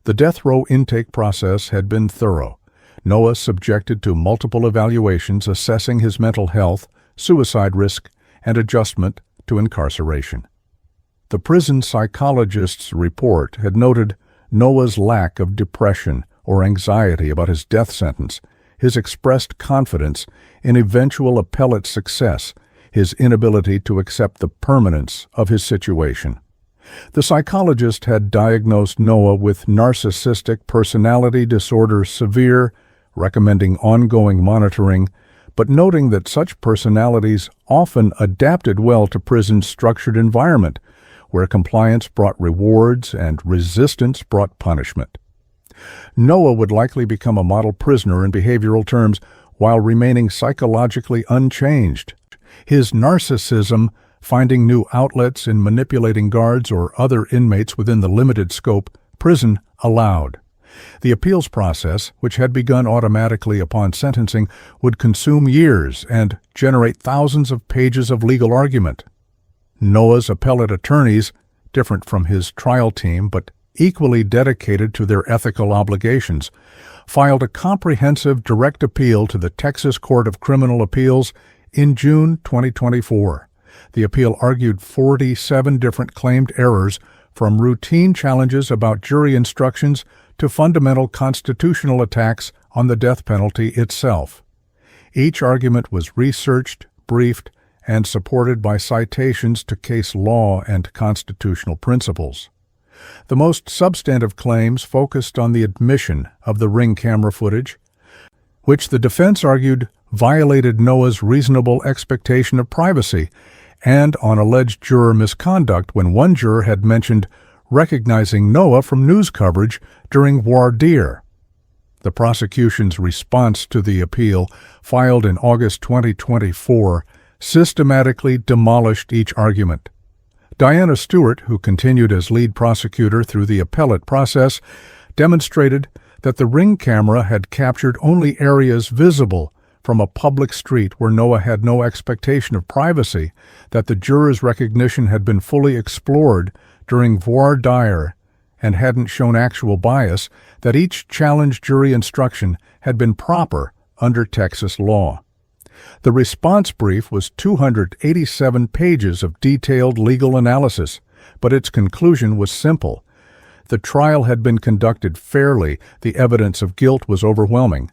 The death row intake process had been thorough. Noah subjected to multiple evaluations assessing his mental health, suicide risk, and adjustment to incarceration. The prison psychologist's report had noted Noah's lack of depression or anxiety about his death sentence, his expressed confidence in eventual appellate success, his inability to accept the permanence of his situation. The psychologist had diagnosed Noah with narcissistic personality disorder severe, recommending ongoing monitoring, but noting that such personalities often adapted well to prison's structured environment, where compliance brought rewards and resistance brought punishment. Noah would likely become a model prisoner in behavioral terms while remaining psychologically unchanged. His narcissism, finding new outlets in manipulating guards or other inmates within the limited scope prison allowed. The appeals process, which had begun automatically upon sentencing, would consume years and generate thousands of pages of legal argument. Noah's appellate attorneys, different from his trial team but equally dedicated to their ethical obligations, filed a comprehensive direct appeal to the Texas Court of Criminal Appeals in June 2024. The appeal argued 47 different claimed errors, from routine challenges about jury instructions to fundamental constitutional attacks on the death penalty itself. Each argument was researched, briefed, and supported by citations to case law and constitutional principles. The most substantive claims focused on the admission of the Ring camera footage, which the defense argued violated Noah's reasonable expectation of privacy, and on alleged juror misconduct when one juror had mentioned recognizing Noah from news coverage during voir dire. The prosecution's response to the appeal, filed in August 2024, systematically demolished each argument. Diana Stewart, who continued as lead prosecutor through the appellate process, demonstrated that the Ring camera had captured only areas visible from a public street where Noah had no expectation of privacy, that the juror's recognition had been fully explored during voir dire and hadn't shown actual bias, that each challenged jury instruction had been proper under Texas law. The response brief was 287 pages of detailed legal analysis, but its conclusion was simple. The trial had been conducted fairly, the evidence of guilt was overwhelming.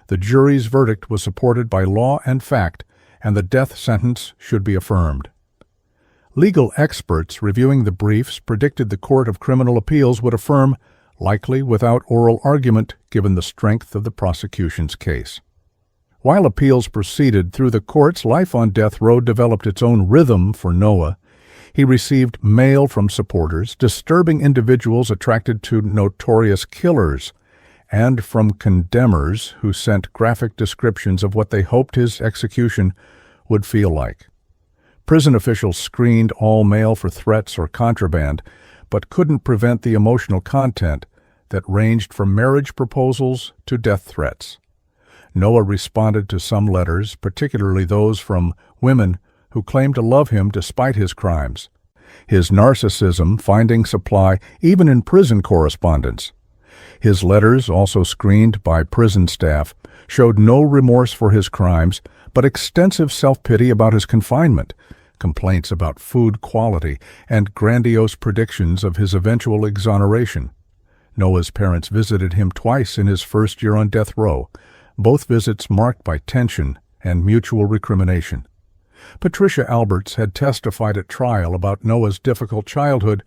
The jury's verdict was supported by law and fact, and the death sentence should be affirmed. Legal experts reviewing the briefs predicted the Court of Criminal Appeals would affirm, likely without oral argument given the strength of the prosecution's case. While appeals proceeded through the courts, life on death row developed its own rhythm for Noah. He received mail from supporters, disturbing individuals attracted to notorious killers, and from condemners who sent graphic descriptions of what they hoped his execution would feel like. Prison officials screened all mail for threats or contraband, but couldn't prevent the emotional content that ranged from marriage proposals to death threats. Noah responded to some letters, particularly those from women who claimed to love him despite his crimes. His narcissism finding supply even in prison correspondence. His letters, also screened by prison staff, showed no remorse for his crimes, but extensive self-pity about his confinement, complaints about food quality, and grandiose predictions of his eventual exoneration. Noah's parents visited him twice in his first year on death row, both visits marked by tension and mutual recrimination. Patricia Alberts had testified at trial about Noah's difficult childhood,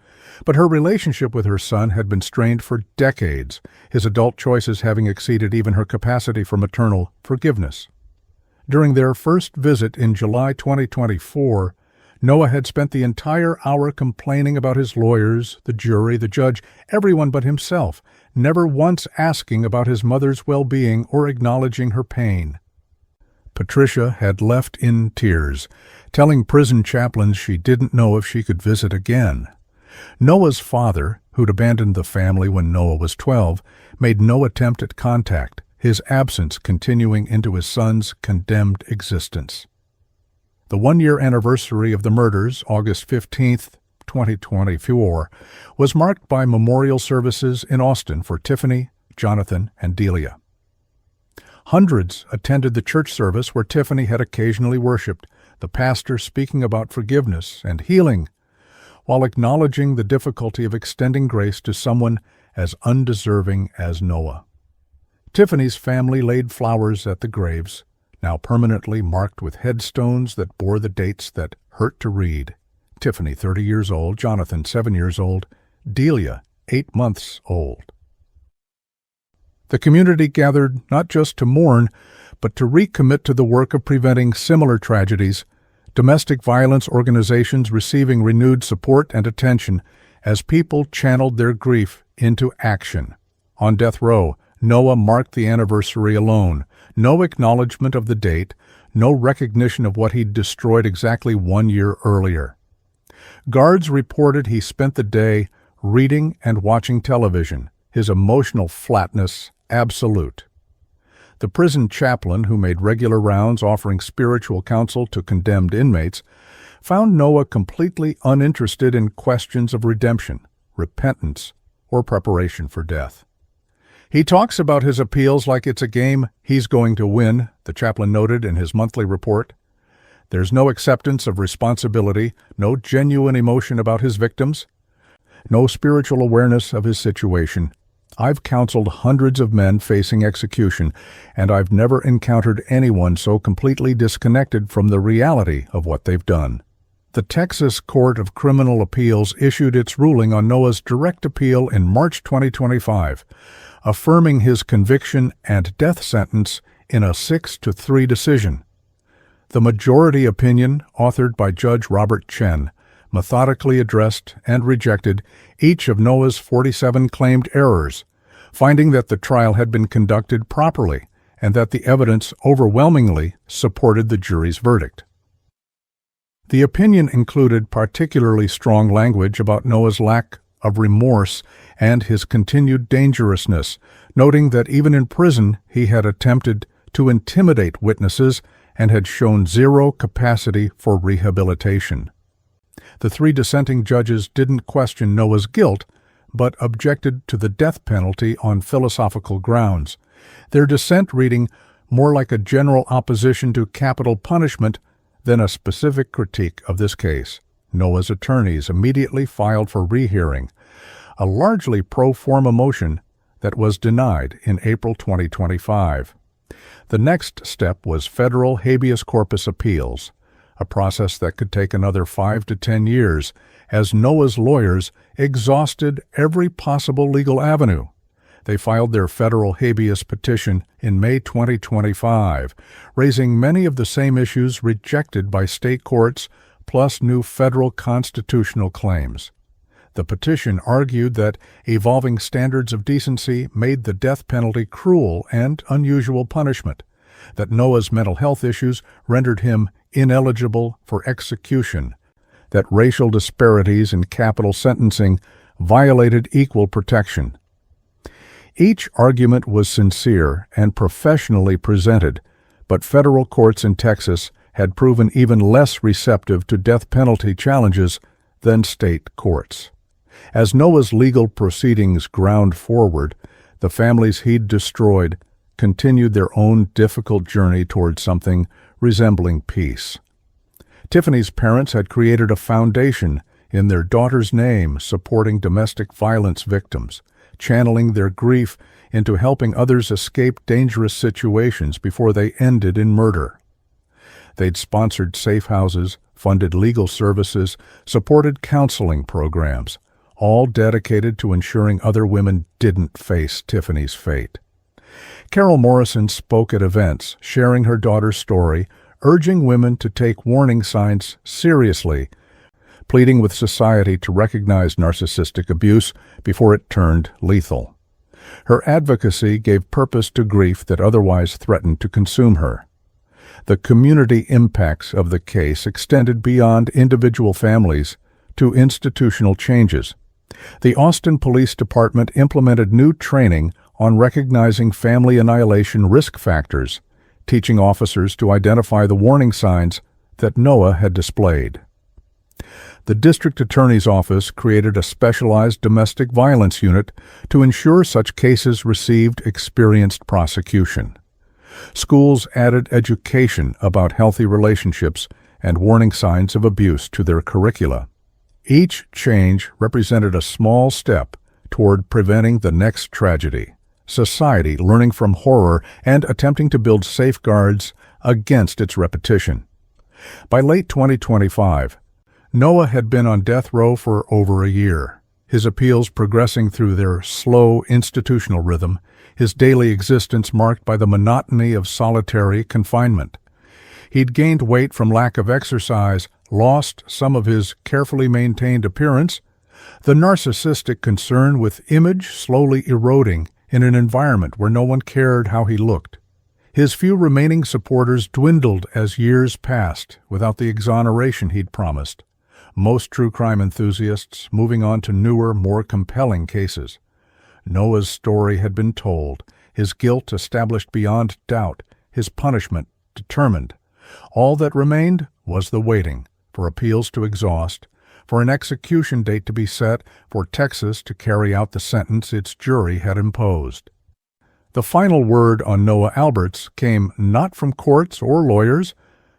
but her relationship with her son had been strained for decades, his adult choices having exceeded even her capacity for maternal forgiveness. During their first visit in July 2024, Noah had spent the entire hour complaining about his lawyers, the jury, the judge, everyone but himself, never once asking about his mother's well-being or acknowledging her pain. Patricia had left in tears, telling prison chaplains she didn't know if she could visit again. Noah's father, who'd abandoned the family when Noah was 12, made no attempt at contact, his absence continuing into his son's condemned existence. The one-year anniversary of the murders, August 15, 2024, was marked by memorial services in Austin for Tiffany, Jonathan, and Delia. Hundreds attended the church service where Tiffany had occasionally worshipped, the pastor speaking about forgiveness and healing, while acknowledging the difficulty of extending grace to someone as undeserving as Noah. Tiffany's family laid flowers at the graves, now permanently marked with headstones that bore the dates that hurt to read. Tiffany, 30 years old, Jonathan, 7 years old, Delia, 8 months old. The community gathered not just to mourn, but to recommit to the work of preventing similar tragedies, domestic violence organizations receiving renewed support and attention as people channeled their grief into action. On death row, Noah marked the anniversary alone, no acknowledgement of the date, no recognition of what he'd destroyed exactly 1 year earlier. Guards reported he spent the day reading and watching television, his emotional flatness absolute. The prison chaplain, who made regular rounds offering spiritual counsel to condemned inmates, found Noah completely uninterested in questions of redemption, repentance, or preparation for death. He talks about his appeals like it's a game he's going to win, the chaplain noted in his monthly report. There's no acceptance of responsibility, no genuine emotion about his victims, no spiritual awareness of his situation. I've counseled hundreds of men facing execution, and I've never encountered anyone so completely disconnected from the reality of what they've done. The Texas Court of Criminal Appeals issued its ruling on Noah's direct appeal in March 2025, affirming his conviction and death sentence in a 6-3 decision. The majority opinion, authored by Judge Robert Chen, methodically addressed and rejected each of Noah's 47 claimed errors, finding that the trial had been conducted properly and that the evidence overwhelmingly supported the jury's verdict. The opinion included particularly strong language about Noah's lack of remorse and his continued dangerousness, noting that even in prison he had attempted to intimidate witnesses and had shown zero capacity for rehabilitation. The three dissenting judges didn't question Noah's guilt, but objected to the death penalty on philosophical grounds, their dissent reading more like a general opposition to capital punishment than a specific critique of this case. Noah's attorneys immediately filed for rehearing, a largely pro forma motion that was denied in April 2025. The next step was federal habeas corpus appeals, a process that could take another 5 to 10 years, as Noah's lawyers exhausted every possible legal avenue. They filed their federal habeas petition in May 2025, raising many of the same issues rejected by state courts, plus new federal constitutional claims. The petition argued that evolving standards of decency made the death penalty cruel and unusual punishment, that Noah's mental health issues rendered him ineligible for execution, that racial disparities in capital sentencing violated equal protection. Each argument was sincere and professionally presented, but federal courts in Texas had proven even less receptive to death penalty challenges than state courts. As Noah's legal proceedings ground forward, the families he'd destroyed continued their own difficult journey toward something resembling peace. Tiffany's parents had created a foundation in their daughter's name supporting domestic violence victims, channeling their grief into helping others escape dangerous situations before they ended in murder. They'd sponsored safe houses, funded legal services, supported counseling programs, all dedicated to ensuring other women didn't face Tiffany's fate. Carol Morrison spoke at events, sharing her daughter's story, urging women to take warning signs seriously, pleading with society to recognize narcissistic abuse before it turned lethal. Her advocacy gave purpose to grief that otherwise threatened to consume her. The community impacts of the case extended beyond individual families to institutional changes. The Austin Police Department implemented new training on recognizing family annihilation risk factors, teaching officers to identify the warning signs that Noah had displayed. The district attorney's office created a specialized domestic violence unit to ensure such cases received experienced prosecution. Schools added education about healthy relationships and warning signs of abuse to their curricula. Each change represented a small step toward preventing the next tragedy, society learning from horror and attempting to build safeguards against its repetition. By late 2025, Noah had been on death row for over a year, his appeals progressing through their slow institutional rhythm, his daily existence marked by the monotony of solitary confinement. He'd gained weight from lack of exercise, lost some of his carefully maintained appearance, the narcissistic concern with image slowly eroding in an environment where no one cared how he looked. His few remaining supporters dwindled as years passed without the exoneration he'd promised. most true crime enthusiasts moving on to newer, more compelling cases. Noah's story had been told, his guilt established beyond doubt, his punishment determined. All that remained was the waiting, for appeals to exhaust, for an execution date to be set, for Texas to carry out the sentence its jury had imposed. The final word on Noah Alberts came not from courts or lawyers,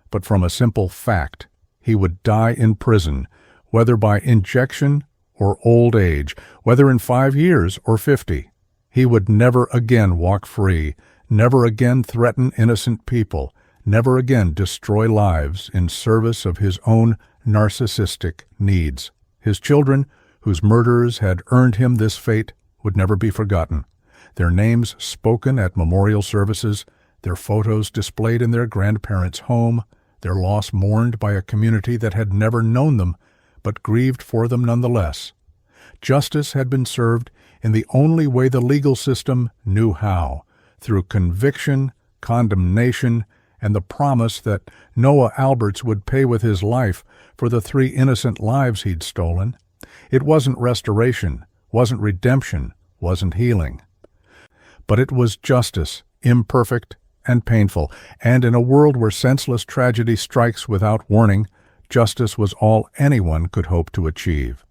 but from a simple fact. He would die in prison, whether by injection or old age, whether in 5 years or 50. He would never again walk free, never again threaten innocent people, never again destroy lives in service of his own narcissistic needs. His children, whose murderers had earned him this fate, would never be forgotten. Their names spoken at memorial services, their photos displayed in their grandparents' home, their loss mourned by a community that had never known them, but grieved for them nonetheless. Justice had been served in the only way the legal system knew how, through conviction, condemnation, and the promise that Noah Alberts would pay with his life for the 3 innocent lives he'd stolen. It wasn't restoration, wasn't redemption, wasn't healing. But it was justice, imperfect and painful, and in a world where senseless tragedy strikes without warning, justice was all anyone could hope to achieve.